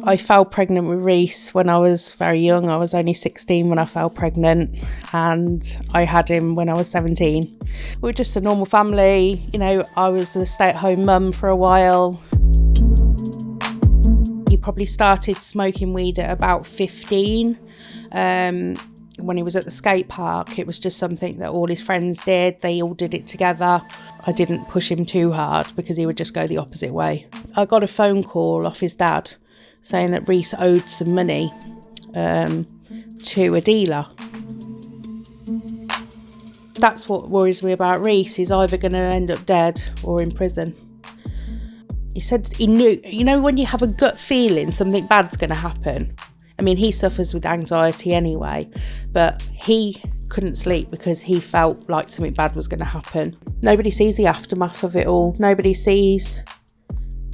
I fell pregnant with Reece when I was very young. I was only 16 when I fell pregnant, and I had him when I was 17. We were just a normal family. You know, I was a stay-at-home mum for a while. He probably started smoking weed at about 15. When he was at the skate park, it was just something that all his friends did. They all did it together. I didn't push him too hard because he would just go the opposite way. I got a phone call off his dad saying that Reece owed some money to a dealer. That's what worries me about Reece. He's either going to end up dead or in prison. He said he knew, you know, when you have a gut feeling something bad's going to happen. I mean, he suffers with anxiety anyway, but he couldn't sleep because he felt like something bad was going to happen. Nobody sees the aftermath of it all. Nobody sees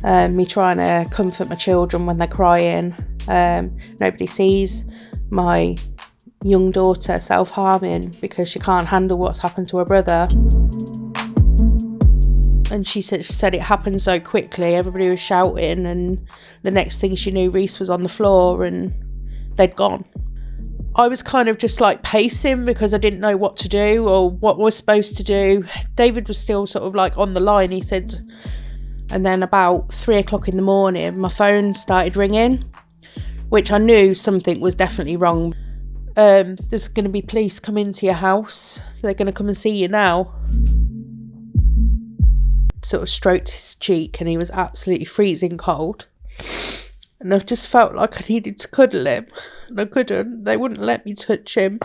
me trying to comfort my children when they're crying. Nobody sees my young daughter self-harming because she can't handle what's happened to her brother. And she said it happened so quickly. Everybody was shouting, and the next thing she knew, Reece was on the floor and they'd gone. I was kind of just like pacing because I didn't know what to do or what we're supposed to do. David was still sort of like on the line, he said. And then about 3 o'clock in the morning, my phone started ringing, which I knew something was definitely wrong. There's going to be police come into your house. They're going to come and see you now. Sort of stroked his cheek and he was absolutely freezing cold. And I just felt like I needed to cuddle him. And I couldn't. They wouldn't let me touch him.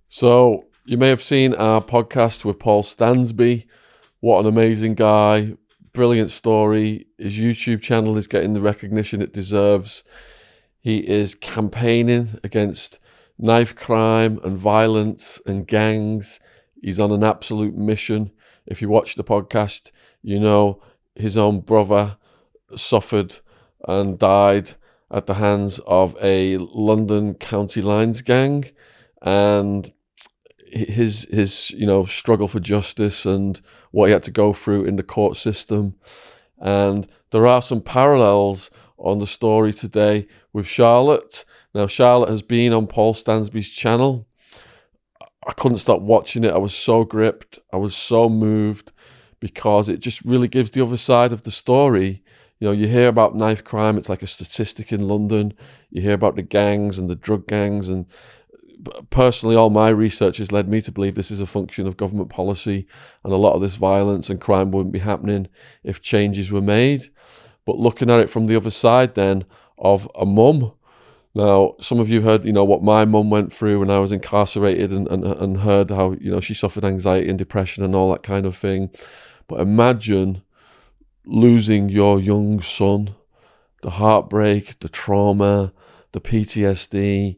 So, you may have seen our podcast with Paul Stansby. What an amazing guy. Brilliant story. His YouTube channel is getting the recognition it deserves. He is campaigning against knife crime and violence and gangs. He's on an absolute mission. If you watch the podcast, you know his own brother suffered and died at the hands of a London County Lines gang, and his struggle for justice and what he had to go through in the court system. And there are some parallels on the story today with Charlotte. Now, Charlotte has been on Paul Stansby's channel. I couldn't stop watching it. I was so gripped. I was so moved because it just really gives the other side of the story. You know, you hear about knife crime. It's like a statistic in London. You hear about the gangs and the drug gangs. And personally, all my research has led me to believe this is a function of government policy, and a lot of this violence and crime wouldn't be happening if changes were made. But looking at it from the other side then of a mum. Now, some of you heard, what my mum went through when I was incarcerated and heard how, she suffered anxiety and depression and all that kind of thing. But imagine losing your young son, the heartbreak, the trauma, the PTSD,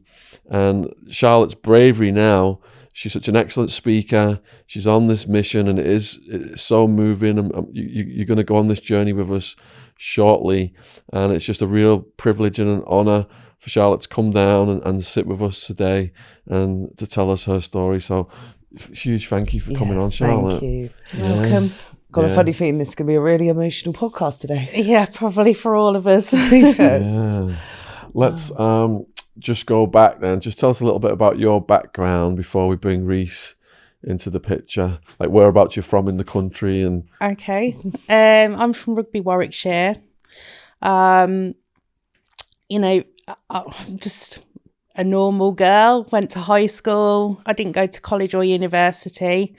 and Charlotte's bravery now. She's such an excellent speaker. She's on this mission, and it's so moving. You're going to go on this journey with us shortly, and it's just a real privilege and an honour for Charlotte to come down and sit with us today and to tell us her story. So huge thank you for coming on, Charlotte. Thank you. Yeah. Welcome. Got a funny feeling this is going to be a really emotional podcast today. Yeah, probably for all of us. Yes. Yeah. Let's just go back then. Just tell us a little bit about your background before we bring Reece into the picture. Like, whereabouts you're from in the country. And Okay. I'm from Rugby, Warwickshire. I'm just a normal girl. Went to high school. I didn't go to college or university.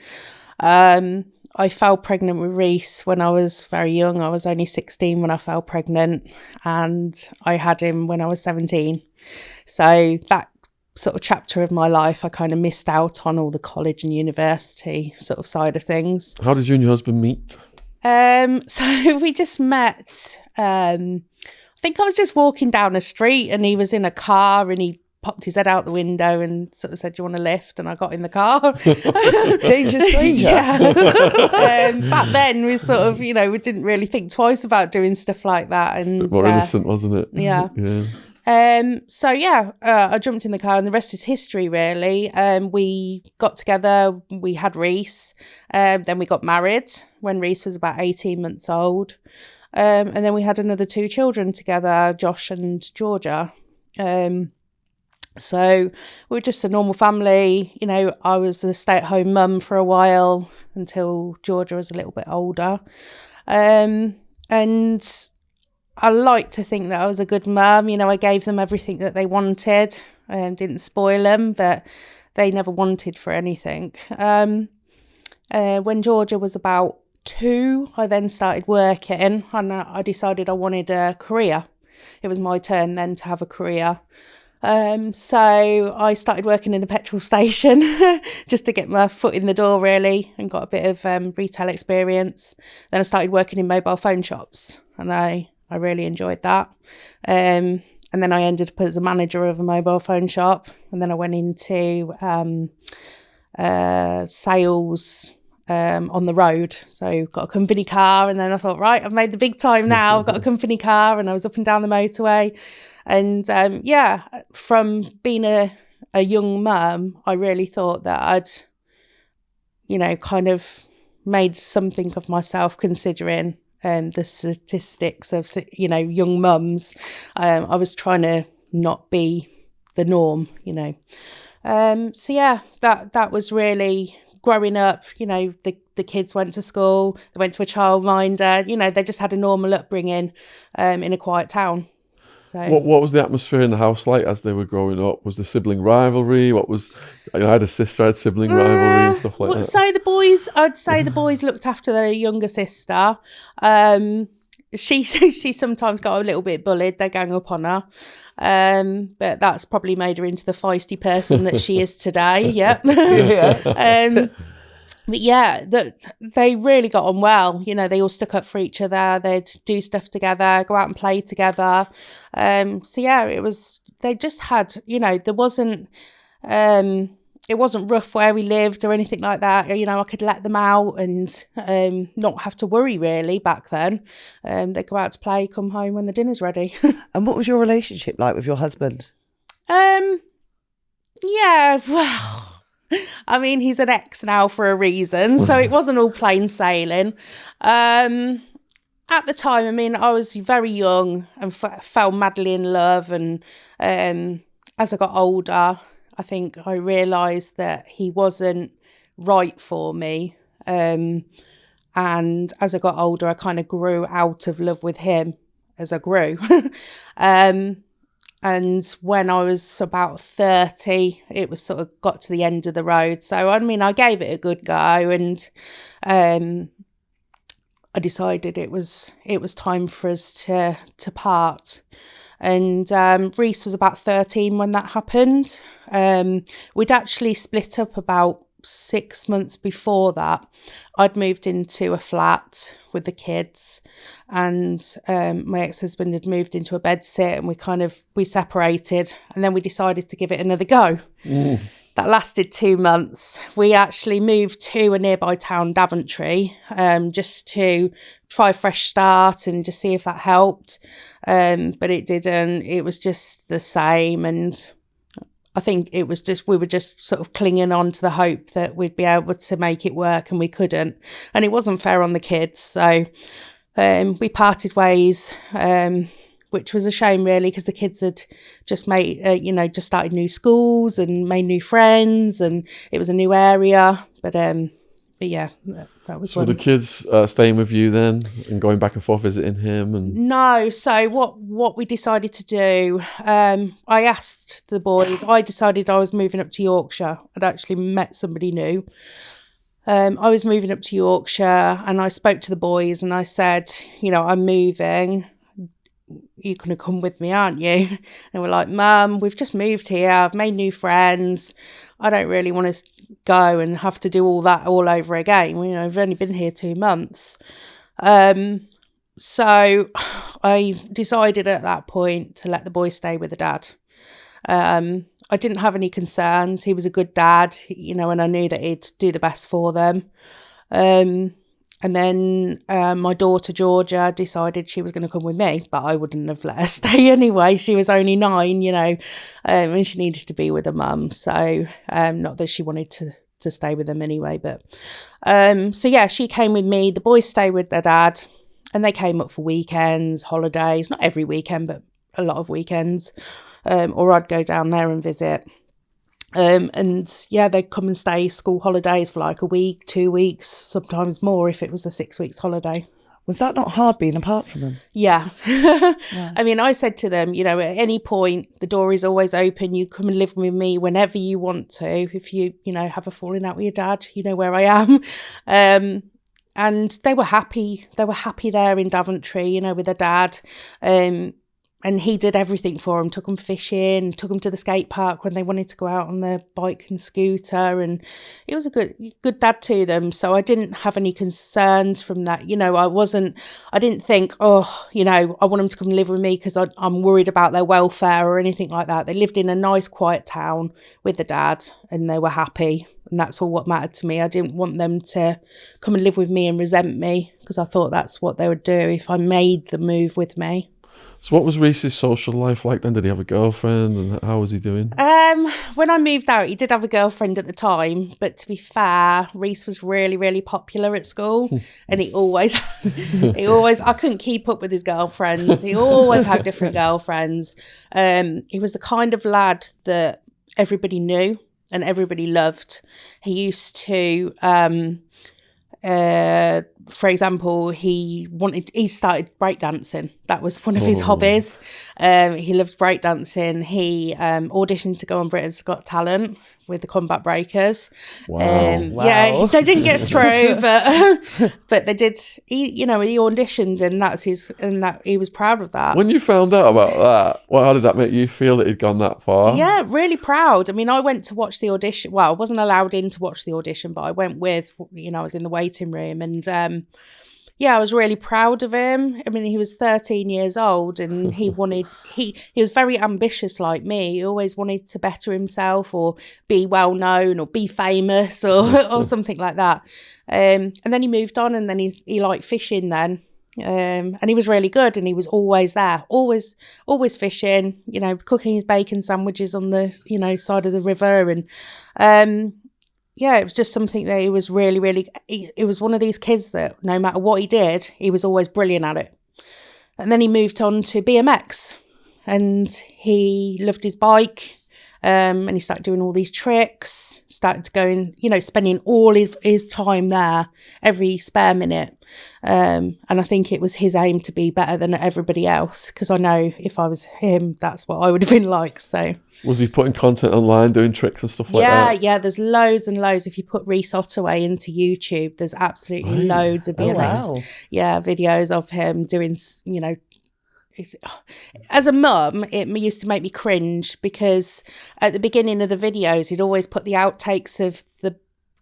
I fell pregnant with Reece when I was very young. I was only 16 when I fell pregnant, and I had him when I was 17. So that sort of chapter of my life, I kind of missed out on all the college and university sort of side of things. How did you and your husband meet? So we just met. I think I was just walking down the street and he was in a car and he popped his head out the window and sort of said, "Do you want a lift?" And I got in the car. Danger stranger. Yeah. Back then we sort of, we didn't really think twice about doing stuff like that. And more innocent, wasn't it? Yeah. I jumped in the car and the rest is history, really. We got together, we had Reece, then we got married when Reece was about 18 months old. And then we had another 2 children together, Josh and Georgia. So we were just a normal family. You know, I was a stay-at-home mum for a while until Georgia was a little bit older. And I like to think that I was a good mum. You know, I gave them everything that they wanted, didn't spoil them, but they never wanted for anything. When Georgia was about 2, I then started working and I decided I wanted a career. It was my turn then to have a career. So I started working in a petrol station just to get my foot in the door, really, and got a bit of retail experience. Then I started working in mobile phone shops and I really enjoyed that. And then I ended up as a manager of a mobile phone shop. And then I went into sales on the road. So got a company car, and then I thought, right, I've made the big time now. I've got a company car, and I was up and down the motorway. And from being a young mum, I really thought that I'd, you know, kind of made something of myself, considering the statistics of, you know, young mums. I was trying to not be the norm, you know. That was really growing up. You know, the kids went to school, they went to a childminder, you know, they just had a normal upbringing in a quiet town. So What was the atmosphere in the house like as they were growing up? Was there sibling rivalry? I had a sister, I had sibling rivalry and stuff like that. I'd say the boys looked after their younger sister. She sometimes got a little bit bullied. They gang up on her. But that's probably made her into the feisty person that she is today. Yep. But yeah, they really got on well. You know, they all stuck up for each other. They'd do stuff together, go out and play together. They just had, you know, it wasn't rough where we lived or anything like that. You know, I could let them out and not have to worry, really, back then. They'd go out to play, come home when the dinner's ready. And what was your relationship like with your husband? I mean, he's an ex now for a reason, so it wasn't all plain sailing. At the time, I mean, I was very young and fell madly in love. And as I got older, I think I realised that he wasn't right for me. And as I got older, I kind of grew out of love with him as I grew. And when I was about 30, it was sort of got to the end of the road. So, I mean, I gave it a good go, and I decided it was time for us to part. And Reece was about 13 when that happened. We'd actually split up about 6 months before that. I'd moved into a flat with the kids, and my ex-husband had moved into a bedsit, and we separated, and then we decided to give it another go. That lasted 2 months. We actually moved to a nearby town, Daventry, just to try a fresh start and just see if that helped. But it didn't. It was just the same, and I think we were just sort of clinging on to the hope that we'd be able to make it work, and we couldn't. And it wasn't fair on the kids. So we parted ways, which was a shame, really, because the kids had just just started new schools and made new friends, and it was a new area. But yeah, that was. So the kids staying with you then, and going back and forth visiting him, and no. So what we decided to do, I asked the boys. I decided I was moving up to Yorkshire. I'd actually met somebody new. I was moving up to Yorkshire, and I spoke to the boys, and I said, you know, I'm moving. You're going to come with me, aren't you? And we're like, Mum, we've just moved here. I've made new friends. I don't really want to go and have to do all that all over again. You know, I've only been here 2 months. So I decided at that point to let the boys stay with the dad. I didn't have any concerns. He was a good dad, you know, and I knew that he'd do the best for them. And then my daughter Georgia decided she was going to come with me, but I wouldn't have let her stay anyway. She was only 9, and she needed to be with her mum. So not that she wanted to stay with them anyway, but so yeah, she came with me. The boys stayed with their dad, and they came up for weekends, holidays, not every weekend, but a lot of weekends, or I'd go down there and visit. And yeah, they'd come and stay school holidays for like a week, 2 weeks, sometimes more if it was a 6 weeks holiday. Was that not hard being apart from them? Yeah. I mean, I said to them, at any point, the door is always open. You come and live with me whenever you want to. If you, have a falling out with your dad, you know where I am. And they were happy. They were happy there in Daventry, with their dad. And he did everything for them, took them fishing, took them to the skate park when they wanted to go out on their bike and scooter. And he was a good dad to them. So I didn't have any concerns from that. I didn't think, I want them to come live with me because I'm worried about their welfare or anything like that. They lived in a nice, quiet town with the dad and they were happy. And that's all what mattered to me. I didn't want them to come and live with me and resent me because I thought that's what they would do if I made the move with me. So what was Reece's social life like then? Did he have a girlfriend, and how was he doing? When I moved out, he did have a girlfriend at the time, but to be fair, Reece was really, really popular at school, and he always, I couldn't keep up with his girlfriends. He always had different girlfriends. He was the kind of lad that everybody knew and everybody loved. He used to, for example, he started breakdancing. That was one of his hobbies. He loved breakdancing. He auditioned to go on Britain's Got Talent with the Combat Breakers. Wow. Yeah, they didn't get through, but they did. He auditioned, and that he was proud of that. When you found out about that, how did that make you feel that he'd gone that far? Yeah, really proud. I mean, I went to watch the audition. Well, I wasn't allowed in to watch the audition, but I went with. I was in the waiting room, and I was really proud of him. I mean, he was 13 years old and he was very ambitious like me. He always wanted to better himself or be well known or be famous or something like that. And then he moved on, and then he liked fishing then. And he was really good, and he was always there, always fishing, cooking his bacon sandwiches on the, side of the river. And, it was just something that he was really, really, he was one of these kids that no matter what he did, he was always brilliant at it. And then he moved on to BMX, and he loved his bike, and he started doing all these tricks, started to go and, spending all his time there, every spare minute. And I think it was his aim to be better than everybody else, because I know if I was him, that's what I would have been like, so... Was he putting content online, doing tricks and stuff like that? Yeah, there's loads and loads. If you put Reece Ottaway into YouTube, there's absolutely loads of BMX videos of him doing, as a mum, it used to make me cringe because at the beginning of the videos, he'd always put the outtakes of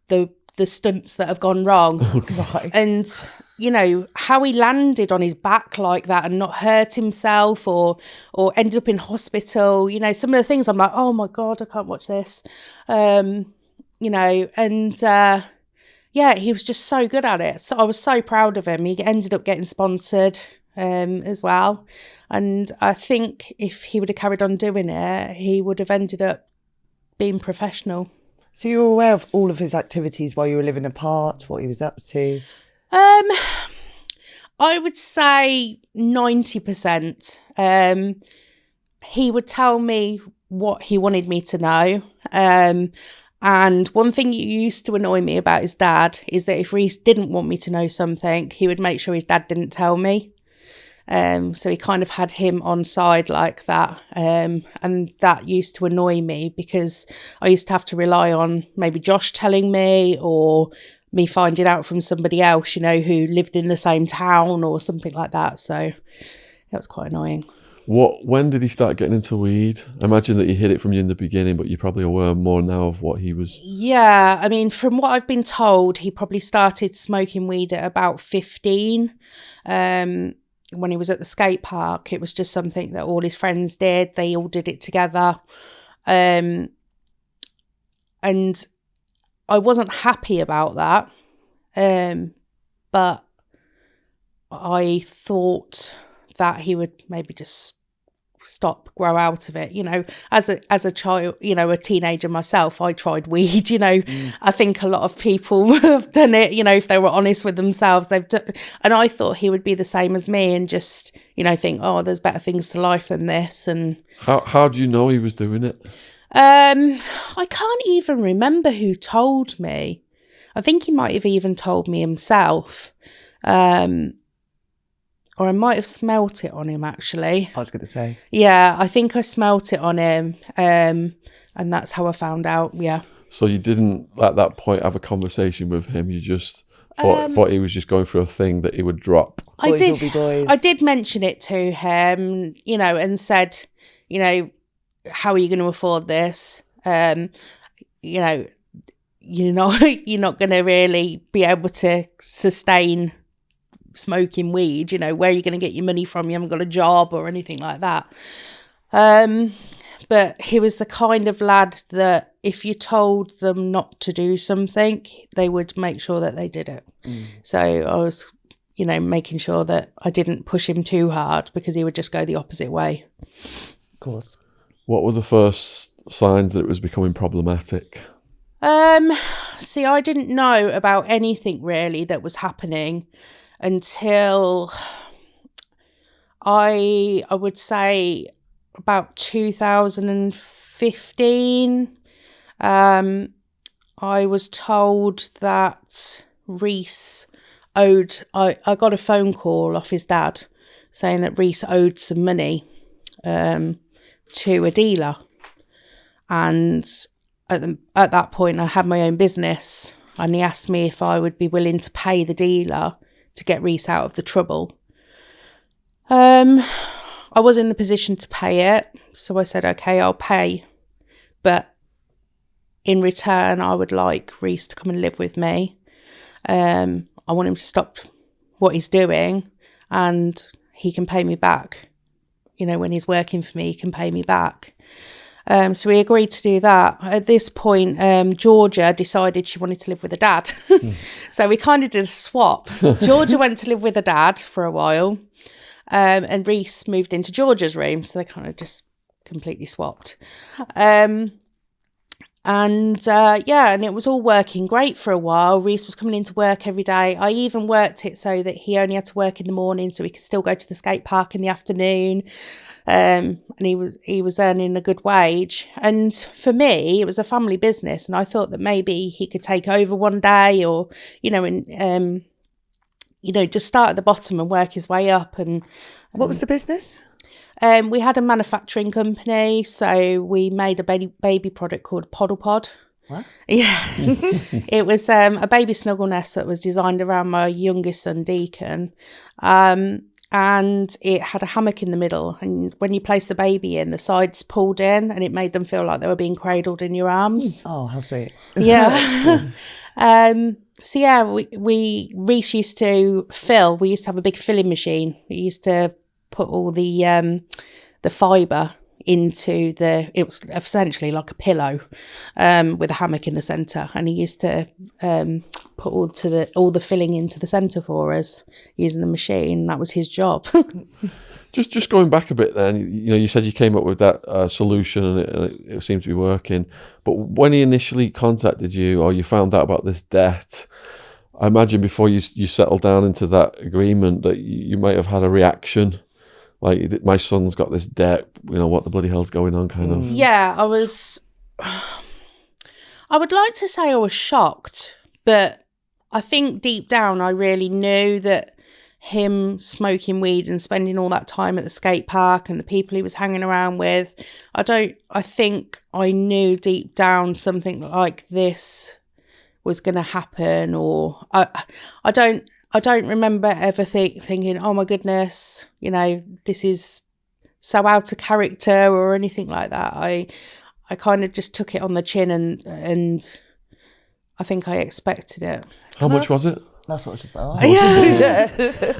the stunts that have gone wrong. Right. And, how he landed on his back like that and not hurt himself or ended up in hospital, some of the things I'm like, oh my God, I can't watch this. He was just so good at it. So I was so proud of him. He ended up getting sponsored as well. And I think if he would have carried on doing it, he would have ended up being professional. So you were aware of all of his activities while you were living apart, what he was up to? I would say 90%. He would tell me what he wanted me to know. And one thing that used to annoy me about his dad is that if Reece didn't want me to know something, he would make sure his dad didn't tell me. So he kind of had him on side like that. And that used to annoy me because I used to have to rely on maybe Josh telling me or me finding out from somebody else, who lived in the same town or something like that. So that was quite annoying. When did he start getting into weed? I imagine that he hid it from you in the beginning, but you're probably aware more now of what he was. Yeah, I mean, from what I've been told, he probably started smoking weed at about 15. When he was at the skate park, it was just something that all his friends did. They all did it together. And I wasn't happy about that. but I thought that he would maybe just grow out of it. As a child, a teenager myself, I tried weed. I think a lot of people have done it. If they were honest with themselves, they've done. And I thought he would be the same as me and just think, oh, there's better things to life than this. And how do you know he was doing it? I can't even remember who told me. I think he might have even told me himself. Or I might have smelt it on him, actually. I was going to say. Yeah, I think I smelt it on him. And that's how I found out, yeah. So you didn't, at that point, have a conversation with him? You just thought he was just going through a thing that he would drop? Boys will be boys. I did mention it to him, and said, how are you going to afford this? You're not going to really be able to sustain smoking weed. Where are you going to get your money from? You haven't got a job or anything like that. But he was the kind of lad that if you told them not to do something, they would make sure that they did it. So I was, making sure that I didn't push him too hard, because he would just go the opposite way. Of course. What were the first signs that it was becoming problematic? See, I didn't know about anything really that was happening until I would say about 2015. I was told that Reece owed, I got a phone call off his dad saying that Reece owed some money to a dealer. And at that point I had my own business, and he asked me if I would be willing to pay the dealer to get Reece out of the trouble. I was in the position to pay it, so I said, okay, I'll pay, but in return I would like Reece to come and live with me. I want him to stop what he's doing, and he can pay me back. When he's working for me, he can pay me back. So we agreed to do that. At this point, Georgia decided she wanted to live with her dad. So we kind of did a swap. Georgia went to live with her dad for a while, and Reece moved into Georgia's room. So they kind of just completely swapped. And it was all working great for a while. Reece was coming into work every day. I even worked it so that he only had to work in the morning, so he could still go to the skate park in the afternoon. And he was earning a good wage. And for me, it was a family business, and I thought that maybe he could take over one day, or just start at the bottom and work his way up. And what was the business? We had a manufacturing company, so we made a baby product called Poddle Pod. What? Yeah. It was a baby snuggle nest that was designed around my youngest son, Deacon. And it had a hammock in the middle, and when you place the baby in, the sides pulled in, and it made them feel like they were being cradled in your arms. Oh, how sweet. Yeah. So yeah, Reece used to fill. We used to have a big filling machine. We used to put all the fibre into it was essentially like a pillow with a hammock in the centre, and he used to put all the filling into the centre for us using the machine. That was his job. Just going back a bit then, you said you came up with that solution, and it seemed to be working. But when he initially contacted you, or you found out about this debt, I imagine before you settled down into that agreement that you might have had a reaction. Like, my son's got this debt, what the bloody hell's going on, kind of. Yeah, I would like to say I was shocked, but I think deep down I really knew that him smoking weed and spending all that time at the skate park and the people he was hanging around with, I think I knew deep down something like this was going to happen, or I don't remember ever thinking, oh my goodness, this is so out of character or anything like that. I kind of just took it on the chin, and I think I expected it. How much was it? That's what she's about. Yeah.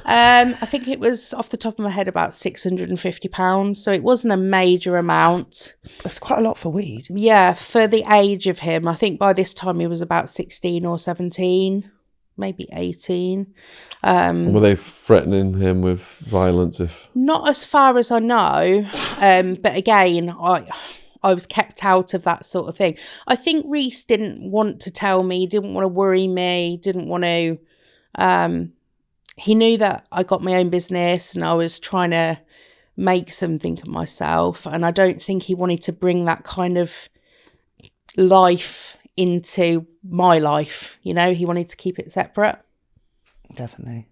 I think it was, off the top of my head, about £650. So it wasn't a major amount. That's quite a lot for weed. Yeah, for the age of him. I think by this time he was about 16 or 17. maybe 18. And were they threatening him with violence if... Not as far as I know, but again, I was kept out of that sort of thing. I think Reece didn't want to tell me, didn't want to worry me, didn't want to... he knew that I got my own business and I was trying to make something of myself, and I don't think he wanted to bring that kind of life into my life. You know, he wanted to keep it separate. Definitely.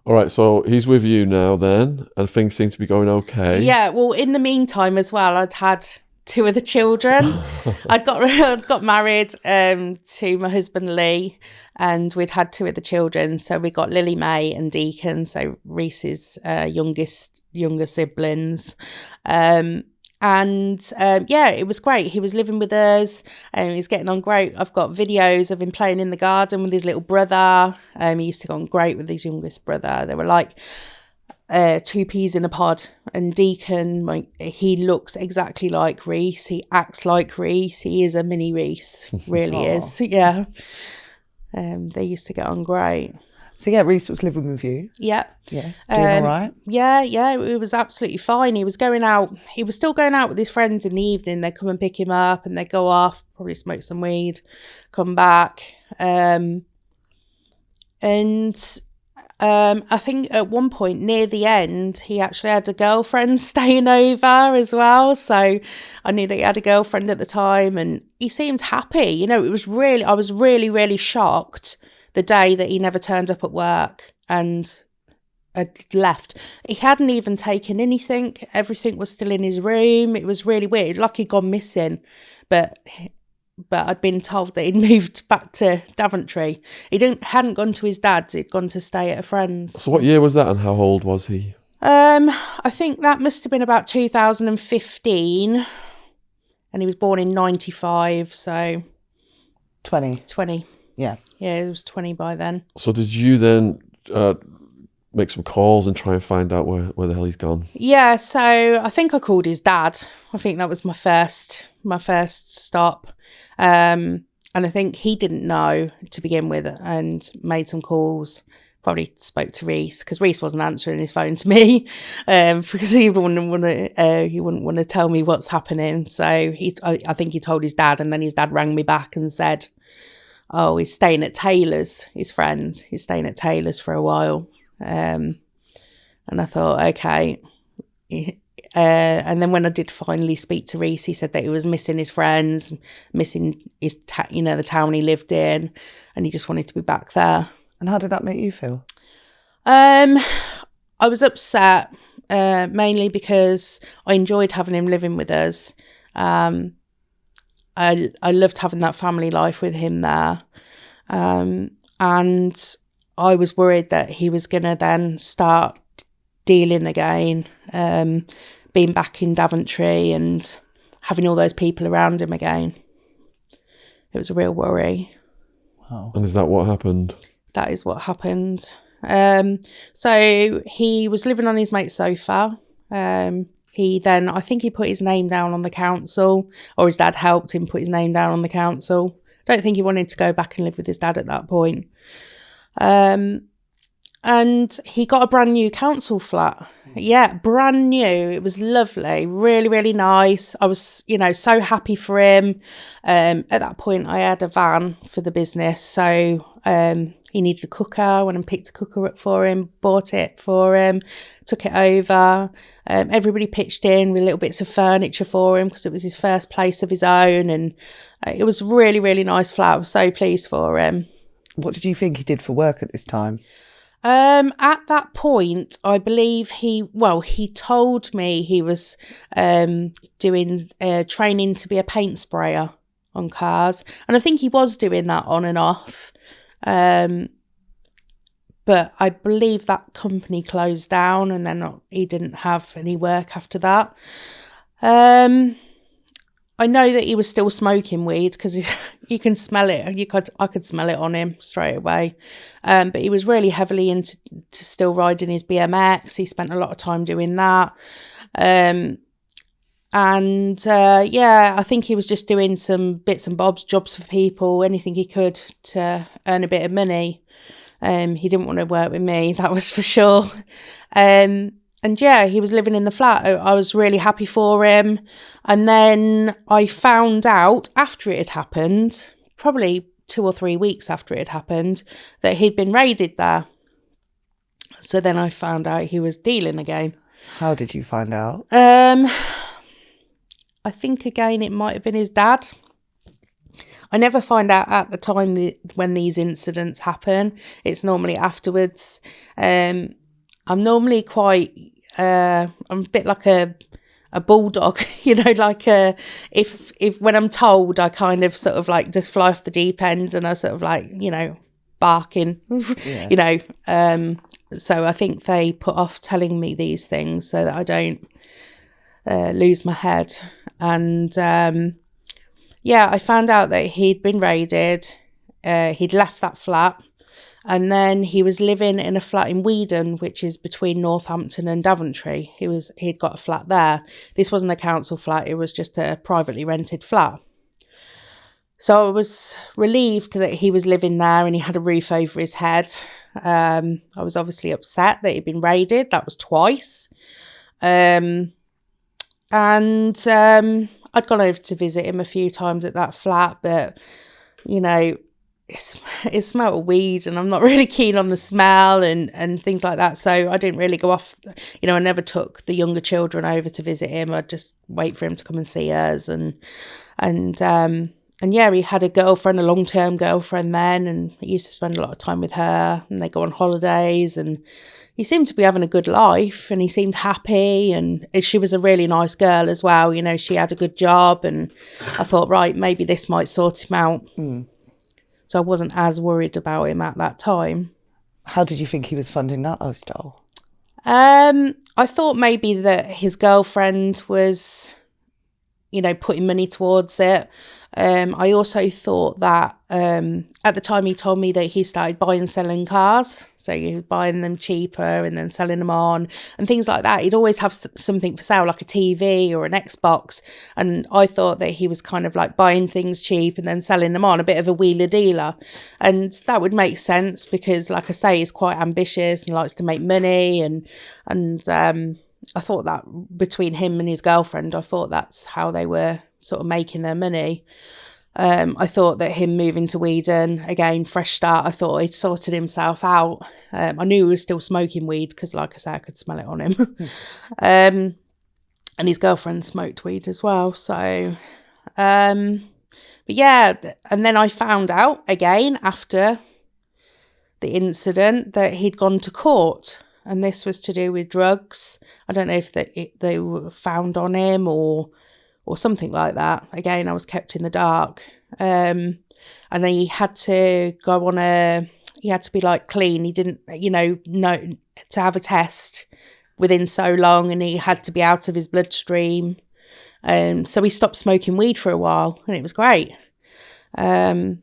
All right, so he's with you now then, and things seem to be going okay. Yeah, well, in the meantime as well, I'd had 2 of the children. I'd got married to my husband Lee, and we'd had 2 of the children. So we got Lily May and Deacon, so Reece's younger siblings. Yeah, it was great. He was living with us and he's getting on great. I've got videos of him playing in the garden with his little brother. He used to go on great with his youngest brother. They were like 2 peas in a pod. And Deacon, he looks exactly like Reece. He acts like Reece. He is a mini Reece, really is. Yeah. They used to get on great. So yeah, Reece was living with you. Yeah. Yeah. Doing all right? Yeah, it was absolutely fine. He was going out. He was still going out with his friends in the evening. They'd come and pick him up and they'd go off, probably smoke some weed, come back. I think at one point near the end, he actually had a girlfriend staying over as well. So I knew that he had a girlfriend at the time and he seemed happy. You know, I was really, really shocked the day that he never turned up at work and had left. He hadn't even taken anything. Everything was still in his room. It was really weird, like he'd gone missing. But I'd been told that he'd moved back to Daventry. He hadn't gone to his dad's. He'd gone to stay at a friend's. So what year was that and how old was he? I think that must have been about 2015. And he was born in 95, so... 20. Yeah, he was 20 by then. So did you then make some calls and try and find out where the hell he's gone? Yeah, so I think I called his dad. I think that was my first stop. And I think he didn't know to begin with and made some calls. Probably spoke to Reece because Reece wasn't answering his phone to me because he wouldn't want to tell me what's happening. So I think he told his dad, and then his dad rang me back and said, "Oh, he's staying at Taylor's, his friend. He's staying at Taylor's for a while." And I thought, okay. And then when I did finally speak to Reece, he said that he was missing his friends, missing his, the town he lived in, and he just wanted to be back there. And how did that make you feel? I was upset, mainly because I enjoyed having him living with us. I loved having that family life with him there. And I was worried that he was going to then start dealing again, being back in Daventry and having all those people around him again. It was a real worry. Wow. And is that what happened? That is what happened. So he was living on his mate's sofa. He then, I think he put his name down on the council, or his dad helped him put his name down on the council. I don't think he wanted to go back and live with his dad at that point. And he got a brand new council flat. Yeah, brand new. It was lovely, really, really nice. I was, so happy for him. At that point, I had a van for the business, so he needed a cooker. I went and picked a cooker up for him, bought it for him, took it over. Everybody pitched in with little bits of furniture for him because it was his first place of his own, and it was really, really nice flat. I was so pleased for him. What did you think he did for work at this time? At that point, I believe he told me he was doing training to be a paint sprayer on cars, and I think he was doing that on and off. But I believe that company closed down, and then he didn't have any work after that. I know that he was still smoking weed because you can smell it. I could smell it on him straight away. But he was really heavily into still riding his BMX. He spent a lot of time doing that. And I think he was just doing some bits and bobs, jobs for people, anything he could to earn a bit of money. He didn't want to work with me, that was for sure. And yeah, he was living in the flat. I was really happy for him. And then I found out after it had happened, probably 2 or 3 weeks after it had happened, that he'd been raided there. So then I found out he was dealing again. How did you find out? I think again it might have been his dad. I never find out at the time when these incidents happen. It's normally afterwards. I'm normally quite I'm a bit like a bulldog, like if when I'm told, I kind of sort of like just fly off the deep end, and I sort of like, barking, so I think they put off telling me these things so that I don't lose my head. And I found out that he'd been raided. He'd left that flat. And then he was living in a flat in Weedon, which is between Northampton and Daventry. He'd got a flat there. This wasn't a council flat, it was just a privately rented flat. So I was relieved that he was living there and he had a roof over his head. I was obviously upset that he'd been raided. That was twice. And I'd gone over to visit him a few times at that flat, but, it smelled of weed, and I'm not really keen on the smell and things like that. So I didn't really go off. I never took the younger children over to visit him. I'd just wait for him to come and see us. And he had a girlfriend, a long-term girlfriend then, and he used to spend a lot of time with her, and they go on holidays, and he seemed to be having a good life, and he seemed happy, and she was a really nice girl as well. She had a good job, and I thought, right, maybe this might sort him out. So I wasn't as worried about him at that time. How did you think he was funding that lifestyle? I thought maybe that his girlfriend was, putting money towards it. I also thought that at the time he told me that he started buying and selling cars. So he was buying them cheaper and then selling them on and things like that. He'd always have something for sale, like a TV or an Xbox. And I thought that he was kind of like buying things cheap and then selling them on, a bit of a wheeler dealer. And that would make sense because, like I say, he's quite ambitious and likes to make money. And I thought that between him and his girlfriend, I thought that's how they were sort of making their money. I thought that him moving to Weedon, again, fresh start, I thought he'd sorted himself out. I knew he was still smoking weed because, like I said, I could smell it on him. And his girlfriend smoked weed as well. So, but yeah, and then I found out again after the incident that he'd gone to court. And this was to do with drugs. I don't know if they were found on him or something like that. Again, I was kept in the dark. And he had to go on he had to be like clean. He didn't, know to have a test within so long, and he had to be out of his bloodstream. So he stopped smoking weed for a while, and it was great. But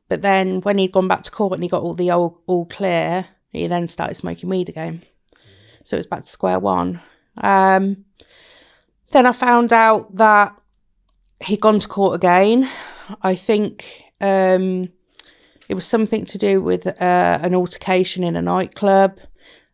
then when he'd gone back to court and he got all clear, he then started smoking weed again. So it was back to square one. Then I found out that he'd gone to court again. I think it was something to do with an altercation in a nightclub.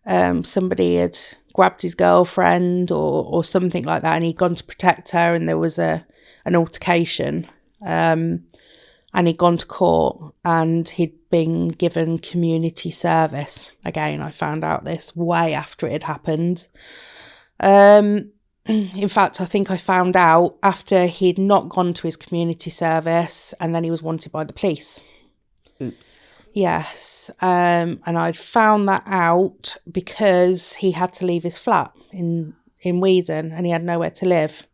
Somebody had grabbed his girlfriend or something like that, and he'd gone to protect her, and there was an altercation. And he'd gone to court, and he'd been given community service. Again, I found out this way after it had happened. In fact, I think I found out after he'd not gone to his community service, and then he was wanted by the police. Oops. Yes. And I found that out because he had to leave his flat in Weedon, and he had nowhere to live.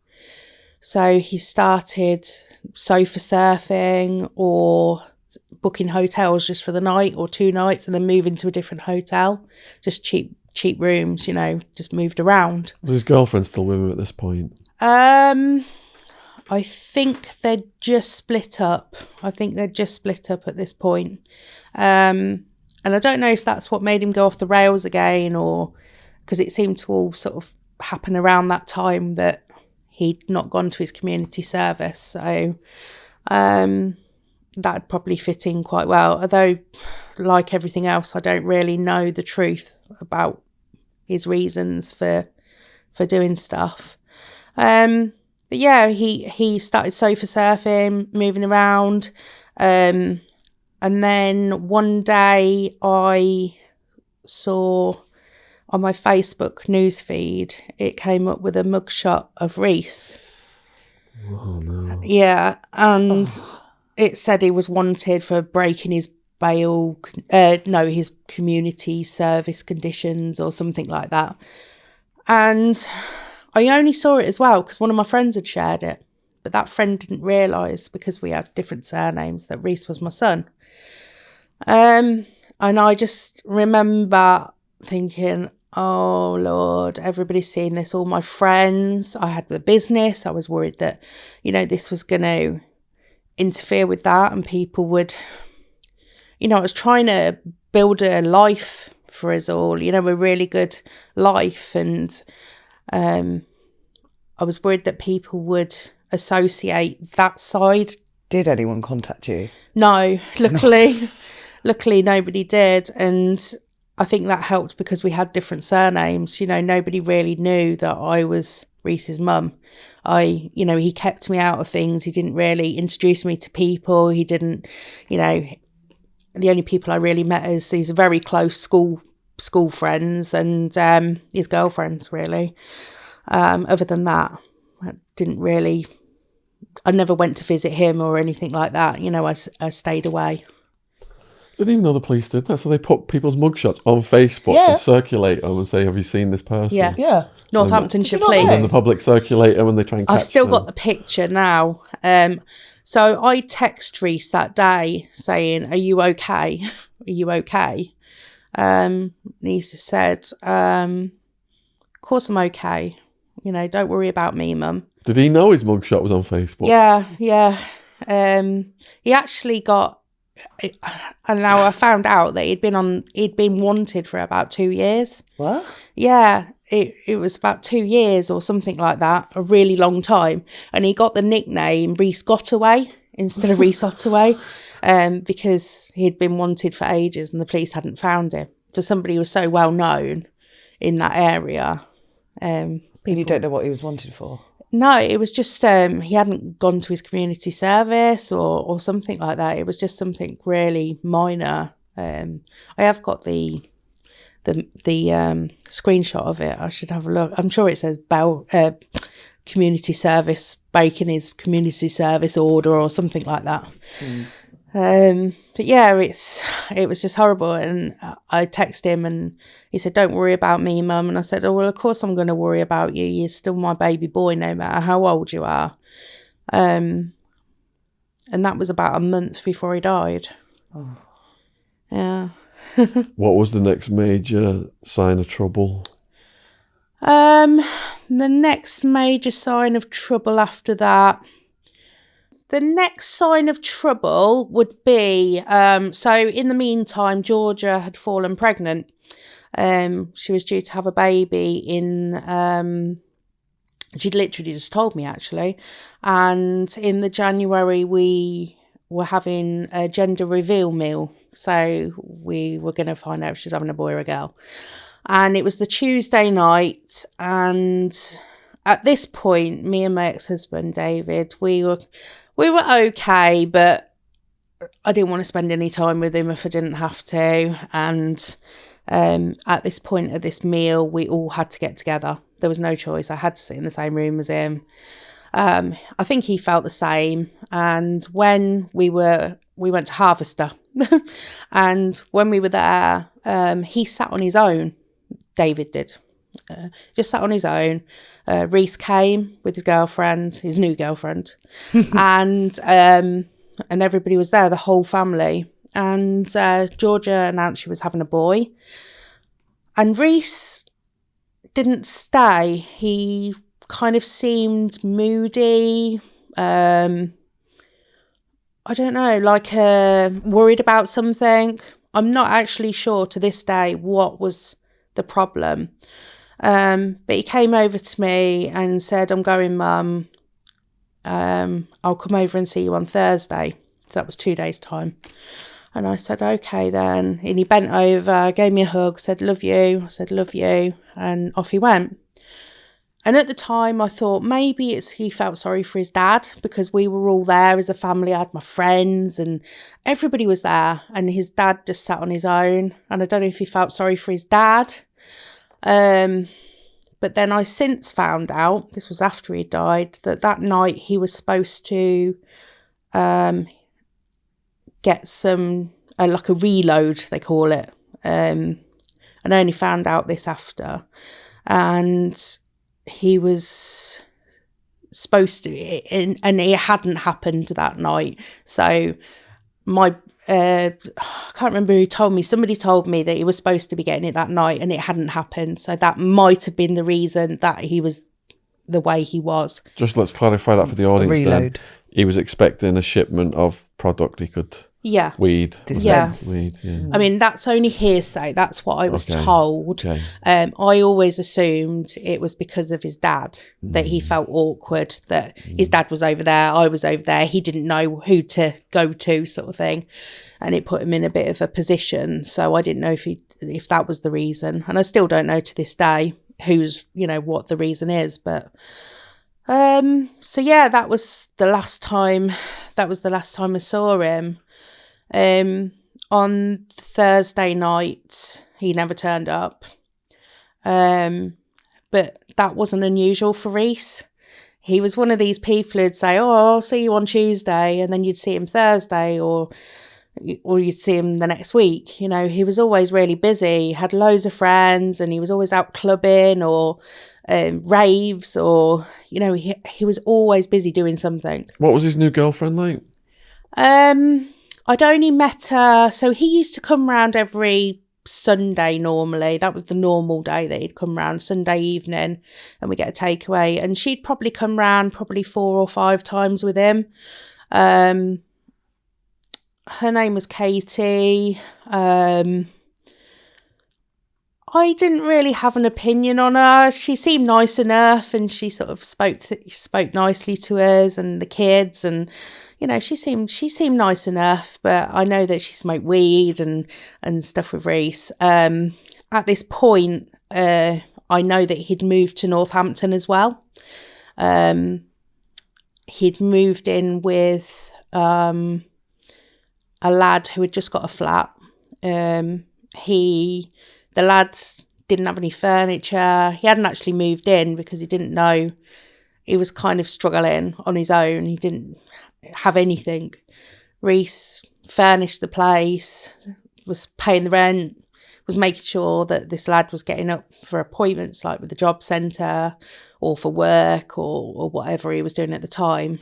So he started sofa surfing or booking hotels just for the night or 2 nights, and then moving to a different hotel, just cheap rooms, just moved around. Was his girlfriend still with him at this point? I think they'd just split up. at this point. And I don't know if that's what made him go off the rails again, or because it seemed to all sort of happen around that time that he'd not gone to his community service. So that'd probably fit in quite well. Although, like everything else, I don't really know the truth about his reasons for doing stuff. But yeah, he started sofa surfing, moving around. And then one day I saw on my Facebook newsfeed, it came up with a mugshot of Reece. Oh, no. Yeah, and it said he was wanted for breaking his his community service conditions or something like that. And I only saw it as well because one of my friends had shared it. But that friend didn't realise, because we have different surnames, that Reece was my son. And I just remember thinking, oh, Lord, everybody's seeing this, all my friends. I had the business. I was worried that, this was going to interfere with that and people would, I was trying to build a life for us all, a really good life. And I was worried that people would associate that side. Did anyone contact you? No, luckily nobody did. And I think that helped because we had different surnames. Nobody really knew that I was Reece's mum. He kept me out of things. He didn't really introduce me to people. He didn't, the only people I really met is these very close school friends and his girlfriends, really. Other than that, I never went to visit him or anything like that. I stayed away. Didn't even know the police did that. So they put people's mugshots on Facebook and circulate them and say, have you seen this person? Yeah. Northamptonshire police. And then the public circulate them and they try and catch I've still them. got the picture now. So I text Reece that day saying, are you okay? Are you okay? He said, of course I'm okay. Don't worry about me, Mum. Did he know his mugshot was on Facebook? Yeah. He actually got, and now I found out that he'd been wanted for about 2 years. What? Yeah, it was about 2 years or something like that, a really long time. And he got the nickname Reece Gotaway instead of Reece Ottaway, because he'd been wanted for ages and the police hadn't found him. For somebody who was so well known in that area. And you don't know what he was wanted for? No, it was just he hadn't gone to his community service or something like that. It was just something really minor. I have got the screenshot of it. I should have a look. I'm sure it says community service, breaking his community service order or something like that. But yeah, it was just horrible. And I texted him and he said, don't worry about me, Mum. And I said, oh, well, of course I'm going to worry about you. You're still my baby boy, no matter how old you are. And that was about a month before he died. Oh. Yeah. What was the next major sign of trouble? The next major sign of trouble after that. The next sign of trouble would be, so in the meantime, Georgia had fallen pregnant. She was due to have a baby she'd literally just told me, actually. And in the January, we were having a gender reveal meal. So we were going to find out if she was having a boy or a girl. And it was the Tuesday night. And at this point, me and my ex-husband, David, we were okay, but I didn't want to spend any time with him if I didn't have to. And at this point of this meal, we all had to get together. There was no choice. I had to sit in the same room as him. I think he felt the same. And when we went to Harvester, and when we were there, he sat on his own. David did. Just sat on his own. Reece came with his girlfriend, his new girlfriend, and everybody was there, the whole family. And Georgia announced she was having a boy. And Reece didn't stay. He kind of seemed moody. I don't know, like worried about something. I'm not actually sure to this day what was the problem. But he came over to me and said, I'm going, Mum. I'll come over and see you on Thursday. So that was 2 days' time. And I said, okay then. And he bent over, gave me a hug, said, love you. I said, love you. And off he went. And at the time I thought maybe he felt sorry for his dad, because we were all there as a family. I had my friends and everybody was there, and his dad just sat on his own. And I don't know if he felt sorry for his dad. But then I since found out, this was after he died, that night he was supposed to get some, like a reload, they call it. And I only found out this after. And he was supposed to, and it hadn't happened that night. So my, I can't remember who told me, somebody told me that he was supposed to be getting it that night and it hadn't happened. So that might have been the reason that he was the way he was. Just let's clarify that for the audience then. He was expecting a shipment of product he could weed. Dispense. Weed, yeah. I mean, that's only hearsay. That's what I was told. Okay. I always assumed it was because of his dad, that he felt awkward, that his dad was over there, I was over there, he didn't know who to go to, sort of thing. And it put him in a bit of a position. So I didn't know if that was the reason. And I still don't know to this day what the reason is. But so yeah, that was the last time I saw him. On Thursday night, he never turned up. But that wasn't unusual for Reece. He was one of these people who'd say, oh, I'll see you on Tuesday, and then you'd see him Thursday, or you'd see him the next week. He was always really busy. He had loads of friends, and he was always out clubbing or raves, or, he was always busy doing something. What was his new girlfriend like? I'd only met her, so he used to come round every Sunday normally. That was the normal day that he'd come round, Sunday evening, and we get a takeaway. And she'd probably come round 4 or 5 times with him. Her name was Katie. I didn't really have an opinion on her. She seemed nice enough, and she sort of spoke nicely to us and the kids, and she seemed nice enough. But I know that she smoked weed and stuff with Reece. At this point, I know that he'd moved to Northampton as well. He'd moved in with a lad who had just got a flat. The lad didn't have any furniture. He hadn't actually moved in because he didn't know. He was kind of struggling on his own. He didn't have anything. Reece furnished the place, was paying the rent, was making sure that this lad was getting up for appointments, like with the job centre or for work or whatever he was doing at the time.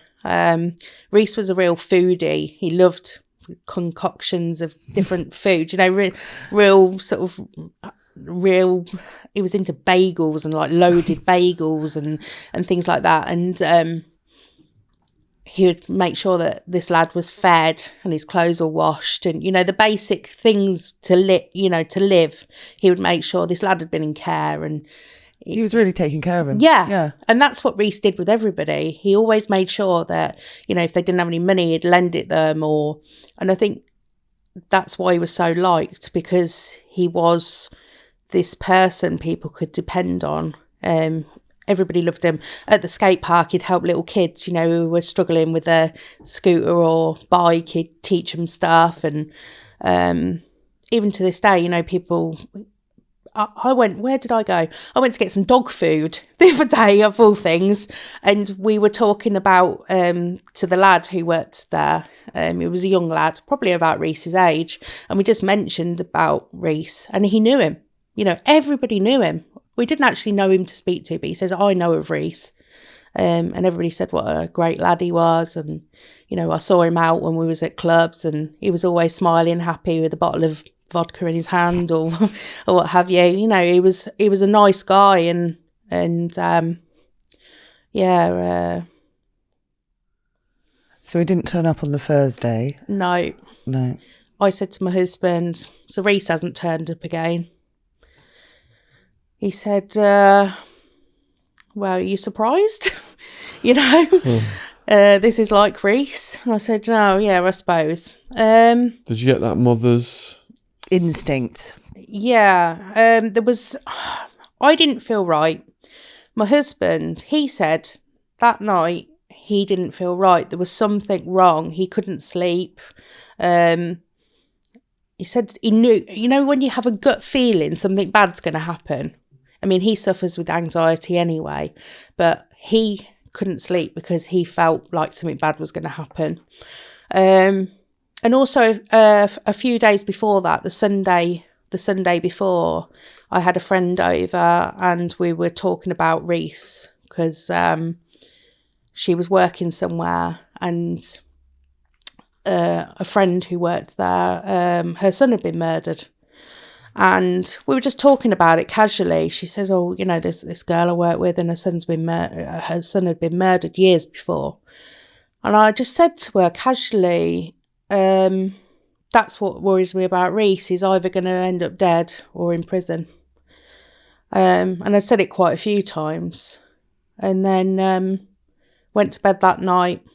Reece was a real foodie. He loved concoctions of different food, real sort of real. He was into bagels and like loaded bagels and things like that. And he would make sure that this lad was fed and his clothes were washed, and the basic things to live. He would make sure this lad had been in care, and he was really taking care of him. Yeah. And that's what Reece did with everybody. He always made sure that, if they didn't have any money, he'd lend it them, and I think that's why he was so liked, because he was this person people could depend on. Everybody loved him. At the skate park, he'd help little kids, who were struggling with a scooter or bike. He'd teach them stuff. And even to this day, people... where did I go? I went to get some dog food the other day, of all things. And we were talking about, to the lad who worked there. He was a young lad, probably about Reece's age. And we just mentioned about Reece, and he knew him. Everybody knew him. We didn't actually know him to speak to, but he says, I know of Reece. And everybody said what a great lad he was. And, I saw him out when we was at clubs, and he was always smiling, happy with a bottle of vodka in his hand or what have you. He was a nice guy, and So he didn't turn up on the Thursday? No. I said to my husband, so Reece hasn't turned up again. he said, well, are you surprised? you know, this is like Reece. I said, no, yeah, I suppose. Did you get that mother's instinct? Yeah, I didn't feel right. My husband, he said that night he didn't feel right. There was something wrong. He couldn't sleep. He said he knew, when you have a gut feeling something bad's going to happen. I mean, he suffers with anxiety anyway, but he couldn't sleep because he felt like something bad was going to happen. And also a few days before that, the Sunday before, I had a friend over and we were talking about Reece because she was working somewhere, and a friend who worked there, her son had been murdered. And we were just talking about it casually. She says, oh, there's this girl I work with and her son had been murdered years before. And I just said to her casually, that's what worries me about Reece. He's either going to end up dead or in prison. And I'd said it quite a few times. And then went to bed that night.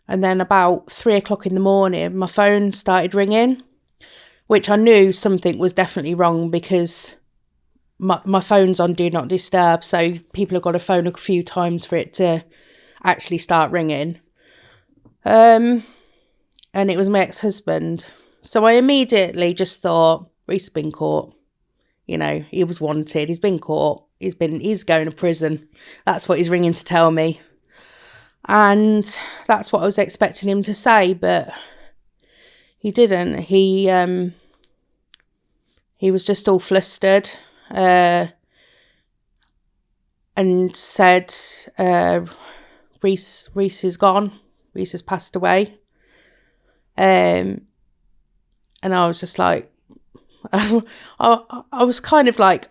And then about 3 o'clock in the morning, my phone started ringing, which I knew something was definitely wrong because my phone's on Do Not Disturb. So people have got to phone a few times for it to actually start ringing. And it was my ex-husband. So I immediately just thought, Reece has been caught. He was wanted. He's been caught. He's going to prison. That's what he's ringing to tell me. And that's what I was expecting him to say, but he didn't. He was just all flustered and said, Reece is gone. Reece has passed away. And I was just like, I was kind of like,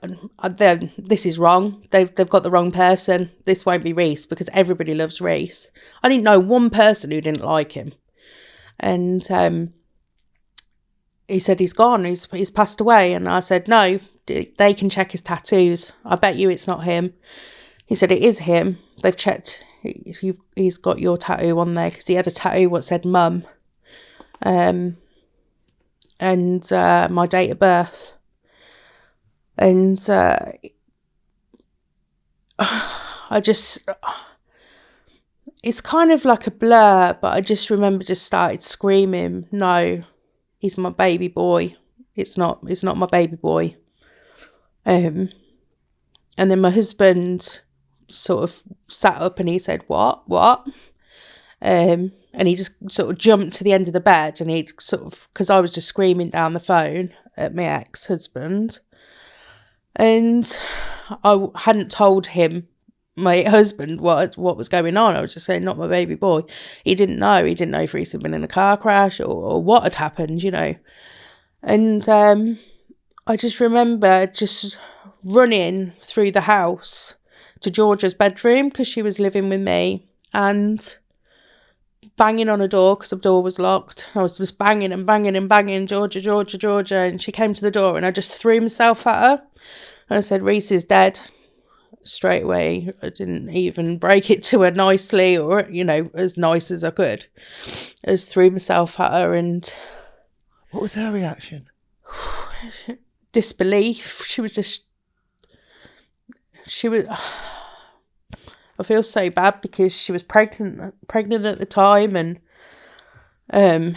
this is wrong. They've got the wrong person. This won't be Reece because everybody loves Reece. I didn't know one person who didn't like him. And he said he's gone. He's passed away. And I said, no, they can check his tattoos. I bet you it's not him. He said it is him. They've checked. He's got your tattoo on there because he had a tattoo what said mum. And my date of birth. And it's kind of like a blur, but I just remember just started screaming, no, he's my baby boy. It's not my baby boy. And then my husband sort of sat up and he said, what? And he just sort of jumped to the end of the bed and he sort of, because I was just screaming down the phone at my ex-husband. And I hadn't told him, my husband, what was going on. I was just saying, not my baby boy. He didn't know. He didn't know if Reece had been in a car crash or what had happened, And I just remember just running through the house to Georgia's bedroom because she was living with me and banging on a door because the door was locked. I was just banging and banging and banging, Georgia. And she came to the door and I just threw myself at her. And I said, Reece is dead. Straight away. I didn't even break it to her nicely or, as nice as I could. I just threw myself at her and... What was her reaction? Disbelief. I feel so bad because she was pregnant at the time, and it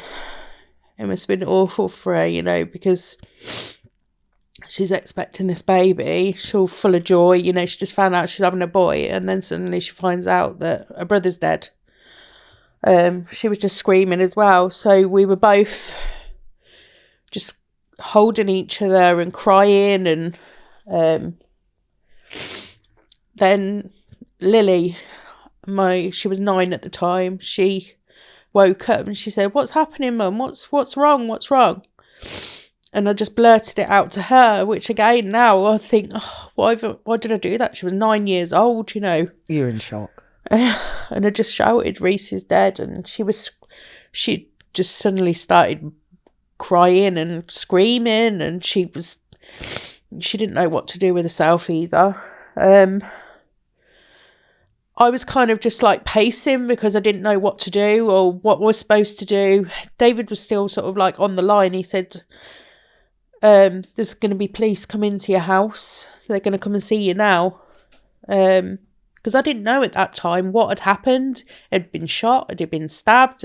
must have been awful for her, because she's expecting this baby. She's all full of joy, she just found out she's having a boy, and then suddenly she finds out that her brother's dead. She was just screaming as well, so we were both just holding each other and crying, and then Lily, she was 9 at the time, she woke up and she said, "What's happening, Mum? What's wrong?" And I just blurted it out to her, which again now I think, why did I do that? She was 9 years old, You're in shock. And I just shouted, "Reece is dead," and she just suddenly started crying and screaming, and she was She didn't know what to do with herself either. I was kind of just like pacing because I didn't know what to do or what we're supposed to do. David was still sort of like on the line. He said, there's going to be police come into your house. They're going to come and see you now. Because I didn't know at that time what had happened. Had been shot, had he been stabbed,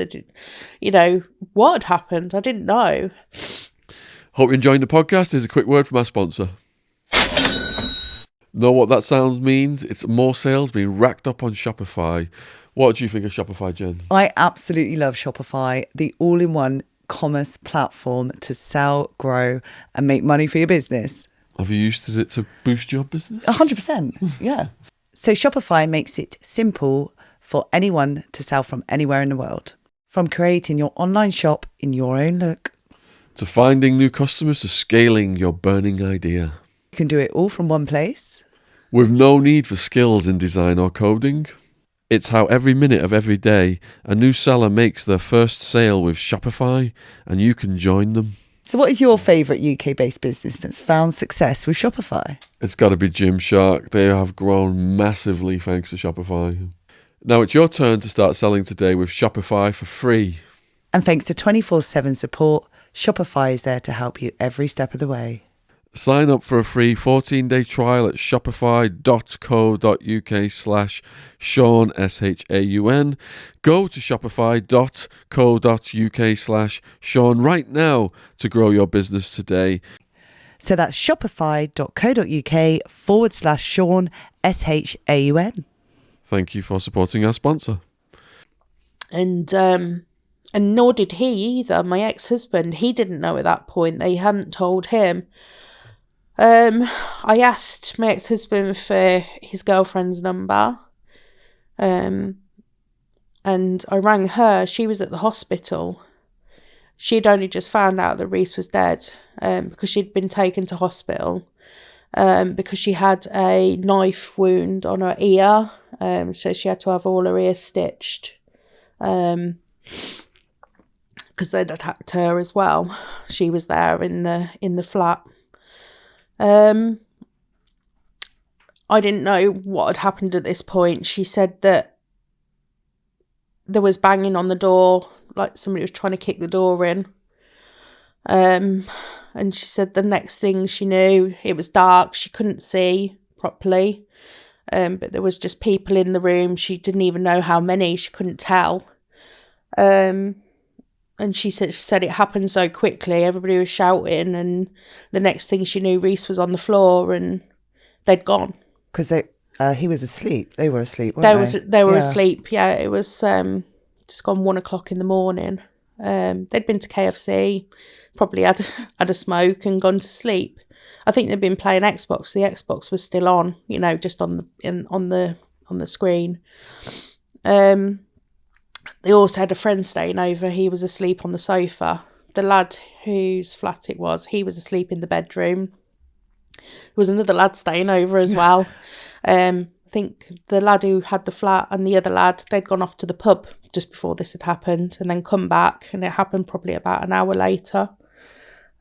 what had happened. I didn't know. Hope you're enjoying the podcast. Here's a quick word from our sponsor. Know what that sound means? It's more sales being racked up on Shopify. What do you think of Shopify, Jen? I absolutely love Shopify, the all-in-one commerce platform to sell, grow, and make money for your business. Have you used it to boost your business? 100%, yeah. So Shopify makes it simple for anyone to sell from anywhere in the world. From creating your online shop in your own look, to finding new customers, to scaling your burning idea. You can do it all from one place. With no need for skills in design or coding. It's how every minute of every day a new seller makes their first sale with Shopify, and you can join them. So what is your favourite UK-based business that's found success with Shopify? It's got to be Gymshark. They have grown massively thanks to Shopify. Now it's your turn to start selling today with Shopify for free. And thanks to 24/7 support, Shopify is there to help you every step of the way. Sign up for a free 14-day trial at shopify.co.uk/Sean, SHAUN. Go to shopify.co.uk/Sean right now to grow your business today. So that's shopify.co.uk/Sean, SHAUN. Thank you for supporting our sponsor. And nor did he either. My ex-husband, he didn't know at that point. They hadn't told him. I asked my ex-husband for his girlfriend's number. And I rang her. She was at the hospital. She'd only just found out that Reece was dead, because she'd been taken to hospital, because she had a knife wound on her ear. So she had to have all her ears stitched. Because they'd attacked her as well. She was there in the flat. I didn't know what had happened at this point. She said that there was banging on the door, like somebody was trying to kick the door in. And she said the next thing she knew, it was dark. She couldn't see properly. But there was just people in the room. She didn't even know how many. She couldn't tell. And she said it happened so quickly. Everybody was shouting, and the next thing she knew, Reece was on the floor, and they'd gone. Because he was asleep. They were asleep, weren't they? They were asleep. Yeah, it was just gone 1 o'clock in the morning. They'd been to KFC, probably had a smoke and gone to sleep. I think they'd been playing Xbox. The Xbox was still on, just on the screen. They also had a friend staying over. He was asleep on the sofa. The lad whose flat it was, he was asleep in the bedroom. There was another lad staying over as well. I think the lad who had the flat and the other lad, they'd gone off to the pub just before this had happened and then come back, and it happened probably about an hour later.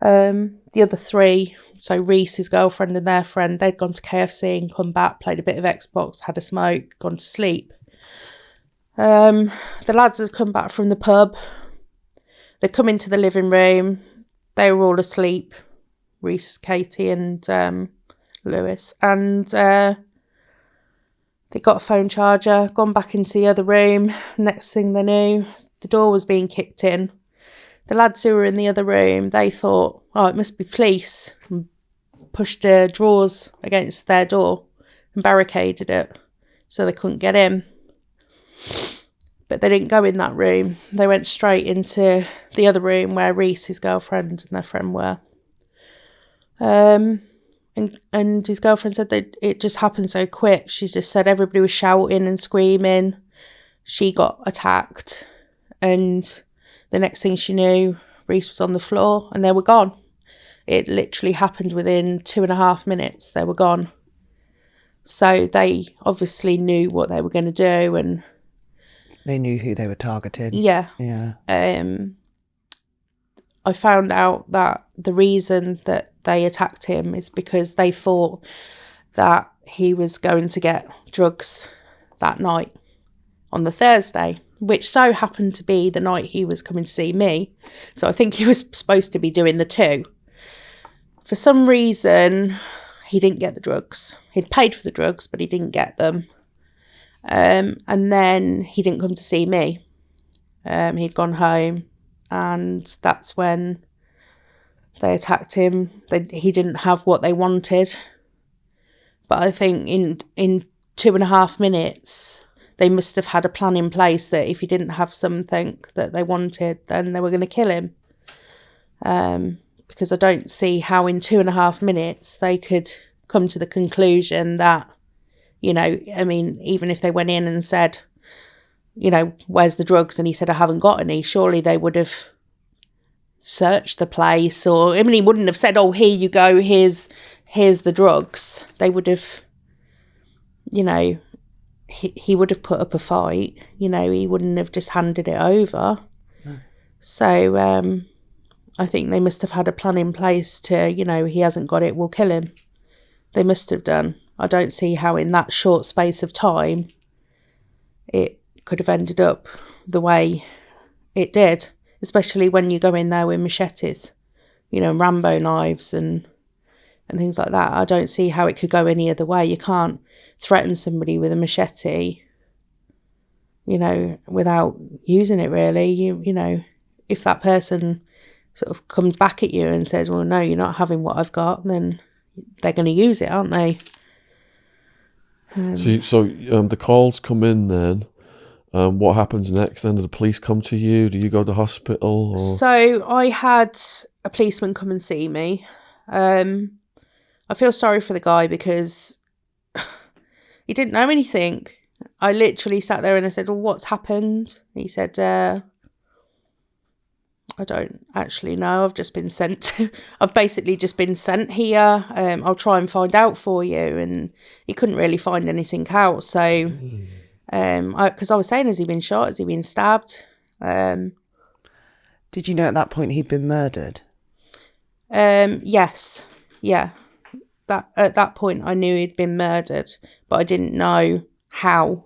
The other three, so Reece, his girlfriend and their friend, they'd gone to KFC and come back, played a bit of Xbox, had a smoke, gone to sleep. The lads had come back from the pub. They'd come into the living room. They were all asleep. Reece, Katie and Lewis. And they got a phone charger, gone back into the other room. Next thing they knew, the door was being kicked in. The lads who were in the other room, they thought, oh, it must be police. And pushed drawers against their door and barricaded it so they couldn't get in. But they didn't go in that room. They went straight into the other room where Reece, his girlfriend, and their friend were. And his girlfriend said that it just happened so quick. She just said everybody was shouting and screaming. She got attacked. And the next thing she knew, Reece was on the floor and they were gone. It literally happened within 2.5 minutes. They were gone. So they obviously knew what they were going to do, and they knew who they were targeting. Yeah. Yeah. I found out that the reason that they attacked him is because they thought that he was going to get drugs that night on the Thursday, which so happened to be the night he was coming to see me. So I think he was supposed to be doing the two. For some reason, he didn't get the drugs. He'd paid for the drugs, but he didn't get them. And then he didn't come to see me. He'd gone home, and that's when they attacked him. He didn't have what they wanted. But I think in 2.5 minutes, they must have had a plan in place that if he didn't have something that they wanted, then they were going to kill him. Because I don't see how in 2.5 minutes they could come to the conclusion that, you know, I mean, even if they went in and said, you know, where's the drugs? And he said, I haven't got any. Surely they would have searched the place, or, I mean, he wouldn't have said, oh, here you go, here's the drugs. They would have, you know, he would have put up a fight. You know, he wouldn't have just handed it over. No. So I think they must have had a plan in place to, you know, he hasn't got it, we'll kill him. They must have done. I don't see how in that short space of time it could have ended up the way it did, especially when you go in there with machetes, you know, Rambo knives and things like that. I don't see how it could go any other way. You can't threaten somebody with a machete, you know, without using it, really. You know, if that person sort of comes back at you and says, well, no, you're not having what I've got, then they're going to use it, aren't they? So the calls come in then. What happens next then? Do the police come to you? Do you go to hospital? Or? So I had a policeman come and see me. I feel sorry for the guy because he didn't know anything. I literally sat there and I said, well, what's happened? He said, I don't actually know. I've just been sent. I've basically just been sent here. I'll try and find out for you. And he couldn't really find anything out. So, because I was saying, has he been shot? Has he been stabbed? Did you know at that point he'd been murdered? Yes. Yeah. At that point, I knew he'd been murdered, but I didn't know how.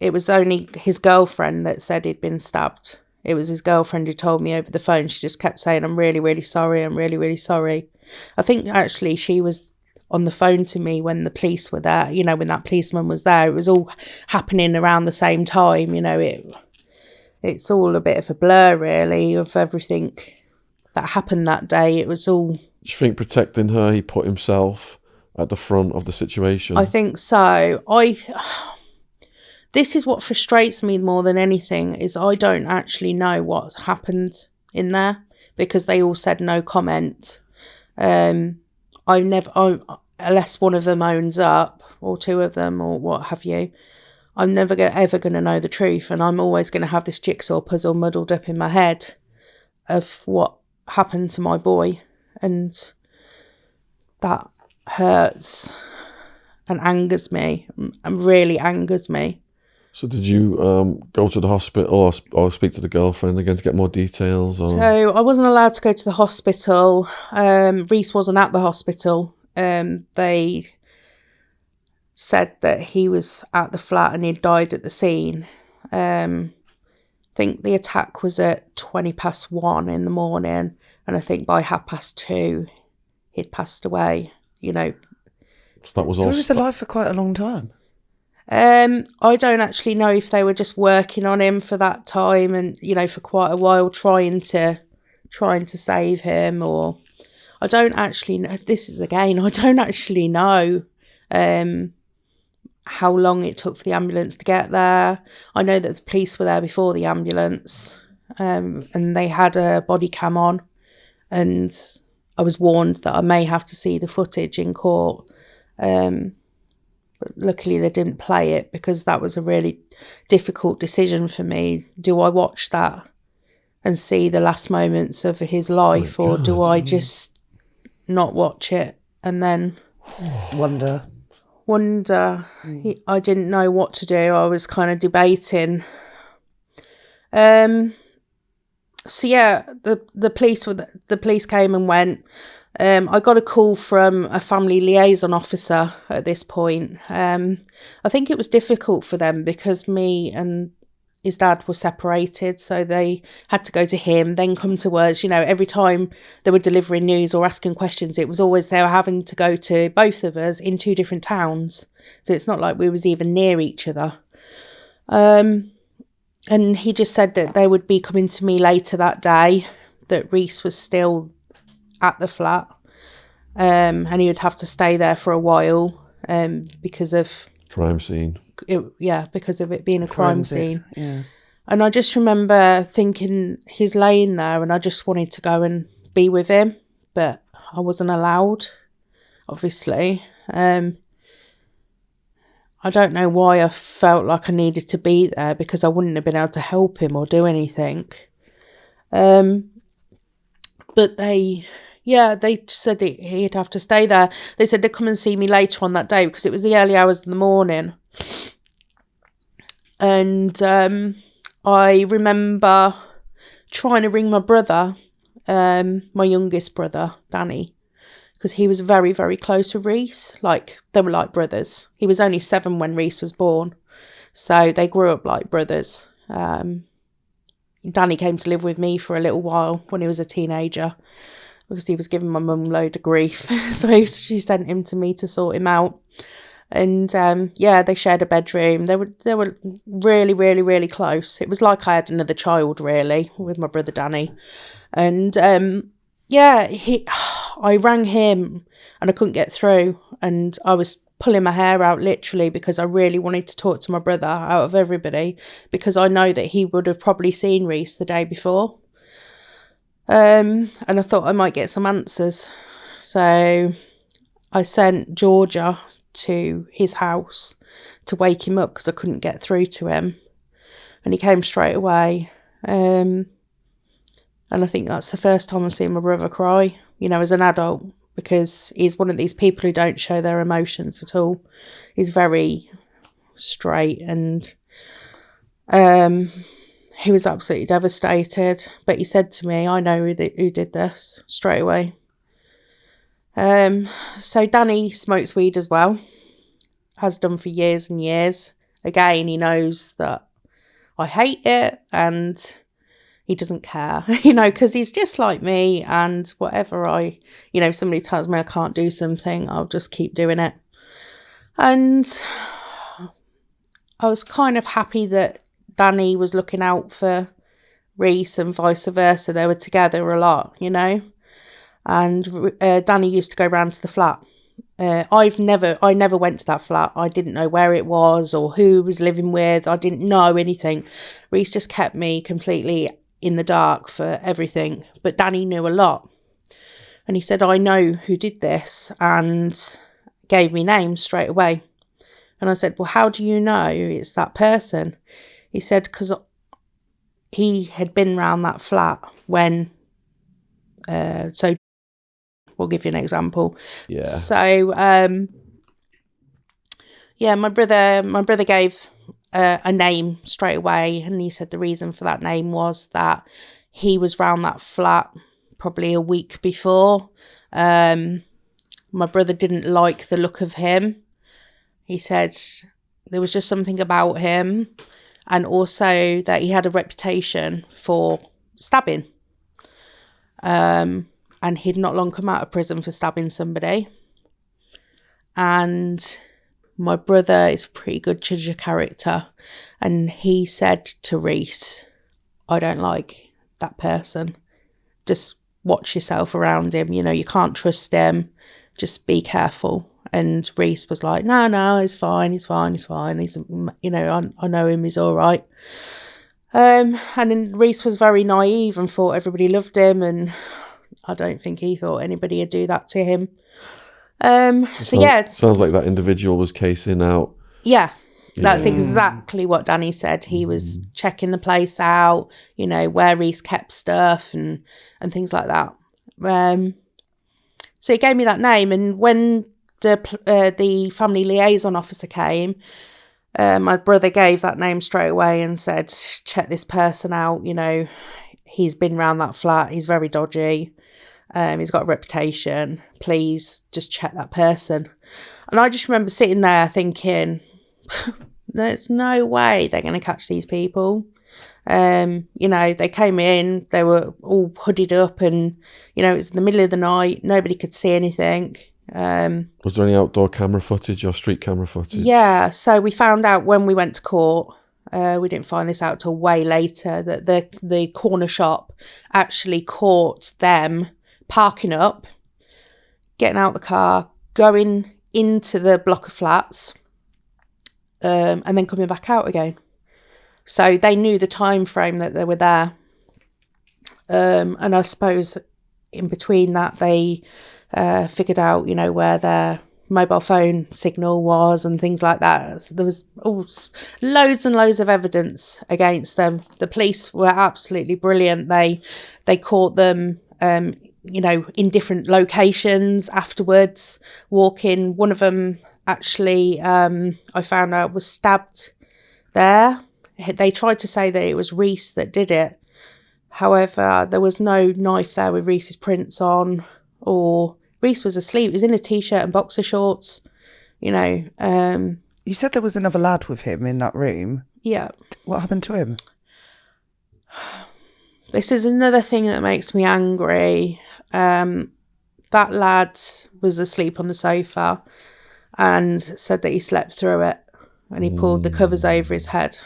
It was only his girlfriend that said he'd been stabbed. It was his girlfriend who told me over the phone. She just kept saying, I'm really, really sorry. I'm really, really sorry. I think actually she was on the phone to me when the police were there. You know, when that policeman was there, it was all happening around the same time. You know, it's all a bit of a blur, really, of everything that happened that day. It was all... Do you think protecting her, he put himself at the front of the situation? I think so. This is what frustrates me more than anything, is I don't actually know what happened in there because they all said no comment. Unless one of them owns up, or two of them, or what have you, I'm never ever going to know the truth, and I'm always going to have this jigsaw puzzle muddled up in my head of what happened to my boy, and that hurts and angers me, and really angers me. So did you go to the hospital or speak to the girlfriend again to get more details? Or? So I wasn't allowed to go to the hospital. Reece wasn't at the hospital. They said that he was at the flat and he'd died at the scene. I think the attack was at 1:20 in the morning, and I think by 2:30 he'd passed away. You know, so that was so all. He was alive for quite a long time. I don't actually know if they were just working on him for that time, and you know, for quite a while, trying to save him, or I don't actually know. This is again, I don't actually know how long it took for the ambulance to get there. I know that the police were there before the ambulance, and they had a body cam on, and I was warned that I may have to see the footage in court. But luckily they didn't play it, because that was a really difficult decision for me. Do I watch that and see the last moments of his life, or do I just not watch it and then wonder? I didn't know what to do. I was kind of debating. I So yeah, the police came and went. I got a call from a family liaison officer at this point. I think it was difficult for them because me and his dad were separated, so they had to go to him, then come to us. Every time they were delivering news or asking questions, it was always they were having to go to both of us in 2 different towns. So it's not like we was even near each other. And he just said that they would be coming to me later that day, that Reece was still at the flat, and he would have to stay there for a while because of Crime scene. Because of it being a crime scene. Yeah. And I just remember thinking he's laying there, and I just wanted to go and be with him, but I wasn't allowed, obviously. I don't know why I felt like I needed to be there, because I wouldn't have been able to help him or do anything. But they said he'd have to stay there. They said they'd come and see me later on that day because it was the early hours in the morning. And I remember trying to ring my brother, my youngest brother, Danny, because he was very, very close with Reece. Like, they were like brothers. He was only 7 when Reece was born, so they grew up like brothers. Danny came to live with me for a little while when he was a teenager because he was giving my mum a load of grief. So she sent him to me to sort him out. And they shared a bedroom. They were really, really, really close. It was like I had another child, really, with my brother Danny. And I rang him and I couldn't get through, and I was pulling my hair out literally because I really wanted to talk to my brother out of everybody, because I know that he would have probably seen Reece the day before. And I thought I might get some answers. So I sent Georgia to his house to wake him up because I couldn't get through to him, and he came straight away. And I think that's the first time I've seen my brother cry, as an adult, because he's one of these people who don't show their emotions at all. He's very straight, and he was absolutely devastated. But he said to me, I know who did this, straight away. So Danny smokes weed as well, has done for years and years. Again, he knows that I hate it, and he doesn't care, because he's just like me, and whatever if somebody tells me I can't do something, I'll just keep doing it. And I was kind of happy that Danny was looking out for Reece and vice versa. They were together a lot, and Danny used to go round to the flat. I never went to that flat. I didn't know where it was or who was living with. I didn't know anything. Reece just kept me completely in the dark for everything, but Danny knew a lot, and he said, I know who did this, and gave me names straight away. And I said, well, how do you know it's that person? He said, because he had been round that flat when so we'll give you an example. Yeah. So my brother gave a name straight away, and he said the reason for that name was that he was round that flat probably a week before. My brother didn't like the look of him. He said there was just something about him, and also that he had a reputation for stabbing. And he'd not long come out of prison for stabbing somebody. And my brother is a pretty good judge of character, and he said to Reece, I don't like that person. Just watch yourself around him. You can't trust him. Just be careful. And Reece was like, no, he's fine. He's, I know him, he's all right. And then Reece was very naive and thought everybody loved him, and I don't think he thought anybody would do that to him. Sounds like that individual was casing out. Yeah, that's exactly what Danny said. He was checking the place out, where Reece kept stuff and things like that. So he gave me that name, and when the family liaison officer came, my brother gave that name straight away and said, check this person out, he's been round that flat. He's very dodgy. He's got a reputation. Please just check that person. And I just remember sitting there thinking, there's no way they're going to catch these people. They came in, they were all hooded up, and, it was in the middle of the night. Nobody could see anything. Was there any outdoor camera footage or street camera footage? Yeah, so we found out when we went to court. We didn't find this out till way later, that the corner shop actually caught them parking up, getting out the car, going into the block of flats, and then coming back out again. So they knew the time frame that they were there. And I suppose in between that, they figured out, where their mobile phone signal was and things like that. So there was loads and loads of evidence against them. The police were absolutely brilliant. They caught them, in different locations afterwards, walking. One of them actually, I found out, was stabbed there. They tried to say that it was Reece that did it. However, there was no knife there with Reece's prints on, or Rhys was asleep. He was in a t-shirt and boxer shorts, You said there was another lad with him in that room. Yeah. What happened to him? This is another thing that makes me angry. That lad was asleep on the sofa and said that he slept through it, and he pulled the covers over his head.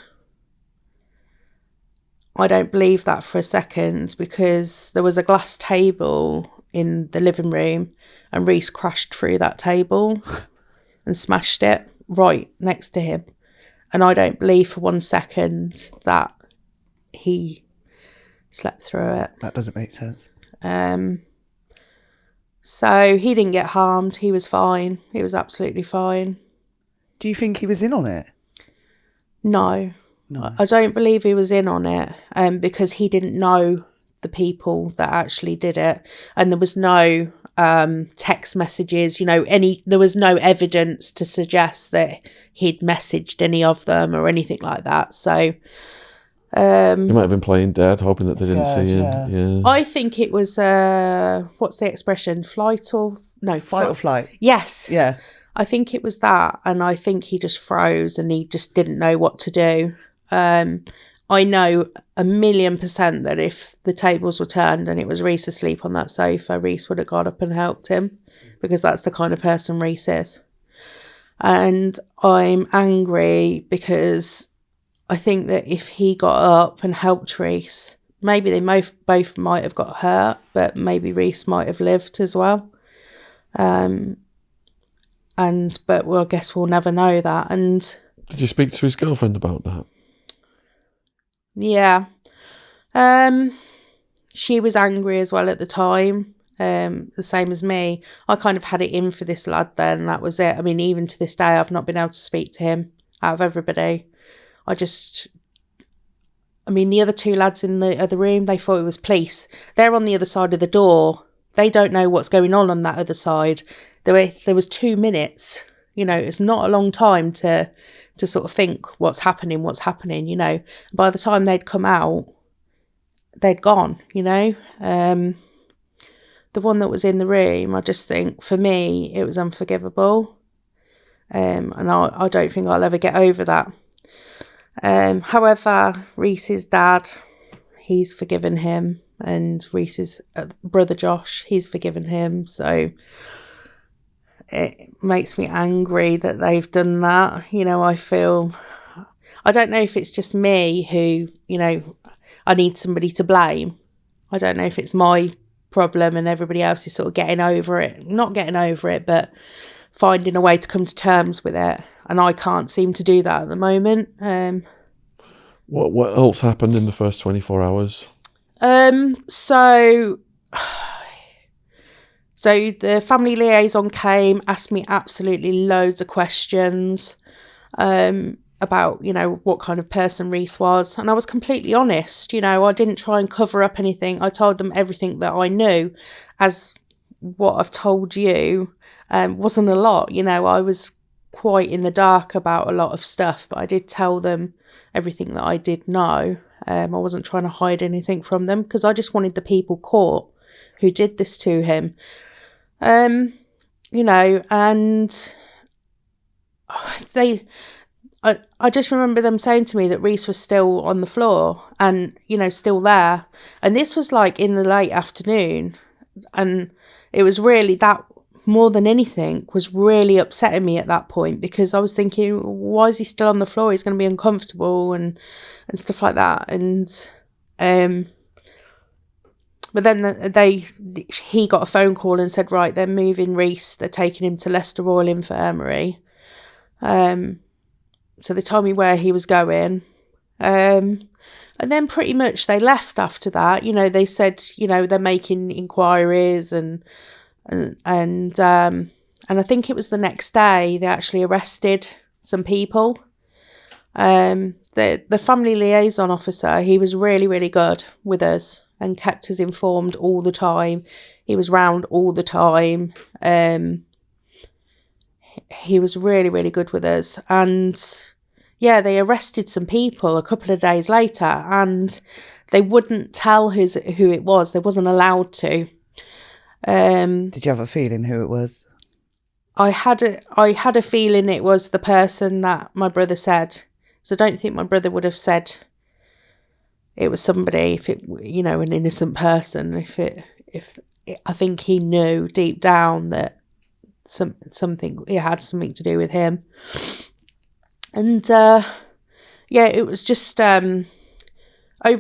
I don't believe that for a second, because there was a glass table in the living room and Reece crashed through that table and smashed it right next to him. And I don't believe for 1 second that he slept through it. That doesn't make sense. So he didn't get harmed. He was fine. He was absolutely fine. Do you think he was in on it? No. I don't believe he was in on it, because he didn't know the people that actually did it, and there was no text messages, there was no evidence to suggest that he'd messaged any of them or anything like that. So he might have been playing dead, hoping that they didn't see him. Yeah. I think it was what's the expression? Fight or flight. Yes. Yeah. I think it was that, and I think he just froze and he just didn't know what to do. I know 1,000,000% that if the tables were turned and it was Reece asleep on that sofa, Reece would have got up and helped him, because that's the kind of person Reece is. And I'm angry because I think that if he got up and helped Reece, maybe they both might have got hurt, but maybe Reece might have lived as well. But I guess we'll never know that. And did you speak to his girlfriend about that? Yeah. She was angry as well at the time, the same as me. I kind of had it in for this lad then, that was it. I mean, even to this day, I've not been able to speak to him out of everybody. The other two lads in the other room, they thought it was police. They're on the other side of the door. They don't know what's going on that other side. There was 2 minutes. It's not a long time to sort of think what's happening. By the time they'd come out, they'd gone, The one that was in the room, I just think, for me, it was unforgivable. And I don't think I'll ever get over that. However, Reece's dad, he's forgiven him, and Reece's brother Josh, he's forgiven him. So it makes me angry that they've done that. I don't know if it's just me who, I need somebody to blame. I don't know if it's my problem and everybody else is sort of getting over it. Not getting over it, but finding a way to come to terms with it. And I can't seem to do that at the moment. What else happened in the first 24 hours? So the family liaison came, asked me absolutely loads of questions about, what kind of person Reece was. And I was completely honest. I didn't try and cover up anything. I told them everything that I knew, as what I've told you wasn't a lot. I was quite in the dark about a lot of stuff, but I did tell them everything that I did know. I wasn't trying to hide anything from them because I just wanted the people caught who did this to him. And I just remember them saying to me that Reece was still on the floor and, still there. And this was like in the late afternoon. And it was really that, more than anything, was really upsetting me at that point, because I was thinking, why is he still on the floor? He's going to be uncomfortable and stuff like that. And but then he got a phone call and said, right, they're moving Reece. They're taking him to Leicester Royal Infirmary. So they told me where he was going. And then pretty much they left after that. They said, they're making inquiries and I think it was the next day they actually arrested some people. The family liaison officer, he was really, really good with us and kept us informed all the time. He was round all the time. He was really, really good with us. And yeah, they arrested some people a couple of days later, and they wouldn't tell who it was. They wasn't allowed to. Did you have a feeling who it was? I had a feeling it was the person that my brother said. So I don't think my brother would have said it was somebody if it, an innocent person. If I think he knew deep down that it had something to do with him. And it was just over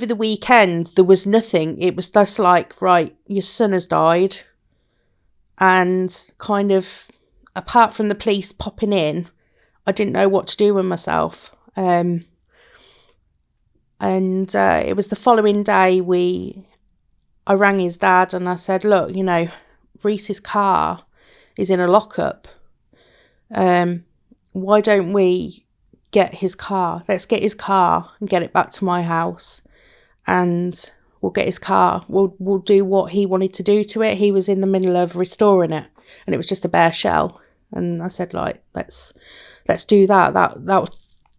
the weekend there was nothing. It was just like, right, your son has died, and kind of apart from the police popping in, I didn't know what to do with myself. And it was the following day I rang his dad and I said, look, Reece's car is in a lockup. Why don't we get his car? Let's get his car and get it back to my house, and we'll get his car. We'll do what he wanted to do to it. He was in the middle of restoring it, and it was just a bare shell. And I said, like, let's do that. That would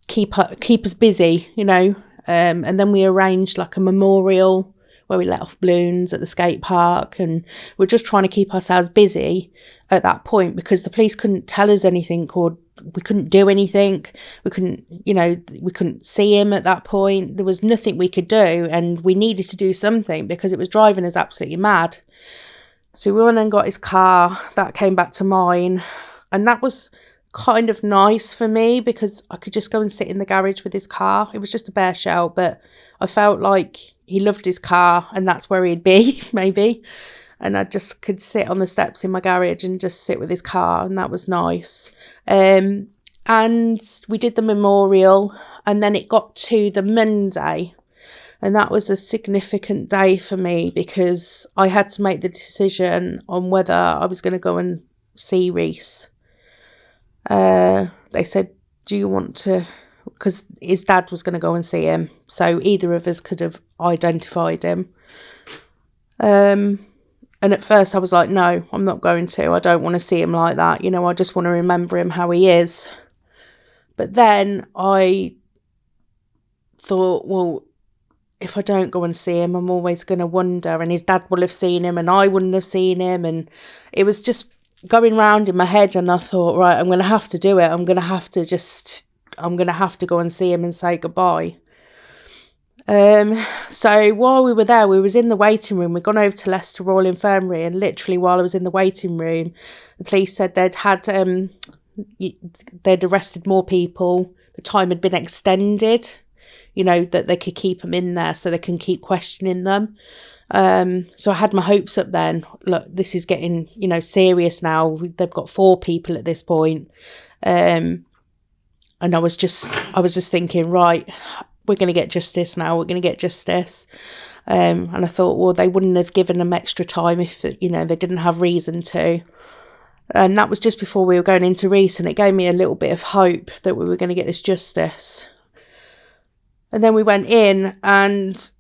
keep us busy, And then we arranged like a memorial where we let off balloons at the skate park, and we're just trying to keep ourselves busy at that point because the police couldn't tell us anything, or we couldn't do anything. We couldn't see him at that point. There was nothing we could do, and we needed to do something because it was driving us absolutely mad. So we went and got his car. That came back to mine, and that was kind of nice for me because I could just go and sit in the garage with his car. It was just a bare shell, but I felt like he loved his car and that's where he'd be, maybe. And I just could sit on the steps in my garage and just sit with his car, and that was nice. And we did the memorial, and then it got to the Monday, and that was a significant day for me because I had to make the decision on whether I was going to go and see Reece. They said, do you want to, because his dad was going to go and see him, so either of us could have identified him. And at first I was like, no, I'm not going to. I don't want to see him like that. I just want to remember him how he is. But then I thought, well, if I don't go and see him, I'm always going to wonder, and his dad will have seen him and I wouldn't have seen him. And it was just going round in my head, and I thought, right, I'm going to have to do it. I'm going to have to go and see him and say goodbye. So while we were there, we was in the waiting room. We'd gone over to Leicester Royal Infirmary, and literally while I was in the waiting room, the police said they'd arrested more people. The time had been extended, that they could keep them in there so they can keep questioning them. So I had my hopes up then. Look, this is getting, serious now. They've got 4 people at this point. And I was just thinking, right, we're going to get justice now. We're going to get justice. And I thought, well, they wouldn't have given them extra time if, they didn't have reason to. And that was just before we were going into Reece, and it gave me a little bit of hope that we were going to get this justice. And then we went in, and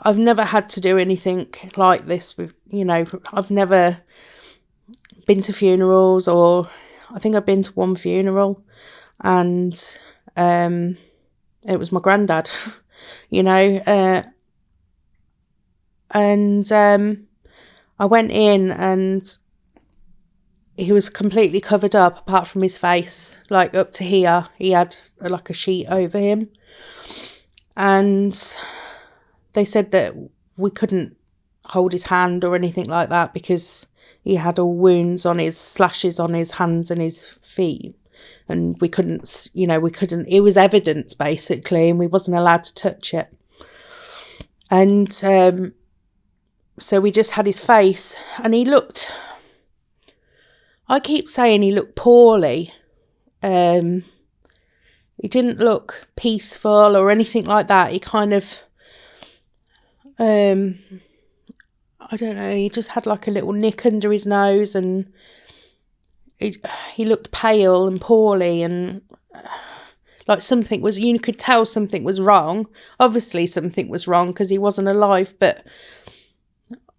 I've never had to do anything like this with, I've never been to funerals, or I think I've been to one funeral, and it was my granddad, you know. And I went in and he was completely covered up apart from his face, like up to here. He had like a sheet over him. And they said that we couldn't hold his hand or anything like that because he had all wounds on his, slashes on his hands and his feet. And we couldn't, it was evidence basically, and we wasn't allowed to touch it. And so we just had his face, and he looked, I keep saying he looked poorly. He didn't look peaceful or anything like that. He kind of, I don't know, he just had like a little nick under his nose, and he looked pale and poorly, and like something was, you could tell something was wrong. Obviously something was wrong because he wasn't alive, but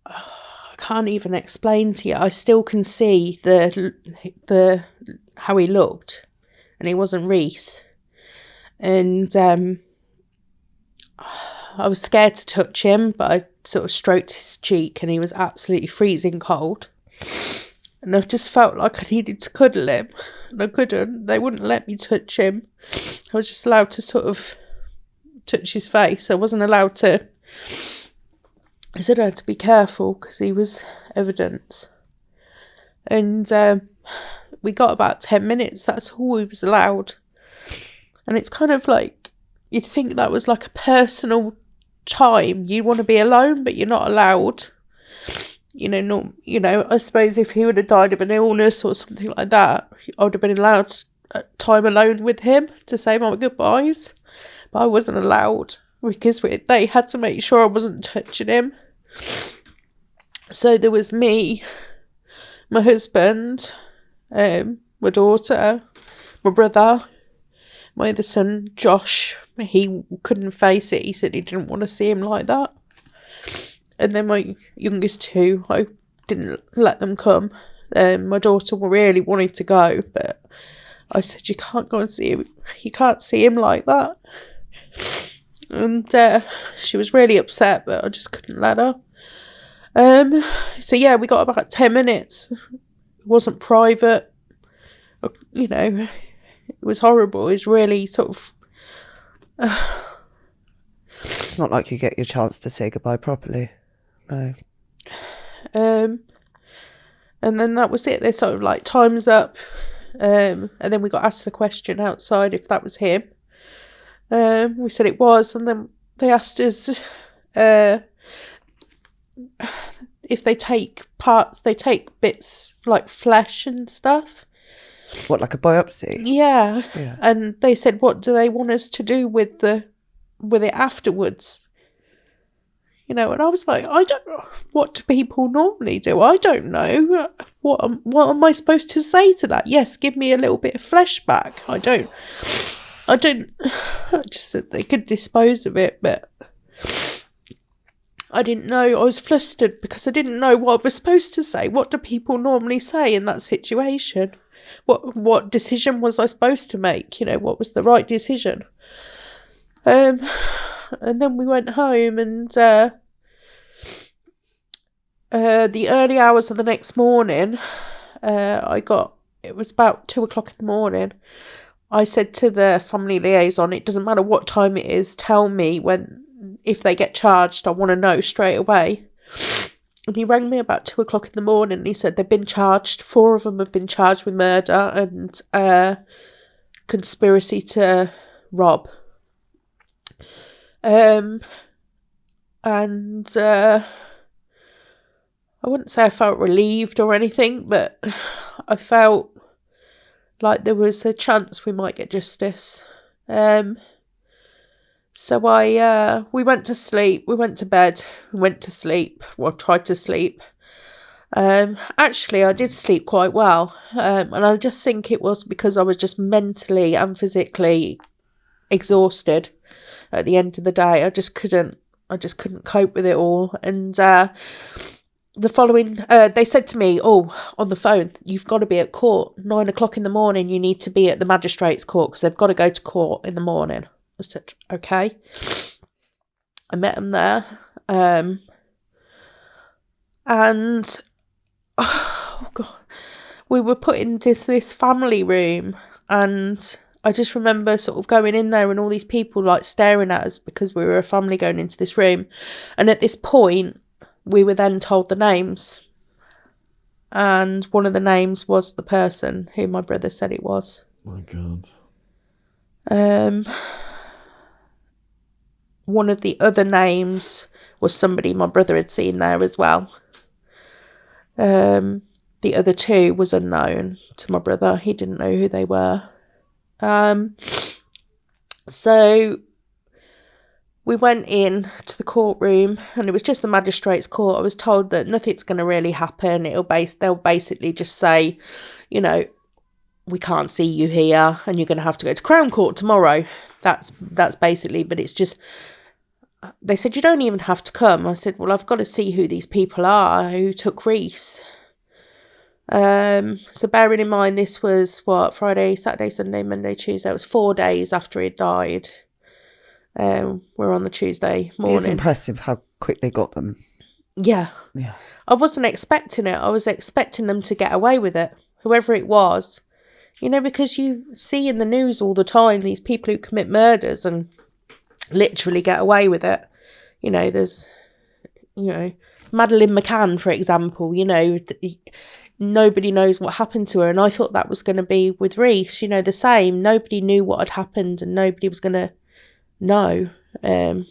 I can't even explain to you. I still can see the how he looked, and he wasn't Reece. And I was scared to touch him, but I sort of stroked his cheek, and he was absolutely freezing cold. And I just felt like I needed to cuddle him, and I couldn't. They wouldn't let me touch him. I was just allowed to sort of touch his face. I wasn't allowed to. I said I had to be careful because he was evidence. And we got about 10 minutes. That's all we was allowed. And it's kind of like, you'd think that was like a personal time. You want to be alone, but you're not allowed. I suppose if he would have died of an illness or something like that, I would have been allowed time alone with him to say my goodbyes. But I wasn't allowed because they had to make sure I wasn't touching him. So there was me, my husband, my daughter, my brother, my other son, Josh. He couldn't face it. He said he didn't want to see him like that. And then my youngest two, I didn't let them come. My daughter really wanted to go, but I said, you can't go and see him. You can't see him like that. And she was really upset, but I just couldn't let her. So yeah, we got about 10 minutes. It wasn't private. It was horrible. It was really sort of... It's not like you get your chance to say goodbye properly. No. And then that was it. They sort of like, time's up. And then we got asked the question outside if that was him. We said it was, and then they asked us if they take parts, they take bits like flesh and stuff. What, like a biopsy? Yeah. And they said, what do they want us to do with it afterwards? And I was like, I don't know. What do people normally do? I don't know. What am I supposed to say to that? Yes, give me a little bit of flesh back. I just said they could dispose of it, but I didn't know. I was flustered because I didn't know what I was supposed to say. What do people normally say in that situation? What decision was I supposed to make? What was the right decision? And then we went home, and the early hours of the next morning, it was about 2:00 in the morning. I said to the family liaison, it doesn't matter what time it is, tell me if they get charged, I want to know straight away. And he rang me about 2:00 in the morning, and he said they've been charged. 4 of them have been charged with murder and conspiracy to rob. I wouldn't say I felt relieved or anything, but I felt like there was a chance we might get justice. So we went to sleep. We went to bed. We went to sleep. Well, tried to sleep. Actually, I did sleep quite well. And I just think it was because I was just mentally and physically exhausted at the end of the day. I just couldn't cope with it all. And the following, they said to me, on the phone, you've got to be at court 9:00 in the morning. You need to be at the magistrate's court because they've got to go to court in the morning. I said, okay. I met him there. And, oh God, we were put into this family room, and I just remember sort of going in there and all these people like staring at us because we were a family going into this room. And at this point, we were then told the names. And one of the names was the person who my brother said it was. My God. One of the other names was somebody my brother had seen there as well. The other two was unknown to my brother. He didn't know who they were. So we went in to the courtroom, and it was just the magistrate's court. I was told that nothing's going to really happen. They'll basically just say, you know, we can't see you here, and you're going to have to go to Crown Court tomorrow. That's basically, but it's just, they said, you don't even have to come. I said, well, I've got to see who these people are who took Reece. So bearing in mind, this was Friday, Saturday, Sunday, Monday, Tuesday. It was 4 days after he died. We're on the Tuesday morning. It's impressive how quick they got them. Yeah. I wasn't expecting it. I was expecting them to get away with it, whoever it was. You know, because you see in the news all the time these people who commit murders and literally get away with it. You know, there's, Madeleine McCann, for example, nobody knows what happened to her. And I thought that was going to be with Reece, the same. Nobody knew what had happened and nobody was going to know. And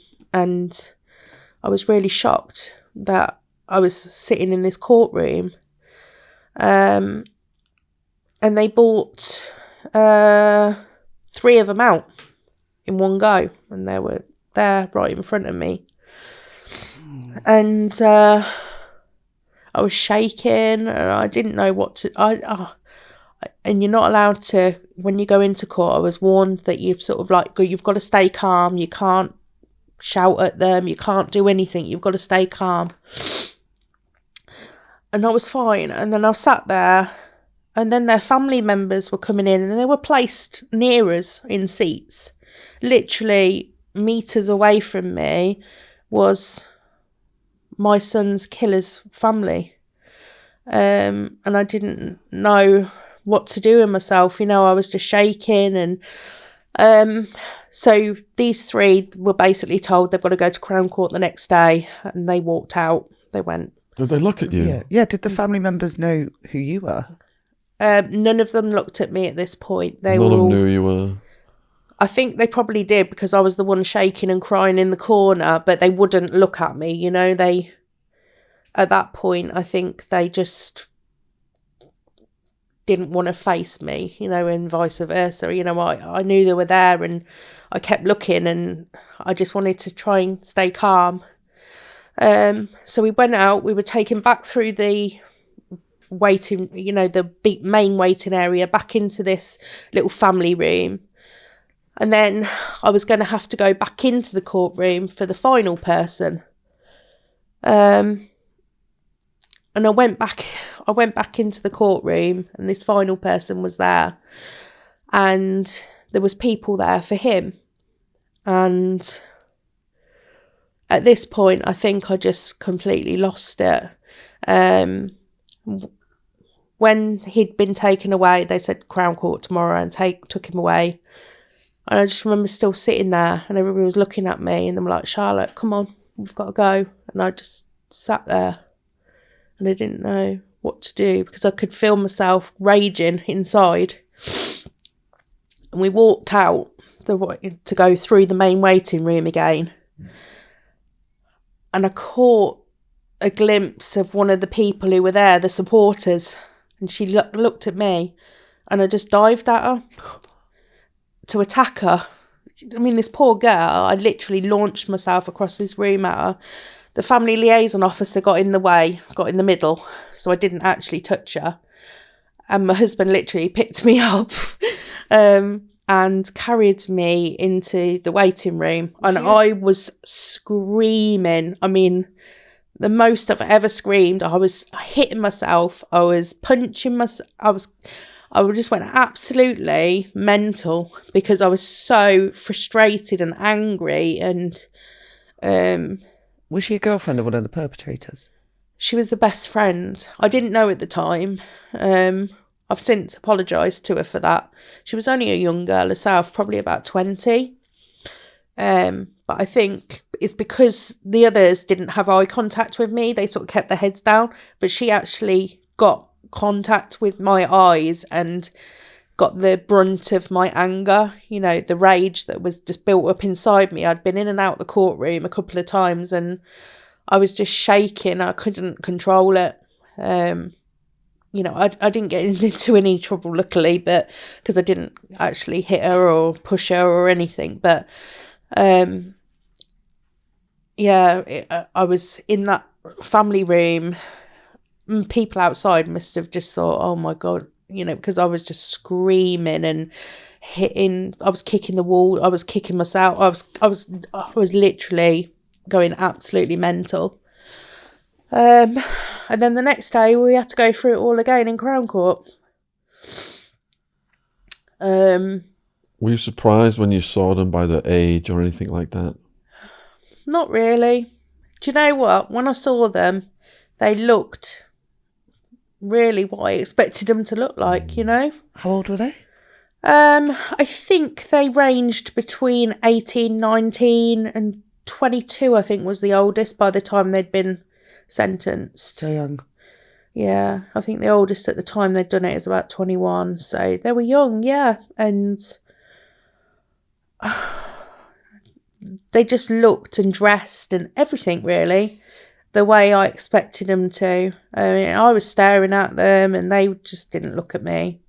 I was really shocked that I was sitting in this courtroom. And they bought 3 of them out in one go. And they were there right in front of me. And I was shaking and I didn't know what to... and you're not allowed to... When you go into court, I was warned that you've got to stay calm. You can't shout at them. You can't do anything. You've got to stay calm. And I was fine. And then I sat there... And then their family members were coming in and they were placed near us in seats. Literally metres away from me was my son's killer's family. And I didn't know what to do with myself. I was just shaking. And so these 3 were basically told they've got to go to Crown Court the next day. And they walked out. They went. Did they look at you? Yeah. Did the family members know who you were? None of them looked at me at this point. None of them knew you were. I think they probably did because I was the one shaking and crying in the corner, but they wouldn't look at me. They, at that point, I think they just didn't want to face me, and vice versa. I knew they were there and I kept looking and I just wanted to try and stay calm. So we went out, we were taken back through the waiting, the big main waiting area back into this little family room. And then I was going to have to go back into the courtroom for the final person. And I went back into the courtroom and this final person was there. And there was people there for him. And at this point, I think I just completely lost it. When he'd been taken away, they said Crown Court tomorrow and took him away. And I just remember still sitting there and everybody was looking at me and they were like, Charlotte, come on, we've got to go. And I just sat there and I didn't know what to do because I could feel myself raging inside. And we walked out to go through the main waiting room again. And I caught a glimpse of one of the people who were there, the supporters. And she looked at me and I just dived at her to attack her. I mean, this poor girl, I literally launched myself across this room at her. The family liaison officer got in the middle, so I didn't actually touch her. And my husband literally picked me up and carried me into the waiting room. And I was screaming. I mean, the most I've ever screamed. I was hitting myself. I was punching myself. I just went absolutely mental because I was so frustrated and angry. And was she a girlfriend of one of the perpetrators? she was the best friend. I didn't know at the time. I've since apologised to her for that. She was only a young girl herself, probably about 20. But I think it's because the others didn't have eye contact with me. They sort of kept their heads down. But she actually got contact with my eyes and got the brunt of my anger, the rage that was just built up inside me. I'd been in and out the courtroom a couple of times and I was just shaking. I couldn't control it. I didn't get into any trouble, luckily, but because I didn't actually hit her or push her or anything. But I was in that family room. People outside must have just thought, oh my God, because I was just screaming and hitting. I was kicking the wall. I was kicking myself. I was literally going absolutely mental. And then the next day we had to go through it all again in Crown Court. Were you surprised when you saw them by their age or anything like that? Not really. Do you know what? When I saw them, they looked really what I expected them to look like, How old were they? I think they ranged between 18, 19 and 22, I think was the oldest by the time they'd been sentenced. So young. Yeah, I think the oldest at the time they'd done it is about 21. So they were young, yeah. And they just looked and dressed and everything, really, the way I expected them to. I mean, I was staring at them and they just didn't look at me.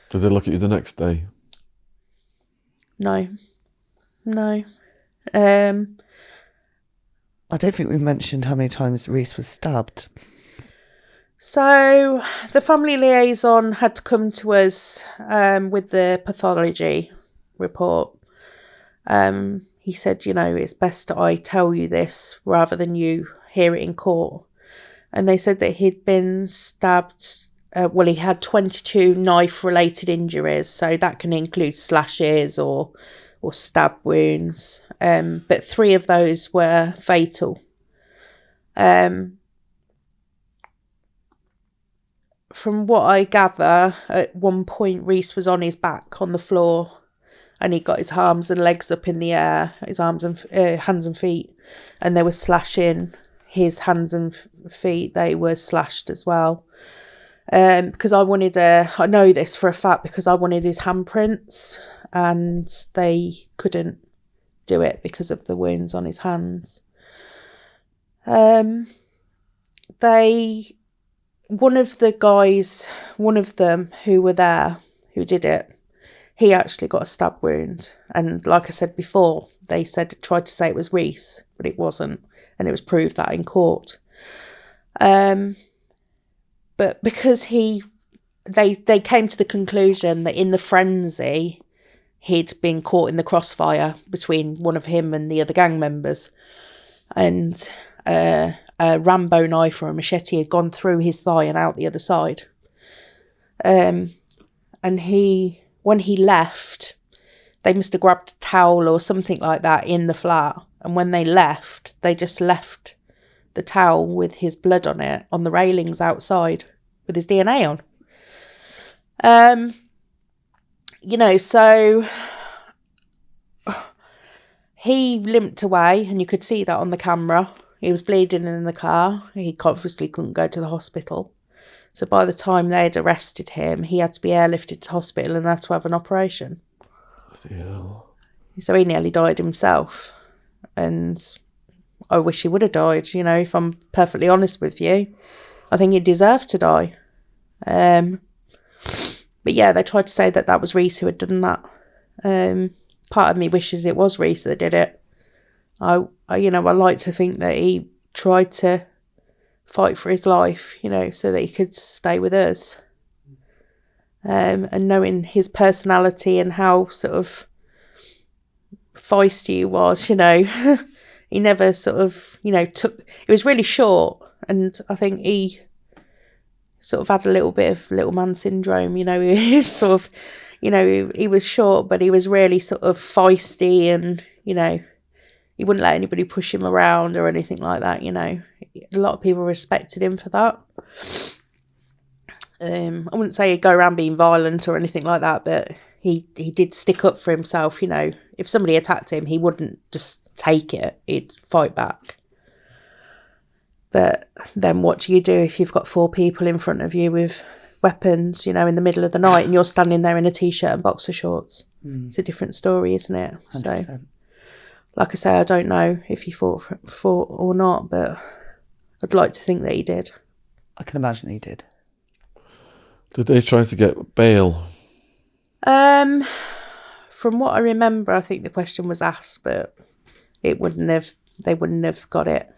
Did they look at you the next day? No. I don't think we mentioned how many times Reece was stabbed. So the family liaison had to come to us with the pathology report. He said, it's best I tell you this rather than you hear it in court. And they said that he'd been stabbed. He had 22 knife-related injuries, so that can include slashes or stab wounds. But 3 of those were fatal. From what I gather, at one point Reece was on his back on the floor and he got his arms and legs up in the air, his arms and hands and feet, and they were slashing his hands and feet. They were slashed as well. Because I know this for a fact because I wanted his handprints and they couldn't do it because of the wounds on his hands. One of them who were there, who did it, he actually got a stab wound. And like I said before, they tried to say it was Reece, but it wasn't. And it was proved that in court. But because they came to the conclusion that in the frenzy, he'd been caught in the crossfire between one of him and the other gang members. And a Rambo knife or a machete had gone through his thigh and out the other side. And when he left, they must have grabbed a towel or something like that in the flat. And when they left, they just left the towel with his blood on it on the railings outside with his DNA on. So he limped away and you could see that on the camera. He was bleeding in the car. He obviously couldn't go to the hospital. So by the time they'd arrested him, he had to be airlifted to hospital and had to have an operation. Yeah. So he nearly died himself. And I wish he would have died, if I'm perfectly honest with you. I think he deserved to die. But yeah, they tried to say that was Reece who had done that. Part of me wishes it was Reece that did it. I like to think that he tried to fight for his life, so that he could stay with us. And knowing his personality and how sort of feisty he was, he never sort of, took... It was really short, and I think he sort of had a little bit of little man syndrome, you know. He was sort of, you know, he was short, but he was really sort of feisty, and, you know, he wouldn't let anybody push him around or anything like that, you know. A lot of people respected him for that. I wouldn't say he'd go around being violent or anything like that, but he did stick up for himself, you know. If somebody attacked him, he wouldn't just take it, he'd fight back. But then what do you do if you've got 4 people in front of you with weapons, you know, in the middle of the night, and you're standing there in a t-shirt and boxer shorts? It's a different story, isn't it? 100%. So, like I say, I don't know if he fought or not, but I'd like to think that he did. I can imagine he did. Did they try to get bail? From what I remember, I think the question was asked, but they wouldn't have got it,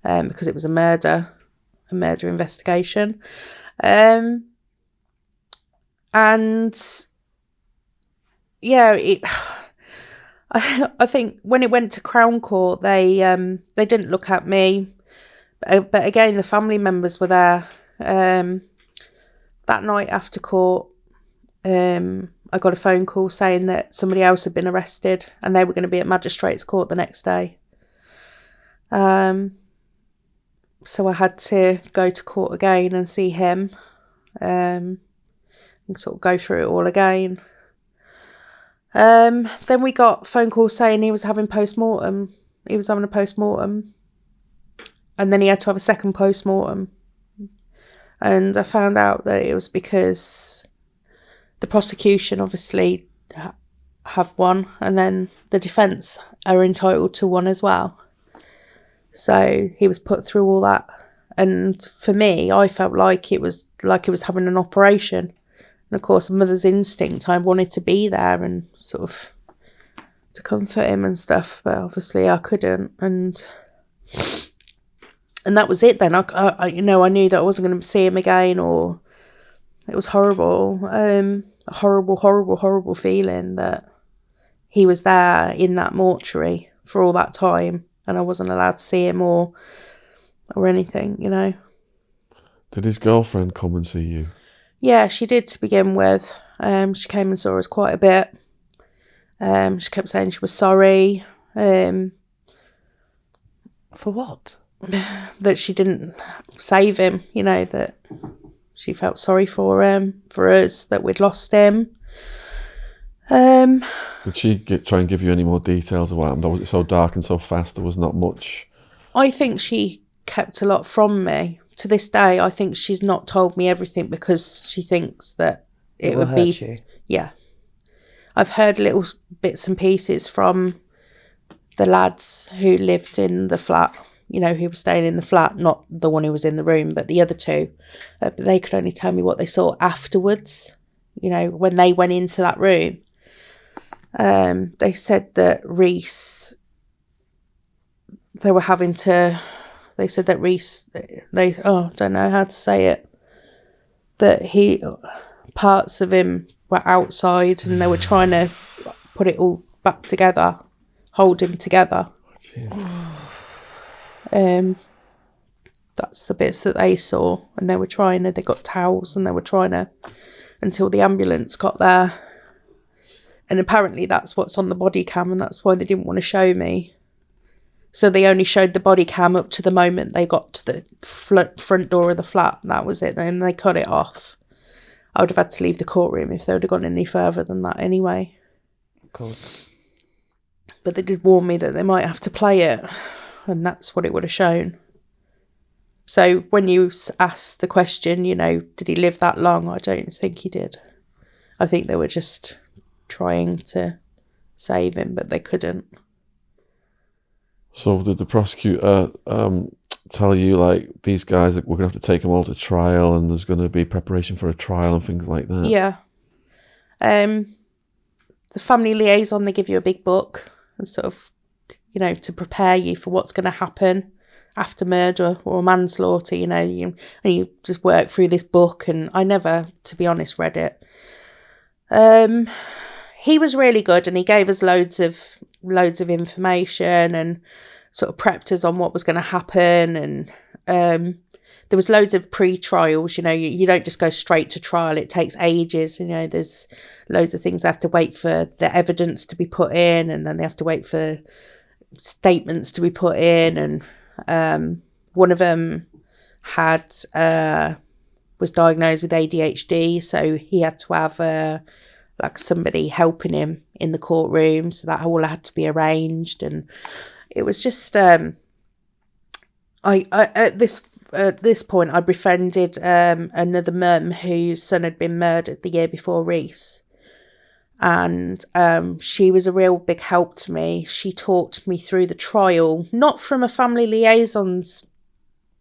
because it was a murder investigation. And yeah, I think when it went to Crown Court, they didn't look at me, but again, the family members were there. That night after court, I got a phone call saying that somebody else had been arrested and they were going to be at magistrate's court the next day. So I had to go to court again and see him, and sort of go through it all again. Then we got phone calls saying he was having post-mortem. He was having a post-mortem. And then he had to have a second post-mortem. And I found out that it was because the prosecution obviously have one, and then the defence are entitled to one as well. So he was put through all that. And for me, I felt like it was having an operation. And of course, a mother's instinct, I wanted to be there and sort of to comfort him and stuff, but obviously I couldn't. And that was it then. I you know, I knew that I wasn't going to see him again, or it was horrible. A horrible feeling that he was there in that mortuary for all that time and I wasn't allowed to see him or anything, you know. Did his girlfriend come and see you? Yeah, she did to begin with. She came and saw us quite a bit. She kept saying she was sorry. For what? That she didn't save him, you know, that she felt sorry for him, for us, that we'd lost him. Did she try and give you any more details of what happened, or was it so dark and so fast there was not much? I think she kept a lot from me. To this day, I think she's not told me everything because she thinks that it would be... You. Yeah. I've heard little bits and pieces from the lads who lived in the flat, you know, who were staying in the flat, not the one who was in the room, but the other two. But they could only tell me what they saw afterwards, you know, when they went into that room. They said that Reece, they said that Reece, I don't know how to say it, that parts of him were outside and they were trying to put it all back together, hold him together. That's the bits that they saw, and they got towels and they were trying to, until the ambulance got there. And apparently that's what's on the body cam, and that's why they didn't want to show me. So they only showed the body cam up to the moment they got to the front door of the flat, and that was it. Then they cut it off. I would have had to leave the courtroom if they would have gone any further than that anyway. Of course. But they did warn me that they might have to play it, and that's what it would have shown. So when you ask the question, you know, did he live that long? I don't think he did. I think they were just trying to save him, but they couldn't. So did the prosecutor tell you, like, these guys, we're going to have to take them all to trial and there's going to be preparation for a trial and things like that? Yeah. The family liaison, they give you a big book and sort of, you know, to prepare you for what's going to happen after murder or manslaughter, you know, and you just work through this book, and I never, to be honest, read it. He was really good, and he gave us loads of information and sort of prepped us on what was going to happen. And there was loads of pre-trials, you don't just go straight to trial. It takes ages, there's loads of things. They have to wait for the evidence to be put in, and then they have to wait for statements to be put in. And one of them was diagnosed with ADHD, so he had to have somebody helping him in the courtroom, so that all had to be arranged. And it was just I at this point I befriended another mum whose son had been murdered the year before Reece, and she was a real big help to me. She talked me through the trial, not from a family liaison's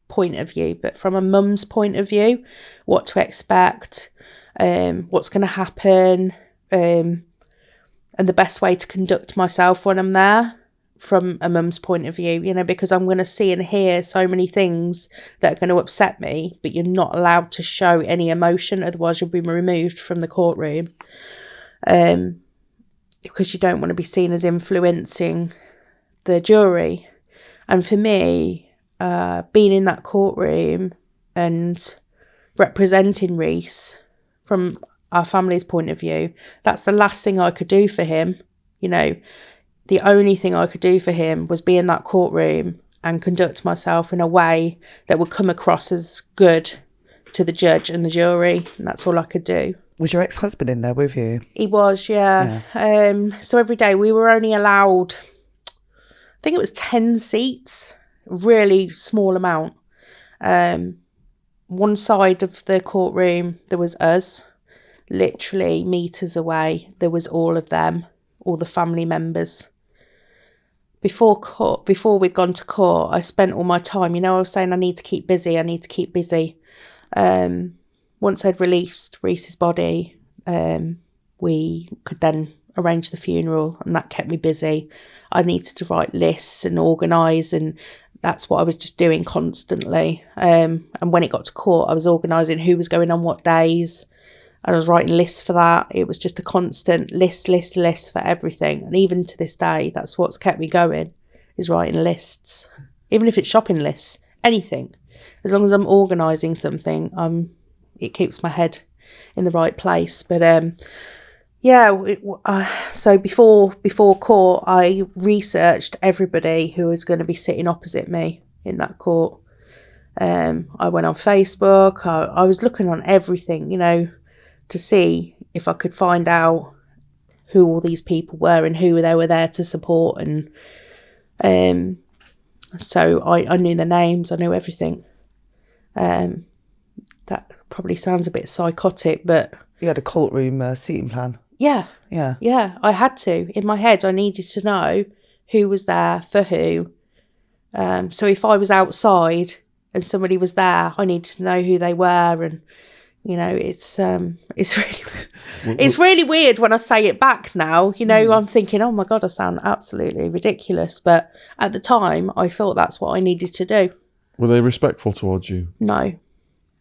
point of view, but from a mum's point of view, what to expect, what's going to happen, and the best way to conduct myself when I'm there from a mum's point of view, because I'm going to see and hear so many things that are going to upset me, but you're not allowed to show any emotion, otherwise you'll be removed from the courtroom, because you don't want to be seen as influencing the jury. And for me, being in that courtroom and representing Reece from our family's point of view, that's the last thing I could do for him. The only thing I could do for him was be in that courtroom and conduct myself in a way that would come across as good to the judge and the jury, and that's all I could do. Was your ex-husband in there with you? He was, yeah. So every day we were only allowed, I think it was 10 seats, really small amount. One side of the courtroom, there was us. Literally meters away, there was all of them, all the family members. Before we'd gone to court, I spent all my time, I was saying I need to keep busy. Once I'd released Reece's body, we could then arrange the funeral, and that kept me busy. I needed to write lists and organise, and that's what I was just doing constantly. And when it got to court, I was organising who was going on what days, and I was writing lists for that. It was just a constant list for everything. And even to this day, that's what's kept me going, is writing lists. Even if it's shopping lists, anything. As long as I'm organising something, it keeps my head in the right place. But so before court, I researched everybody who was going to be sitting opposite me in that court. I went on Facebook. I was looking on everything, to see if I could find out who all these people were and who they were there to support. And so I knew their names, I knew everything. That probably sounds a bit psychotic, but... You had a courtroom seating plan? Yeah. Yeah. Yeah, I had to. In my head, I needed to know who was there for who. So if I was outside and somebody was there, I needed to know who they were. And it's really weird when I say it back now. I'm thinking, oh my God, I sound absolutely ridiculous. But at the time, I thought that's what I needed to do. Were they respectful towards you? No.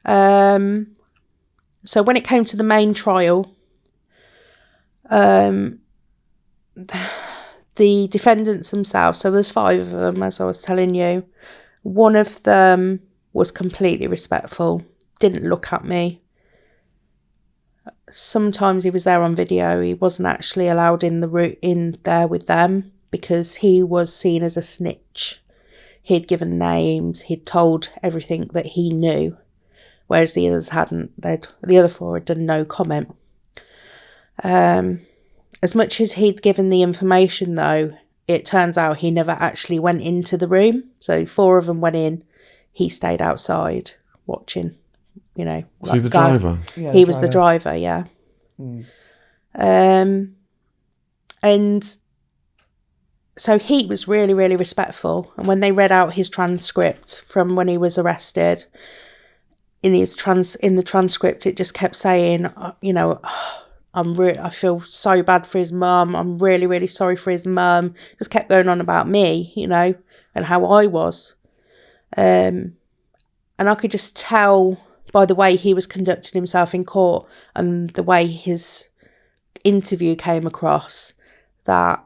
So when it came to the main trial, the defendants themselves, so there's 5 of them, as I was telling you. One of them was completely respectful, didn't look at me. Sometimes he was there on video. He wasn't actually allowed in there with them because he was seen as a snitch. He'd given names. He'd told everything that he knew, whereas the others hadn't. The other 4 had done no comment. As much as he'd given the information, though, it turns out he never actually went into the room. So 4 of them went in. He stayed outside watching. Was he the driver? Yeah, he was the driver, yeah. And so he was really, really respectful. And when they read out his transcript from when he was arrested, in the transcript, it just kept saying, I feel so bad for his mum. I'm really, really sorry for his mum. Just kept going on about me, and how I was. And I could just tell by the way he was conducting himself in court and the way his interview came across that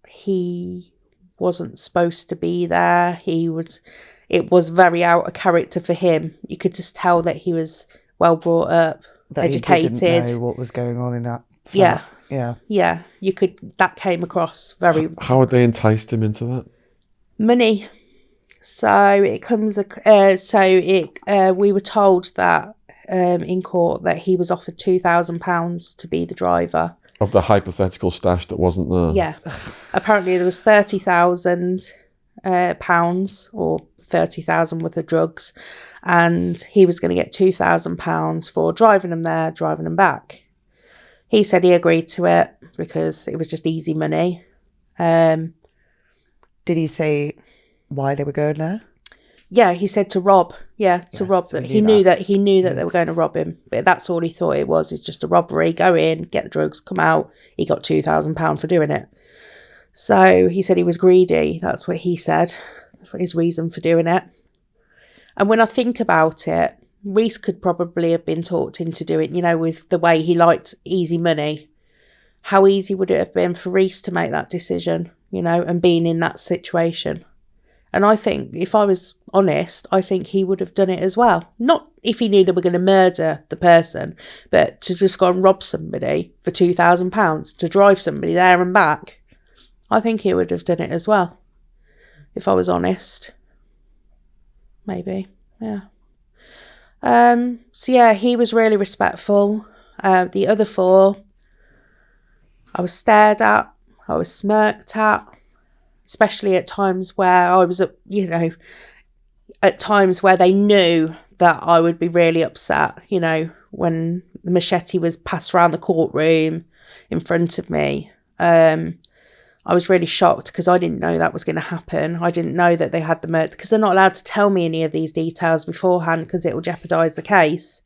he wasn't supposed to be there. it was very out of character for him. You could just tell that he was well brought up, That educated. He didn't know what was going on in that Yeah. flat. Yeah. That came across very... How had they enticed him into that? Money. So it comes... we were told that in court that he was offered £2,000 to be the driver. Of the hypothetical stash that wasn't there? Yeah. Apparently there was £30,000 or 30,000 worth of drugs, and he was going to get £2,000 for driving them there, driving them back. He said he agreed to it because it was just easy money. Did he say why they were going there? Yeah, he said to rob. Rob so them. he He knew that they were going to rob him, but that's all he thought it was. It's just a robbery. Go in, get the drugs, come out. He got £2,000 for doing it. So he said he was greedy. That's what he said for his reason for doing it. And when I think about it, Reece could probably have been talked into doing, with the way he liked easy money. How easy would it have been for Reece to make that decision, and being in that situation? And I think, if I was honest, I think he would have done it as well. Not if he knew they were going to murder the person, but to just go and rob somebody for £2,000 to drive somebody there and back. I think he would have done it as well, if I was honest. Maybe, yeah. He was really respectful. The other four, I was stared at, I was smirked at, especially at times where I was, at times where they knew that I would be really upset, when the machete was passed around the courtroom in front of me. I was really shocked because I didn't know that was going to happen. I didn't know that they had the murder, because they're not allowed to tell me any of these details beforehand because it will jeopardise the case.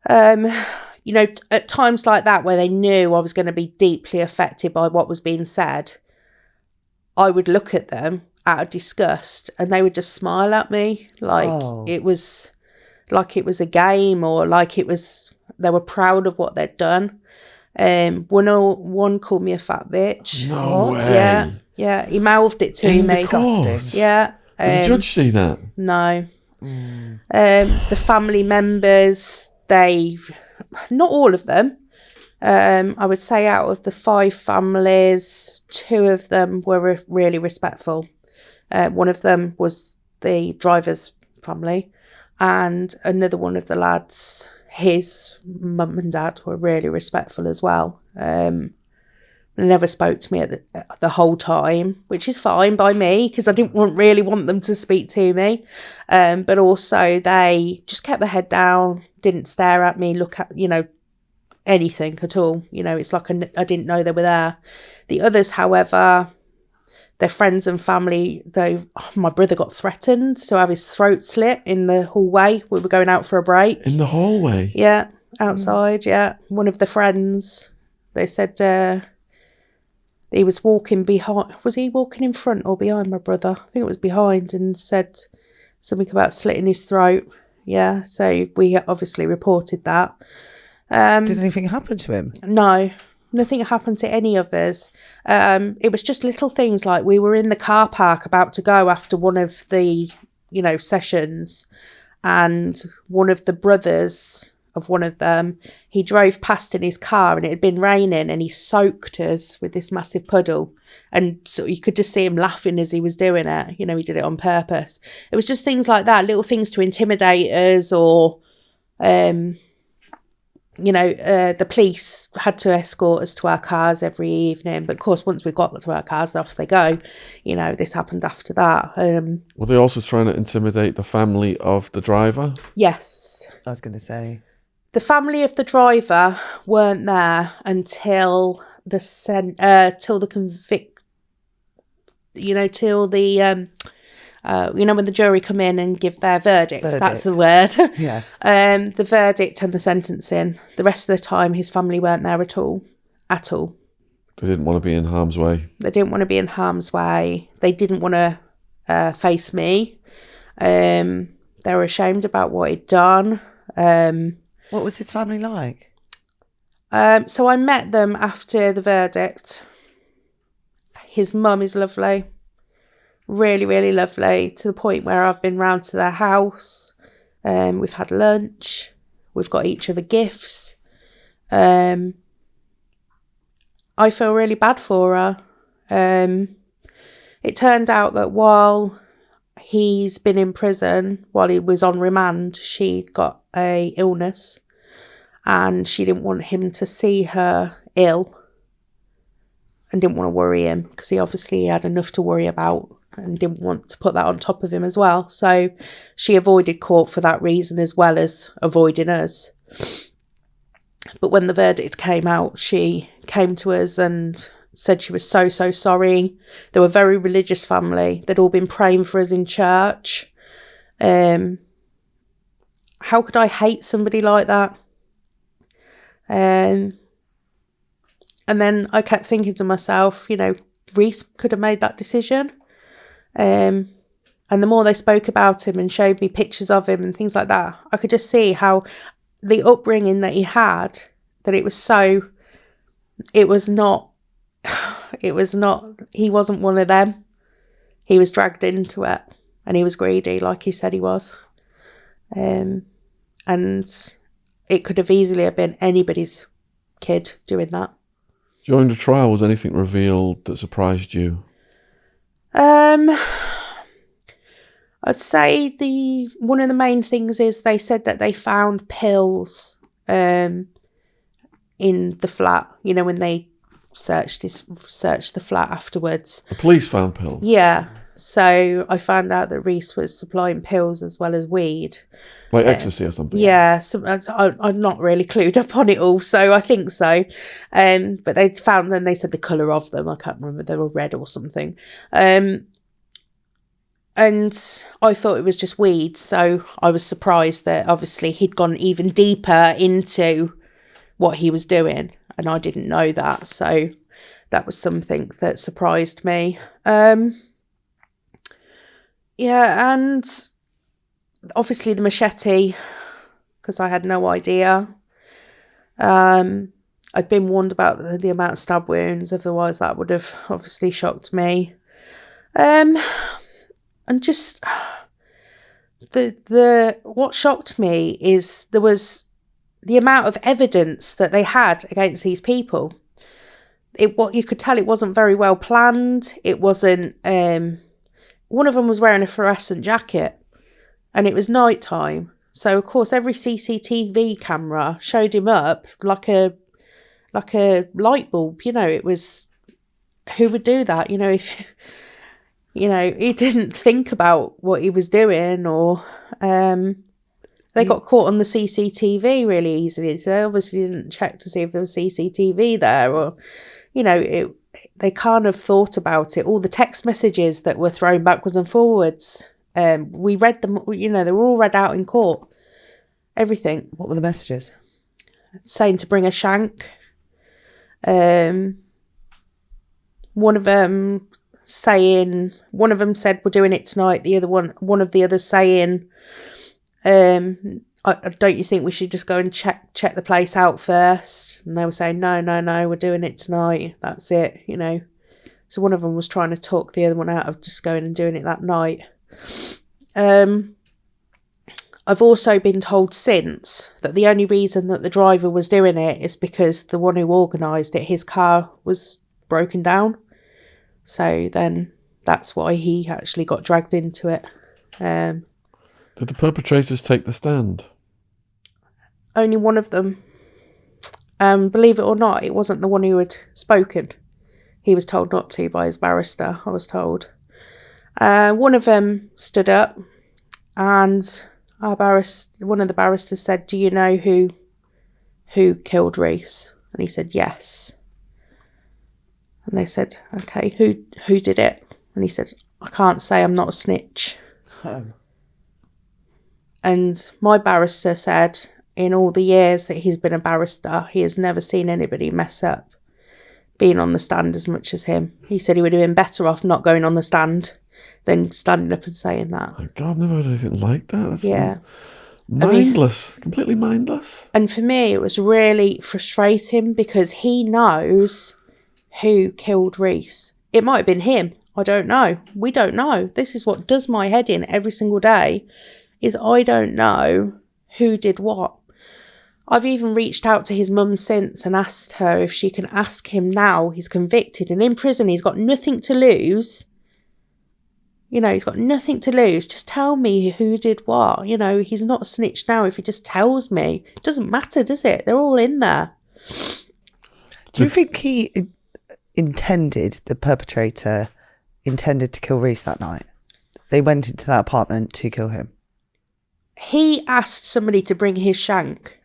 At times like that where they knew I was going to be deeply affected by what was being said, I would look at them out of disgust and they would just smile at me it was like it was a game, or like they were proud of what they'd done. One called me a fat bitch. No way. Yeah, he mouthed it to In me. the court? Yeah. Did the judge see that? No. The family members, not all of them. I would say out of the 5 families, 2 of them were really respectful. One of them was the driver's family, and another one of the lads, his mum and dad, were really respectful as well. They never spoke to me at the whole time, which is fine by me because I didn't really want them to speak to me. But also they just kept their head down, didn't stare at me, look at, anything at all. It's like I didn't know they were there. The others, however, their friends and family, though, my brother got threatened to have his throat slit in the hallway. We were going out for a break. In the hallway? Yeah, outside, yeah. One of the friends, they said he was walking behind. Was he walking in front or behind my brother? I think it was behind, and said something about slitting his throat. Yeah, so we obviously reported that. Did anything happen to him? No, nothing happened to any of us. It was just little things like we were in the car park about to go after one of the, sessions, and one of the brothers of one of them, he drove past in his car and it had been raining and he soaked us with this massive puddle. And so you could just see him laughing as he was doing it. He did it on purpose. It was just things like that, little things to intimidate us, or the police had to escort us to our cars every evening. But of course, once we got to our cars, off they go. This happened after that. Were they also trying to intimidate the family of the driver? Yes. I was going to say. The family of the driver weren't there until the when the jury come in and give their verdicts. That's the word. Yeah. The verdict and the sentencing. The rest of the time, his family weren't there at all. At all. They didn't want to be in harm's way. They didn't want to be in harm's way. They didn't want to face me. They were ashamed about what he'd done. What was his family like? So I met them after the verdict. His mum is lovely. Really, really lovely, to the point where I've been round to their house. We've had lunch. We've got each other gifts. I feel really bad for her. It turned out that while he's been in prison, while he was on remand, she'd got a illness and she didn't want him to see her ill and didn't want to worry him, because he obviously had enough to worry about and didn't want to put that on top of him as well. So she avoided court for that reason, as well as avoiding us. But when the verdict came out, she came to us and said she was so, so sorry. They were a very religious family. They'd all been praying for us in church. How could I hate somebody like that? And then I kept thinking to myself, you know, Reece could have made that decision. And the more they spoke about him and showed me pictures of him and things like that, I could just see how the upbringing that he had, that he wasn't one of them. He was dragged into it and he was greedy, like he said he was. And it could have easily have been anybody's kid doing that. During the trial, was anything revealed that surprised you? I'd say one of the main things is they said that they found pills in the flat, you know, when they searched the flat afterwards. The police found pills? Yeah. So I found out that Reece was supplying pills as well as weed. Like ecstasy or something? Yeah. I'm not really clued up on it all, so I think so. But they found, and they said the colour of them, I can't remember, they were red or something. And I thought it was just weed, so I was surprised that obviously he'd gone even deeper into what he was doing, and I didn't know that, so that was something that surprised me. Yeah, and obviously the machete, because I had no idea. I'd been warned about the amount of stab wounds, otherwise that would have obviously shocked me. And just what shocked me is there was the amount of evidence that they had against these people. What you could tell, it wasn't very well planned. It wasn't. One of them was wearing a fluorescent jacket, and it was night time. So of course, every CCTV camera showed him up like a light bulb. You know, it was, who would do that? You know, if you know, he didn't think about what he was doing, or they got caught on the CCTV really easily. So they obviously didn't check to see if there was CCTV there, or, you know, they kind of thought about it. All the text messages that were thrown backwards and forwards, we read them, you know, they were all read out in court. Everything. What were the messages? Saying to bring a shank. One of them said, we're doing it tonight. The other one of the others saying, don't you think we should just go and check the place out first? And they were saying, no, we're doing it tonight. That's it, you know. So one of them was trying to talk the other one out of just going and doing it that night. I've also been told since that the only reason that the driver was doing it is because the one who organised it, his car was broken down. So then that's why he actually got dragged into it. Did the perpetrators take the stand? Only one of them. Believe it or not, it wasn't the one who had spoken. He was told not to by his barrister, I was told. One of them stood up, and one of the barristers said, do you know who killed Reece? And he said, yes. And they said, okay, who did it? And he said, I can't say, I'm not a snitch. Oh. And my barrister said, in all the years that he's been a barrister, he has never seen anybody mess up being on the stand as much as him. He said he would have been better off not going on the stand than standing up and saying that. Oh God, I've never heard anything like that. That's yeah. mindless. Completely mindless. And for me, it was really frustrating because he knows who killed Reece. It might have been him. I don't know. We don't know. This is what does my head in every single day, is I don't know who did what. I've even reached out to his mum since and asked her if she can ask him now. He's convicted and in prison. He's got nothing to lose. You know, he's got nothing to lose. Just tell me who did what. You know, he's not a snitch now if he just tells me. It doesn't matter, does it? They're all in there. Do you think he the perpetrator intended to kill Reece that night? They went into that apartment to kill him. He asked somebody to bring his shank.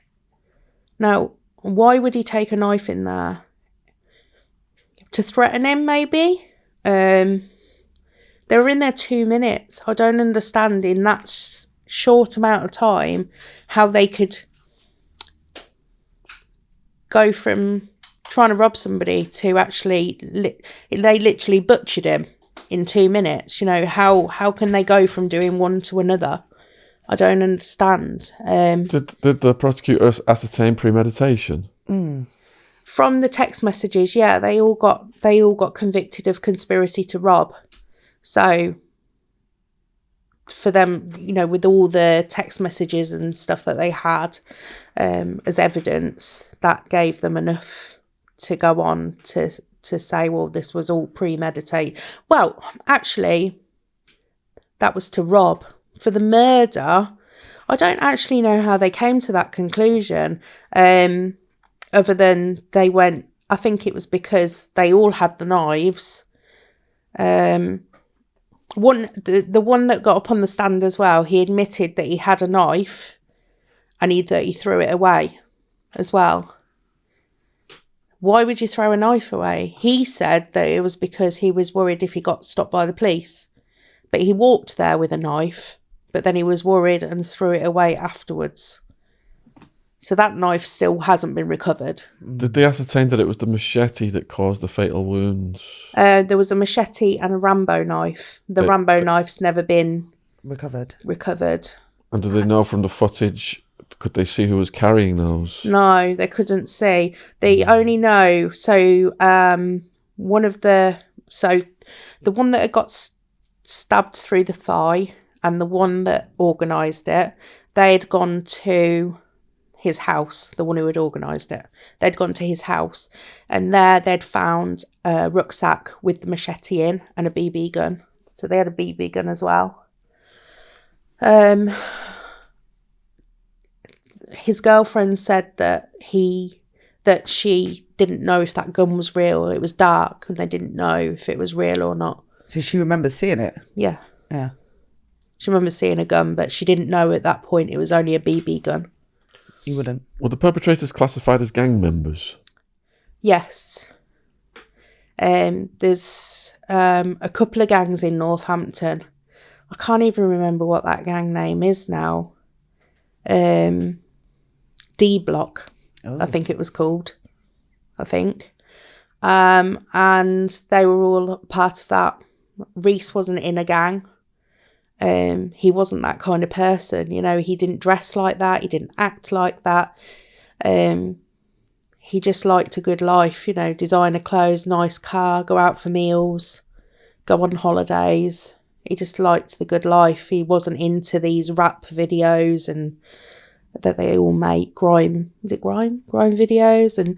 Now, why would he take a knife in there? To threaten him, maybe? They were in there 2 minutes. I don't understand in that short amount of time how they could go from trying to rob somebody to actually... they literally butchered him in 2 minutes. You know, how can they go from doing one to another? I don't understand. Did the prosecutors ascertain premeditation? From the text messages, yeah, they all got convicted of conspiracy to rob. So for them, you know, with all the text messages and stuff that they had as evidence, that gave them enough to go on to say, well, this was all premeditated. Well, actually, that was to rob. For the murder, I don't actually know how they came to that conclusion, other than they went, I think it was because they all had the knives. The one that got up on the stand as well, he admitted that he had a knife and that he threw it away as well. Why would you throw a knife away? He said that it was because he was worried if he got stopped by the police. But he walked there with a knife, but then he was worried and threw it away afterwards. So that knife still hasn't been recovered. Did they ascertain that it was the machete that caused the fatal wounds? There was a machete and a Rambo knife. The Rambo knife's never been Recovered. And did they know from the footage, could they see who was carrying those? No, they couldn't see. They only know, so the one that had got stabbed through the thigh and the one that organised it, they had gone to his house, the one who had organised it. They'd gone to his house and there they'd found a rucksack with the machete in and a BB gun. So they had a BB gun as well. His girlfriend said that she didn't know if that gun was real. It was dark and they didn't know if it was real or not. So she remembers seeing it? Yeah. Yeah. She remembers seeing a gun, but she didn't know at that point it was only a BB gun. You wouldn't? Were the perpetrators classified as gang members? Yes. There's a couple of gangs in Northampton. I can't even remember what that gang name is now. D Block, I think it was called. And they were all part of that. Reece wasn't in a gang. He wasn't that kind of person, you know. He didn't dress like that. He didn't act like that. He just liked a good life, you know, designer clothes, nice car, go out for meals, go on holidays. He just liked the good life. He wasn't into these rap videos and that they all make grime videos and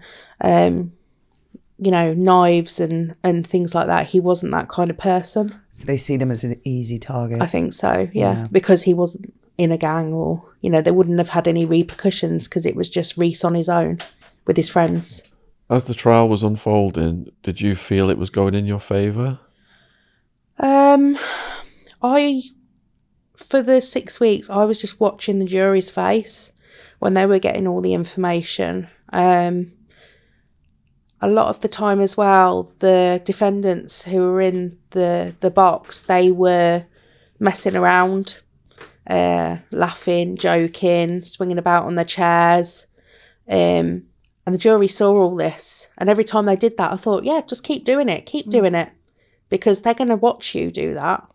you know, knives and things like that. He wasn't that kind of person. So they seen him as an easy target? I think so, yeah. Because he wasn't in a gang, or, you know, they wouldn't have had any repercussions because it was just Reece on his own with his friends. As the trial was unfolding, did you feel it was going in your favour? For the 6 weeks, I was just watching the jury's face when they were getting all the information. A lot of the time as well, the defendants who were in the box, they were messing around, laughing, joking, swinging about on their chairs. And the jury saw all this. And every time they did that, I thought, yeah, just keep doing it. Keep doing it. Because they're going to watch you do that.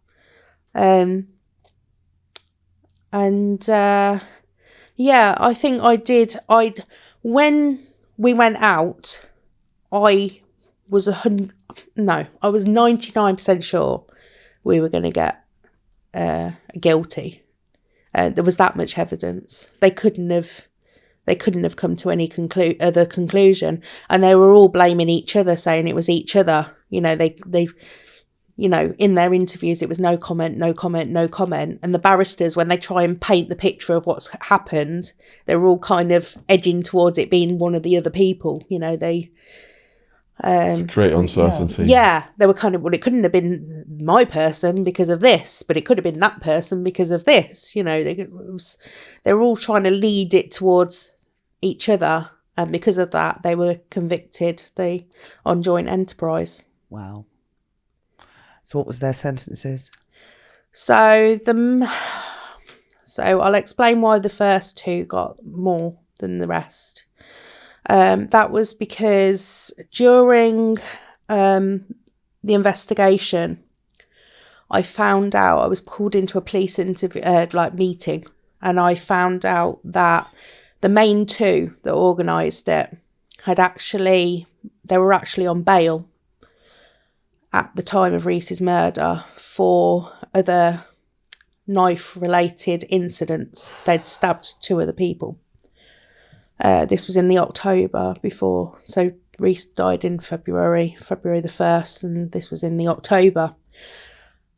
Yeah, I think I did. When we went out, I No, I was 99% sure we were going to get guilty. There was that much evidence. They couldn't have come to any other conclusion, and they were all blaming each other, saying it was each other. You know, they you know, in their interviews, it was no comment, no comment, no comment. And the barristers, when they try and paint the picture of what's happened, they're all kind of edging towards it being one of the other people. You know, they to create uncertainty. Yeah, they were kind of, well, it couldn't have been my person because of this, but it could have been that person because of this. You know, they were all trying to lead it towards each other, and because of that, they were convicted on joint enterprise. Wow. So what was their sentences? So I'll explain why the first two got more than the rest. That was because during the investigation, I found out, I was pulled into a police interview, meeting, and I found out that the main two that organised it they were actually on bail at the time of Reece's murder for other knife-related incidents. They'd stabbed 2 other people. This was in the October before. So Rhys died in February the 1st, and this was in the October.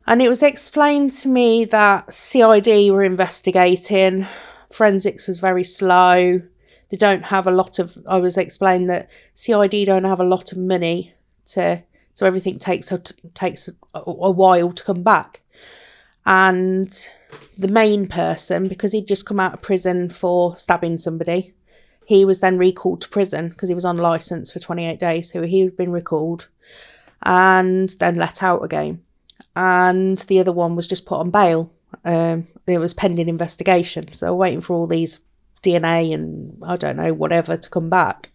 And it was explained to me that CID were investigating. Forensics was very slow. They don't have a lot of... I was explained that CID don't have a lot of money so everything takes a while to come back. And the main person, because he'd just come out of prison for stabbing somebody, he was then recalled to prison because he was on licence for 28 days. So he had been recalled and then let out again. And the other one was just put on bail. It was pending investigation. So we're waiting for all these DNA and I don't know, whatever to come back.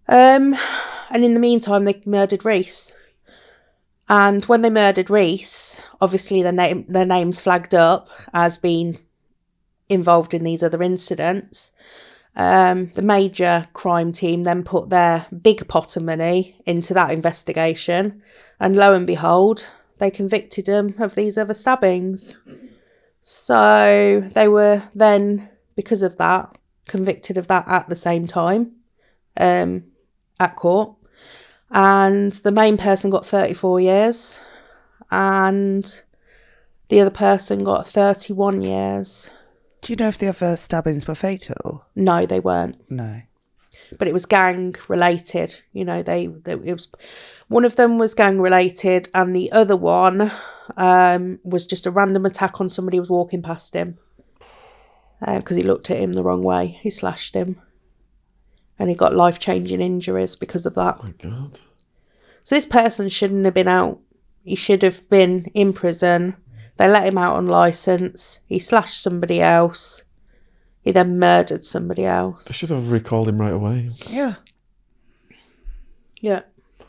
And in the meantime, they murdered Reece. And when they murdered Reece, obviously their names flagged up as being involved in these other incidents. The major crime team then put their big pot of money into that investigation. And lo and behold, they convicted them of these other stabbings. So they were then, because of that, convicted of that at the same time at court. And the main person got 34 years and the other person got 31 years. Do you know if the other stabbings were fatal? No, they weren't. No. But it was gang related. You know, it was, one of them was gang related and the other one was just a random attack on somebody who was walking past him because he looked at him the wrong way. He slashed him. And he got life-changing injuries because of that. Oh my God. So this person shouldn't have been out. He should have been in prison. They let him out on licence. He slashed somebody else. He then murdered somebody else. They should have recalled him right away. Yeah. Yeah.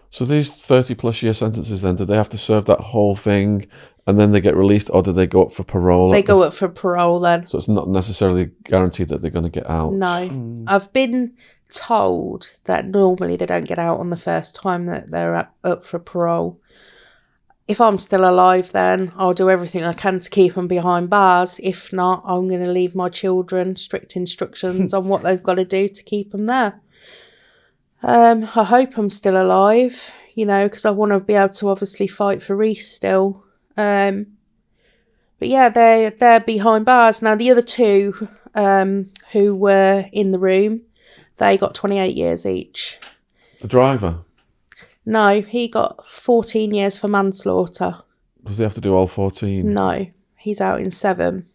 So these 30-plus year sentences then, did they have to serve that whole thing and then they get released, or do they go up for parole? They go up for parole then. So it's not necessarily guaranteed that they're going to get out. No. I've been told that normally they don't get out on the first time that they're up for parole. If I'm still alive, then I'll do everything I can to keep them behind bars. If not, I'm going to leave my children strict instructions on what they've got to do to keep them there. I hope I'm still alive, you know, because I want to be able to obviously fight for Reece still. But yeah, they're behind bars. Now, the other two who were in the room, they got 28 years each. The driver? No, he got 14 years for manslaughter. Does he have to do all 14? No, he's out in 7.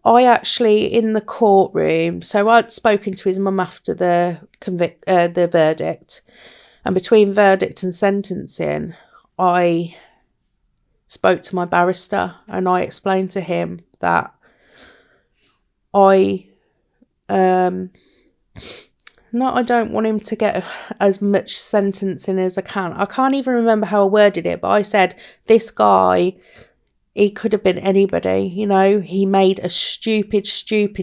I actually, in the courtroom, so I'd spoken to his mum after the verdict, and between verdict and sentencing, I spoke to my barrister and I explained to him that I don't want him to get as much sentencing as I can. I can't even remember how I worded it, but I said, this guy, he could have been anybody, you know. He made a stupid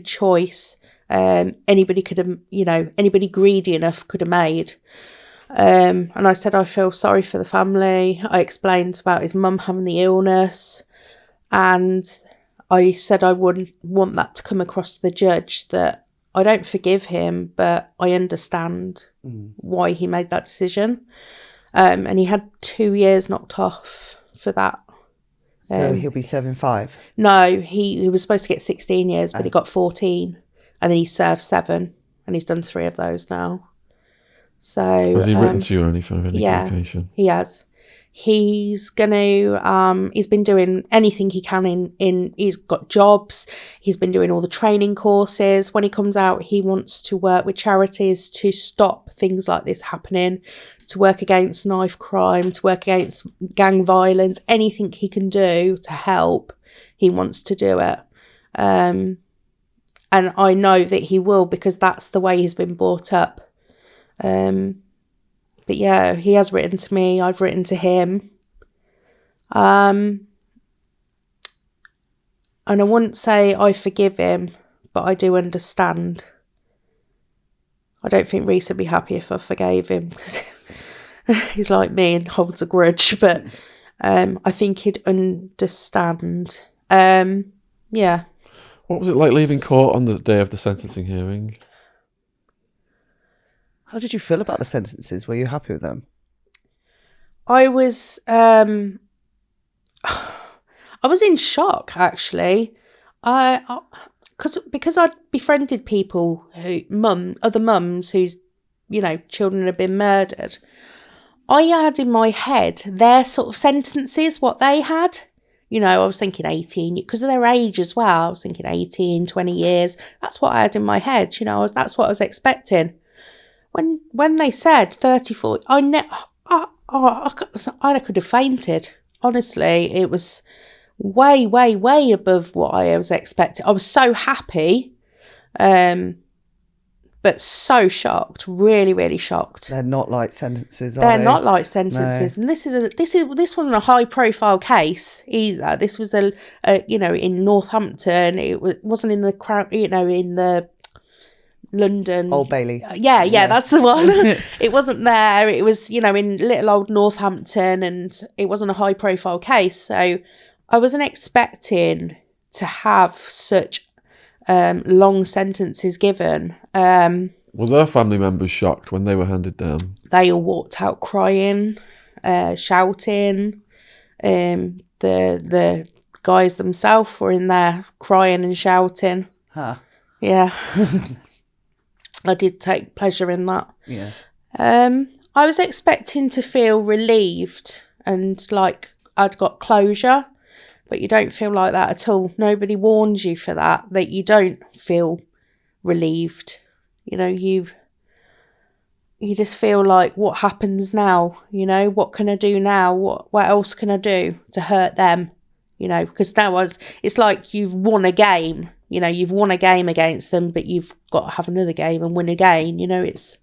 choice. Anybody could have, you know, anybody greedy enough could have made. And I said I feel sorry for the family. I explained about his mum having the illness, and I said I wouldn't want that to come across to the judge, that I don't forgive him, but I understand why he made that decision. And he had 2 years knocked off for that. So he'll be serving 5? No, he was supposed to get 16 years, but he got 14. And then he served 7, and he's done 3 of those now. So has he written to you or anything? Any communication? He has. He's he's been doing anything he can he's got jobs. He's been doing all the training courses. When he comes out, he wants to work with charities to stop things like this happening, to work against knife crime, to work against gang violence, anything he can do to help, he wants to do it. And I know that he will, because that's the way he's been brought up. But yeah, he has written to me. I've written to him. And I wouldn't say I forgive him, but I do understand. I don't think Reece would be happy if I forgave him, because he's like me and holds a grudge. But I think he'd understand. Yeah. What was it like leaving court on the day of the sentencing hearing? How did you feel about the sentences? Were you happy with them? I was in shock, actually. Because I'd befriended people other mums whose, children had been murdered. I had in my head their sort of sentences, what they had. I was thinking 18, because of their age as well. I was thinking 18, 20 years. That's what I had in my head. That's what I was expecting. When they said 34, I could have fainted. Honestly, it was way, way, way above what I was expecting. I was so happy, but so shocked, really, really shocked. They're not light sentences, are They're they? not light sentences, no. And this wasn't a high-profile case either. This was in Northampton. It wasn't in the crowd, in the London. Old Bailey. Yeah, that's the one. It wasn't there. It was, in little old Northampton, and it wasn't a high profile case. So I wasn't expecting to have such long sentences given. Were their family members shocked when they were handed down? They all walked out crying, shouting. The guys themselves were in there crying and shouting. Huh. Yeah. I did take pleasure in that. Yeah. I was expecting to feel relieved and like I'd got closure, but you don't feel like that at all. Nobody warns you for that you don't feel relieved. You just feel like, what happens now? What can I do now? What else can I do to hurt them? Because now it's like you've won a game. You've won a game against them, but you've got to have another game and win again. it's...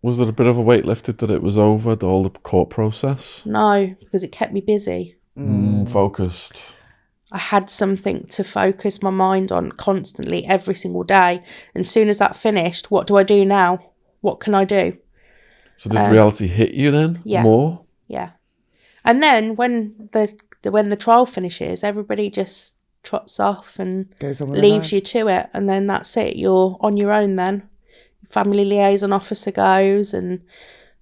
Was there a bit of a weight lifted that it was over, all the court process? No, because it kept me busy. Focused. I had something to focus my mind on constantly every single day. And as soon as that finished, what do I do now? What can I do? So did reality hit you then? Yeah. More? Yeah. And then when the trial finishes, everybody just trots off and leaves you to it, and then that's it. You're on your own then. Family liaison officer goes, and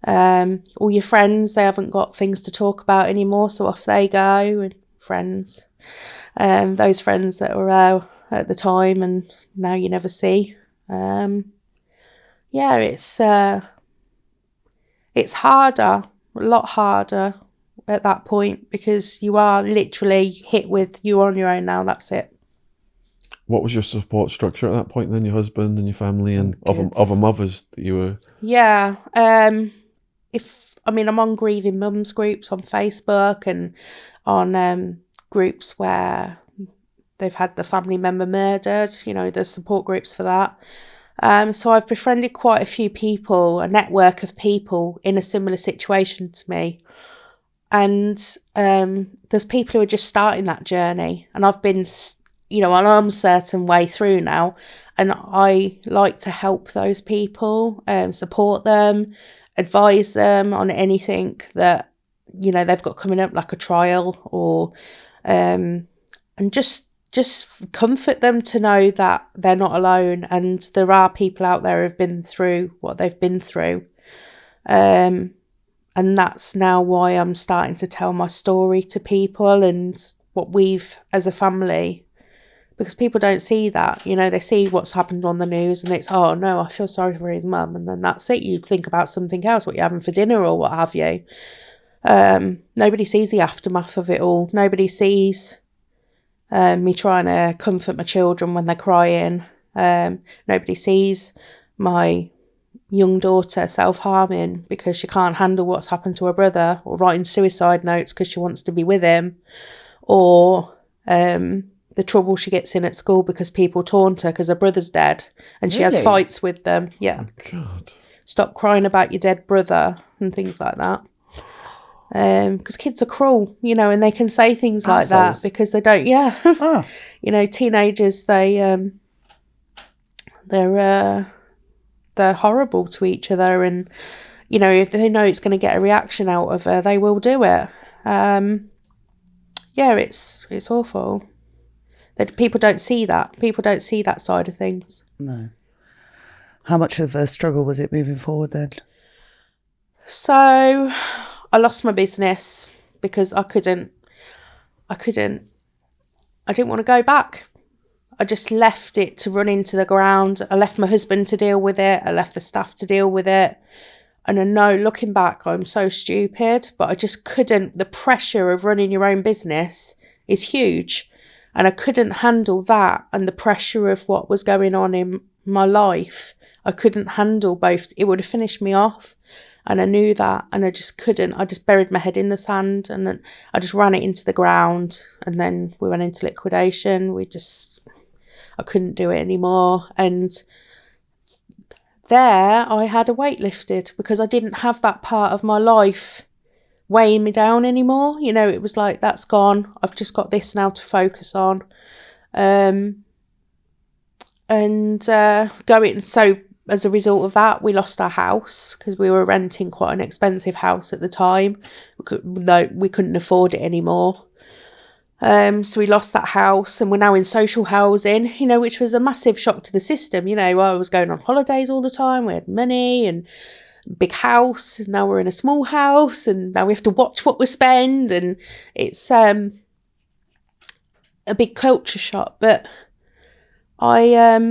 all your friends, they haven't got things to talk about anymore, so off they go. And friends, those friends that were at the time and now you never see. It's harder, a lot harder at that point, because you are literally hit with, you're on your own now, that's it. What was your support structure at that point then? Your husband and your family and other mothers that you were... Yeah. I'm on grieving mums groups on Facebook and on groups where they've had the family member murdered, there's support groups for that. So I've befriended quite a few people, a network of people in a similar situation to me. And there's people who are just starting that journey, and I've been, an uncertain way through now, and I like to help those people, support them, advise them on anything that, you know, they've got coming up, like a trial, or and just comfort them to know that they're not alone, and there are people out there who've been through what they've been through. And that's now why I'm starting to tell my story to people and what we've as a family, because people don't see that. You know, they see what's happened on the news and it's, oh no, I feel sorry for his mum, and then that's it. You think about something else, what you're having for dinner or what have you. Nobody sees the aftermath of it all. Nobody sees me trying to comfort my children when they're crying. Nobody sees my young daughter self-harming because she can't handle what's happened to her brother, or writing suicide notes because she wants to be with him, or the trouble she gets in at school because people taunt her because her brother's dead and she has fights with them. Yeah. God. Stop crying about your dead brother and things like that. Because kids are cruel, you know, and they can say things like that because they don't. Yeah. You know, teenagers, they're horrible to each other, and you know, if they know it's going to get a reaction out of her, they will do it. Yeah, it's awful. That people don't see that. People don't see that side of things. No. How much of a struggle was it moving forward then? So I lost my business because I didn't want to go back. I just left it to run into the ground. I left my husband to deal with it. I left the staff to deal with it. And I know, looking back, I'm so stupid, but I just couldn't. The pressure of running your own business is huge. And I couldn't handle that and the pressure of what was going on in my life. I couldn't handle both. It would have finished me off. And I knew that, and I just couldn't. I just buried my head in the sand, and then I just ran it into the ground, and then we went into liquidation. I couldn't do it anymore. And there I had a weight lifted because I didn't have that part of my life weighing me down anymore. You know, it was like, that's gone. I've just got this now to focus on. So as a result of that, we lost our house because we were renting quite an expensive house at the time. We couldn't afford it anymore. So we lost that house, and we're now in social housing, you know, which was a massive shock to the system. You know, I was going on holidays all the time. We had money and big house. Now we're in a small house, and now we have to watch what we spend, and it's a big culture shock. But I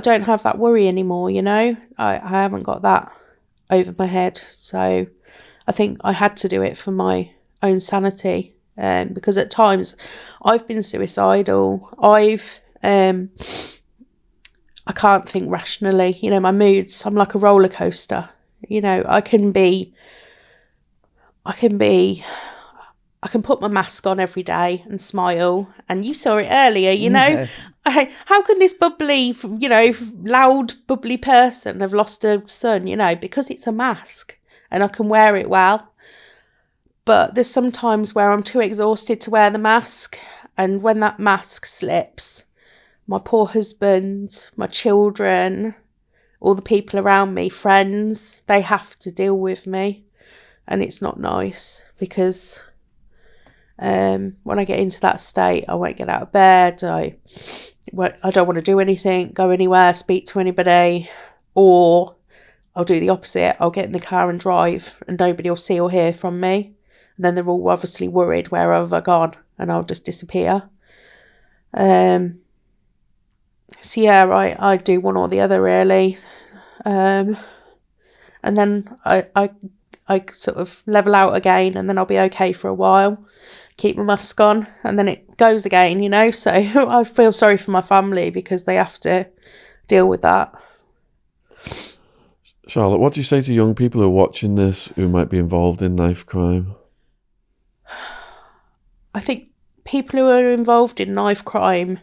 don't have that worry anymore. You know, I haven't got that over my head. So I think I had to do it for my own sanity. Because at times I've been suicidal. I can't think rationally. You know, my moods, I'm like a roller coaster. You know, I can put my mask on every day and smile. And you saw it earlier, you know. How can this bubbly, you know, loud, bubbly person have lost a son, you know, because it's a mask and I can wear it well. But there's some times where I'm too exhausted to wear the mask. And when that mask slips, my poor husband, my children, all the people around me, friends, they have to deal with me. And it's not nice because when I get into that state, I won't get out of bed. I don't want to do anything, go anywhere, speak to anybody, or I'll do the opposite. I'll get in the car and drive and nobody will see or hear from me. And then they're all obviously worried, where have I gone? And I'll just disappear. So yeah, I do one or the other really. And then I sort of level out again, and then I'll be okay for a while, keep my mask on, and then it goes again, you know. So I feel sorry for my family because they have to deal with that. Charlotte, what do you say to young people who are watching this who might be involved in knife crime? I think people who are involved in knife crime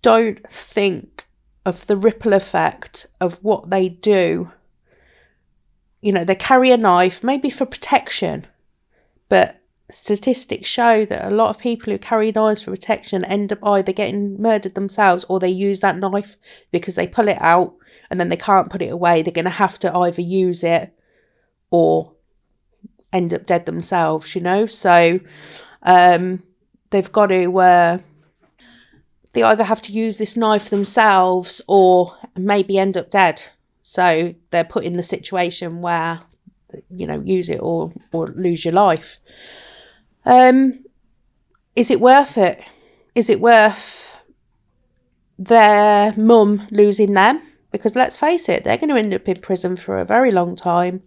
don't think of the ripple effect of what they do. You know, they carry a knife, maybe for protection, but statistics show that a lot of people who carry knives for protection end up either getting murdered themselves, or they use that knife because they pull it out and then they can't put it away. They're going to have to either use it or end up dead themselves, you know. So they've got to they either have to use this knife themselves or maybe end up dead. So they're put in the situation where, you know, use it or lose your life. Is it worth it? Is it worth their mum losing them? Because let's face it, they're going to end up in prison for a very long time.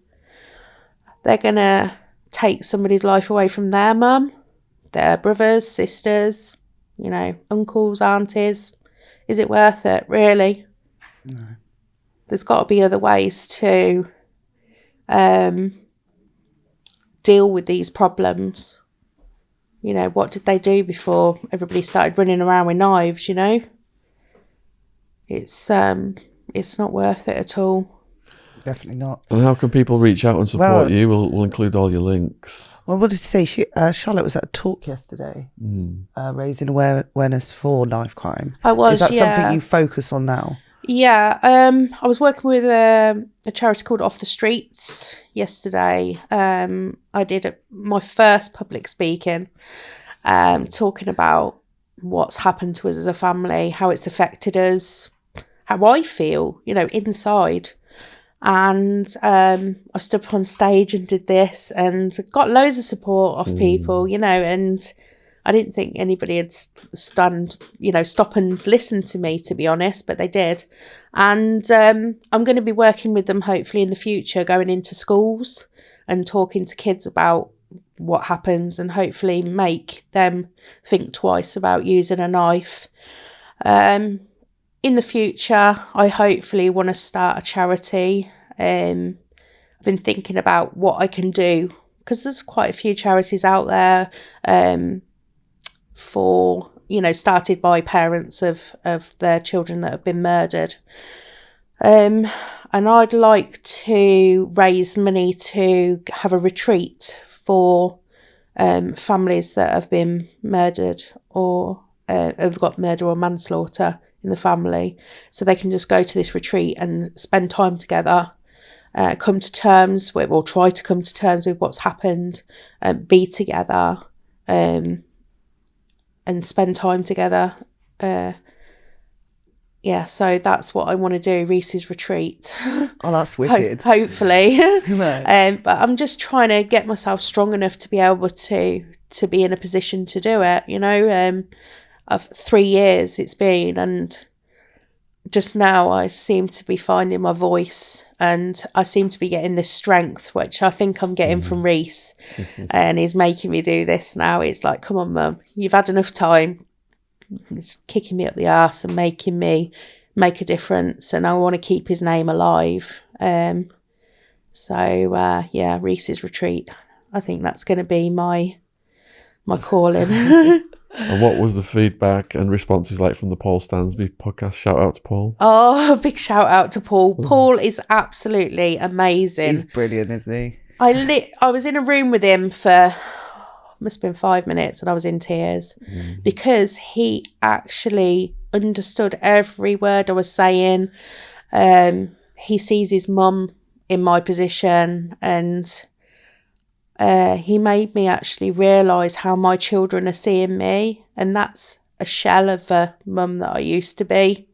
They're going to take somebody's life away from their mum, their brothers, sisters, you know, uncles, aunties. Is it worth it, really? No. There's got to be other ways to deal with these problems. You know, what did they do before everybody started running around with knives, you know? It's not worth it at all. Definitely not. And how can people reach out and support you? We'll include all your links. Well, what did you say? Charlotte was at a talk yesterday, raising awareness for knife crime. I was, Is that something you focus on now? Yeah, I was working with a charity called Off the Streets yesterday. I did my first public speaking, talking about what's happened to us as a family, how it's affected us, how I feel, you know, inside. And I stood up on stage and did this and got loads of support off people, you know, and I didn't think anybody had stop and listen to me, to be honest, but they did. And I'm going to be working with them hopefully in the future, going into schools and talking to kids about what happens and hopefully make them think twice about using a knife. In the future, I hopefully want to start a charity. I've been thinking about what I can do because there's quite a few charities out there for, you know, started by parents of their children that have been murdered. And I'd like to raise money to have a retreat for families that have been murdered or have got murder or manslaughter in the family, so they can just go to this retreat and spend time together, come to terms with, or try to come to terms with what's happened, be together, and spend time together. So that's what I want to do, Reece's retreat. Oh, that's wicked. Hopefully. No. But I'm just trying to get myself strong enough to be able to be in a position to do it, you know. Of 3 years it's been, and just now I seem to be finding my voice and I seem to be getting this strength, which I think I'm getting from Rhys. And he's making me do this now. It's like, come on, Mum, you've had enough time. He's kicking me up the arse and making me make a difference, and I want to keep his name alive. Reece's retreat, I think that's going to be my calling. And what was the feedback and responses like from the Paul Stansby podcast? Shout out to Paul. Oh, big shout out to Paul. Paul is absolutely amazing. He's brilliant, isn't he? I was in a room with him for, must have been 5 minutes, and I was in tears because he actually understood every word I was saying. He sees his mum in my position, and he made me actually realise how my children are seeing me, and that's a shell of a mum that I used to be.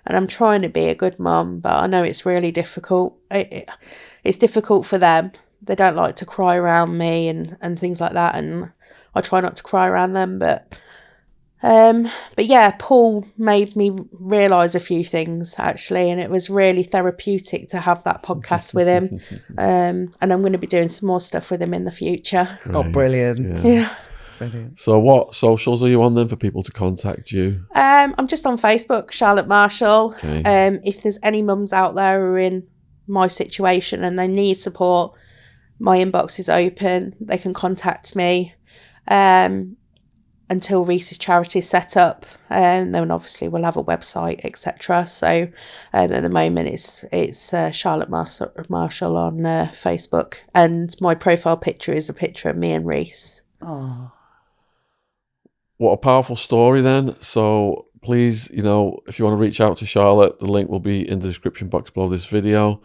And I'm trying to be a good mum, but I know it's really difficult. It's difficult for them. They don't like to cry around me and things like that, and I try not to cry around them. But yeah, Paul made me realise a few things actually, and it was really therapeutic to have that podcast with him. And I'm going to be doing some more stuff with him in the future. Great. Oh, brilliant. Yeah. Brilliant. So what socials are you on then for people to contact you? I'm just on Facebook, Charlotte Marshall. Okay. If there's any mums out there who are in my situation and they need support, my inbox is open. They can contact me. Until Reece's charity is set up, and then obviously we'll have a website, etc. So at the moment it's Charlotte Marshall on Facebook, and my profile picture is a picture of me and Reece. Oh, What a powerful story then. So please, if you want to reach out to Charlotte, the link will be in the description box below this video.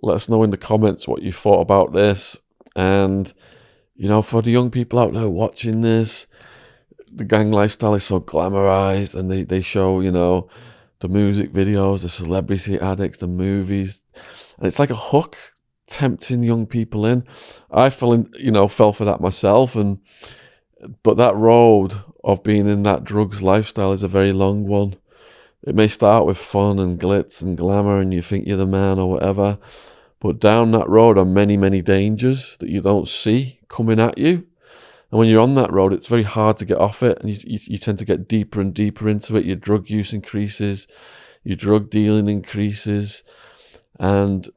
Let us know in the comments what you thought about this. And, you know, for the young people out there watching this, the gang lifestyle is so glamorized, and they show, you know, the music videos, the celebrity addicts, the movies, and it's like a hook tempting young people in. I fell for that myself, but that road of being in that drugs lifestyle is a very long one. It may start with fun and glitz and glamour, and you think you're the man or whatever, but down that road are many, many dangers that you don't see coming at you. And when you're on that road, it's very hard to get off it, and you tend to get deeper and deeper into it. Your drug use increases, your drug dealing increases, and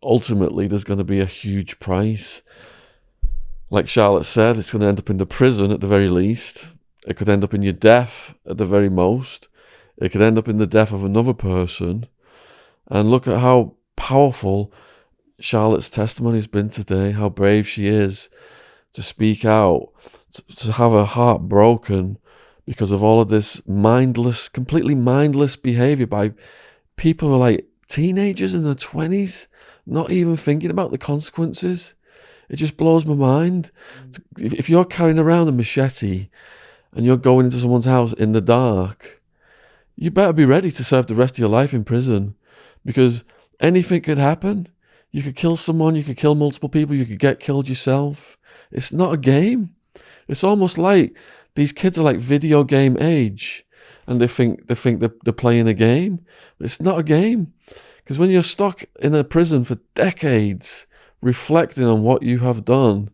ultimately there's going to be a huge price. Like Charlotte said, it's going to end up in the prison at the very least. It could end up in your death at the very most. It could end up in the death of another person. And look at how powerful Charlotte's testimony has been today, how brave she is to speak out, to have her heart broken because of all of this completely mindless behavior by people who are like teenagers in their 20s, not even thinking about the consequences. It just blows my mind. If you're carrying around a machete and you're going into someone's house in the dark, you better be ready to serve the rest of your life in prison, because anything could happen. You could kill someone, you could kill multiple people, you could get killed yourself. It's not a game. It's almost like these kids are like video game age, and they think they're playing a game. But it's not a game, because when you're stuck in a prison for decades, reflecting on what you have done,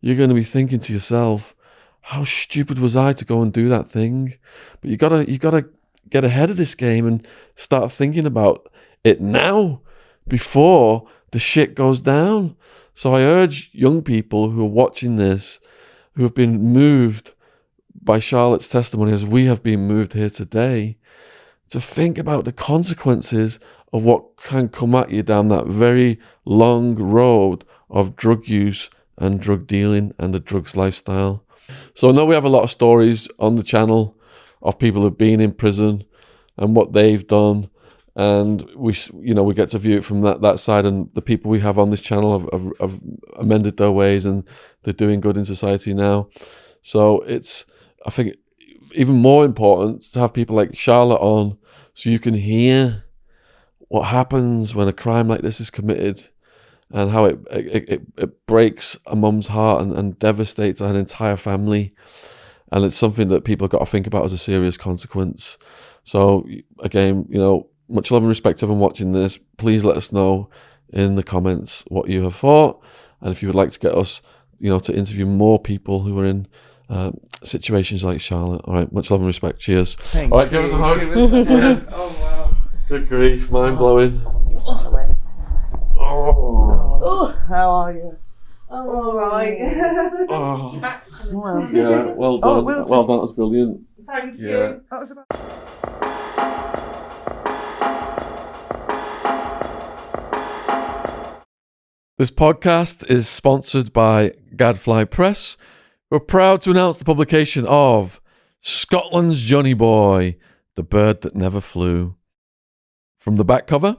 you're going to be thinking to yourself, how stupid was I to go and do that thing? But you gotta get ahead of this game and start thinking about it now, before the shit goes down. So I urge young people who are watching this, who have been moved by Charlotte's testimony as we have been moved here today, to think about the consequences of what can come at you down that very long road of drug use and drug dealing and the drugs lifestyle. So I know we have a lot of stories on the channel of people who've been in prison and what they've done, and we get to view it from that side. And the people we have on this channel have amended their ways, and they're doing good in society now. So it's, I think, even more important to have people like Charlotte on, so you can hear what happens when a crime like this is committed, and how it breaks a mum's heart and devastates an entire family. And it's something that people have got to think about as a serious consequence. So again, much love and respect to everyone watching this. Please let us know in the comments what you have thought, and if you would like to get us, to interview more people who are in situations like Charlotte. All right, much love and respect. Cheers. All right, give us a hug. Oh wow. Good grief, mind blowing. Oh, how are you? I'm alright. Oh. Well, Yeah, well done. Oh, well done. That's brilliant. Thank you. Yeah. that was about. This podcast is sponsored by Gadfly Press. We're proud to announce the publication of Scotland's Johnny Boy, the bird that never flew. From the back cover,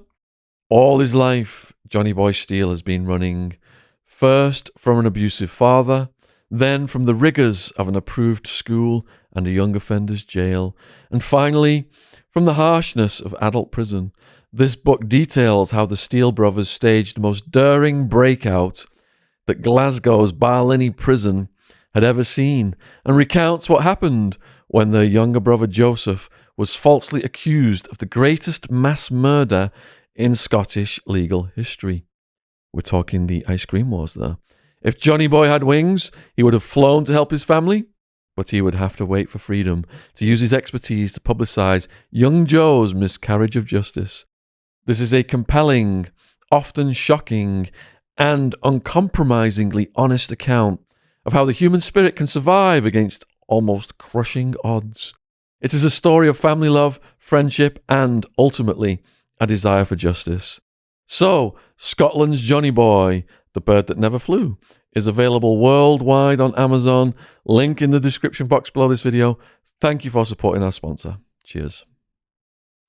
all his life, Johnny Boy Steele has been running, first from an abusive father, then from the rigours of an approved school and a young offender's jail, and finally from the harshness of adult prison. This book details how the Steele brothers staged the most daring breakout that Glasgow's Barlinnie prison had ever seen, and recounts what happened when their younger brother Joseph was falsely accused of the greatest mass murder in Scottish legal history. We're talking the ice cream wars there. If Johnny Boy had wings, he would have flown to help his family, but he would have to wait for freedom to use his expertise to publicise young Joe's miscarriage of justice. This is a compelling, often shocking, and uncompromisingly honest account of how the human spirit can survive against almost crushing odds. It is a story of family love, friendship, and, ultimately, a desire for justice. So, Scotland's Johnny Boy, the bird that never flew, is available worldwide on Amazon. Link in the description box below this video. Thank you for supporting our sponsor. Cheers.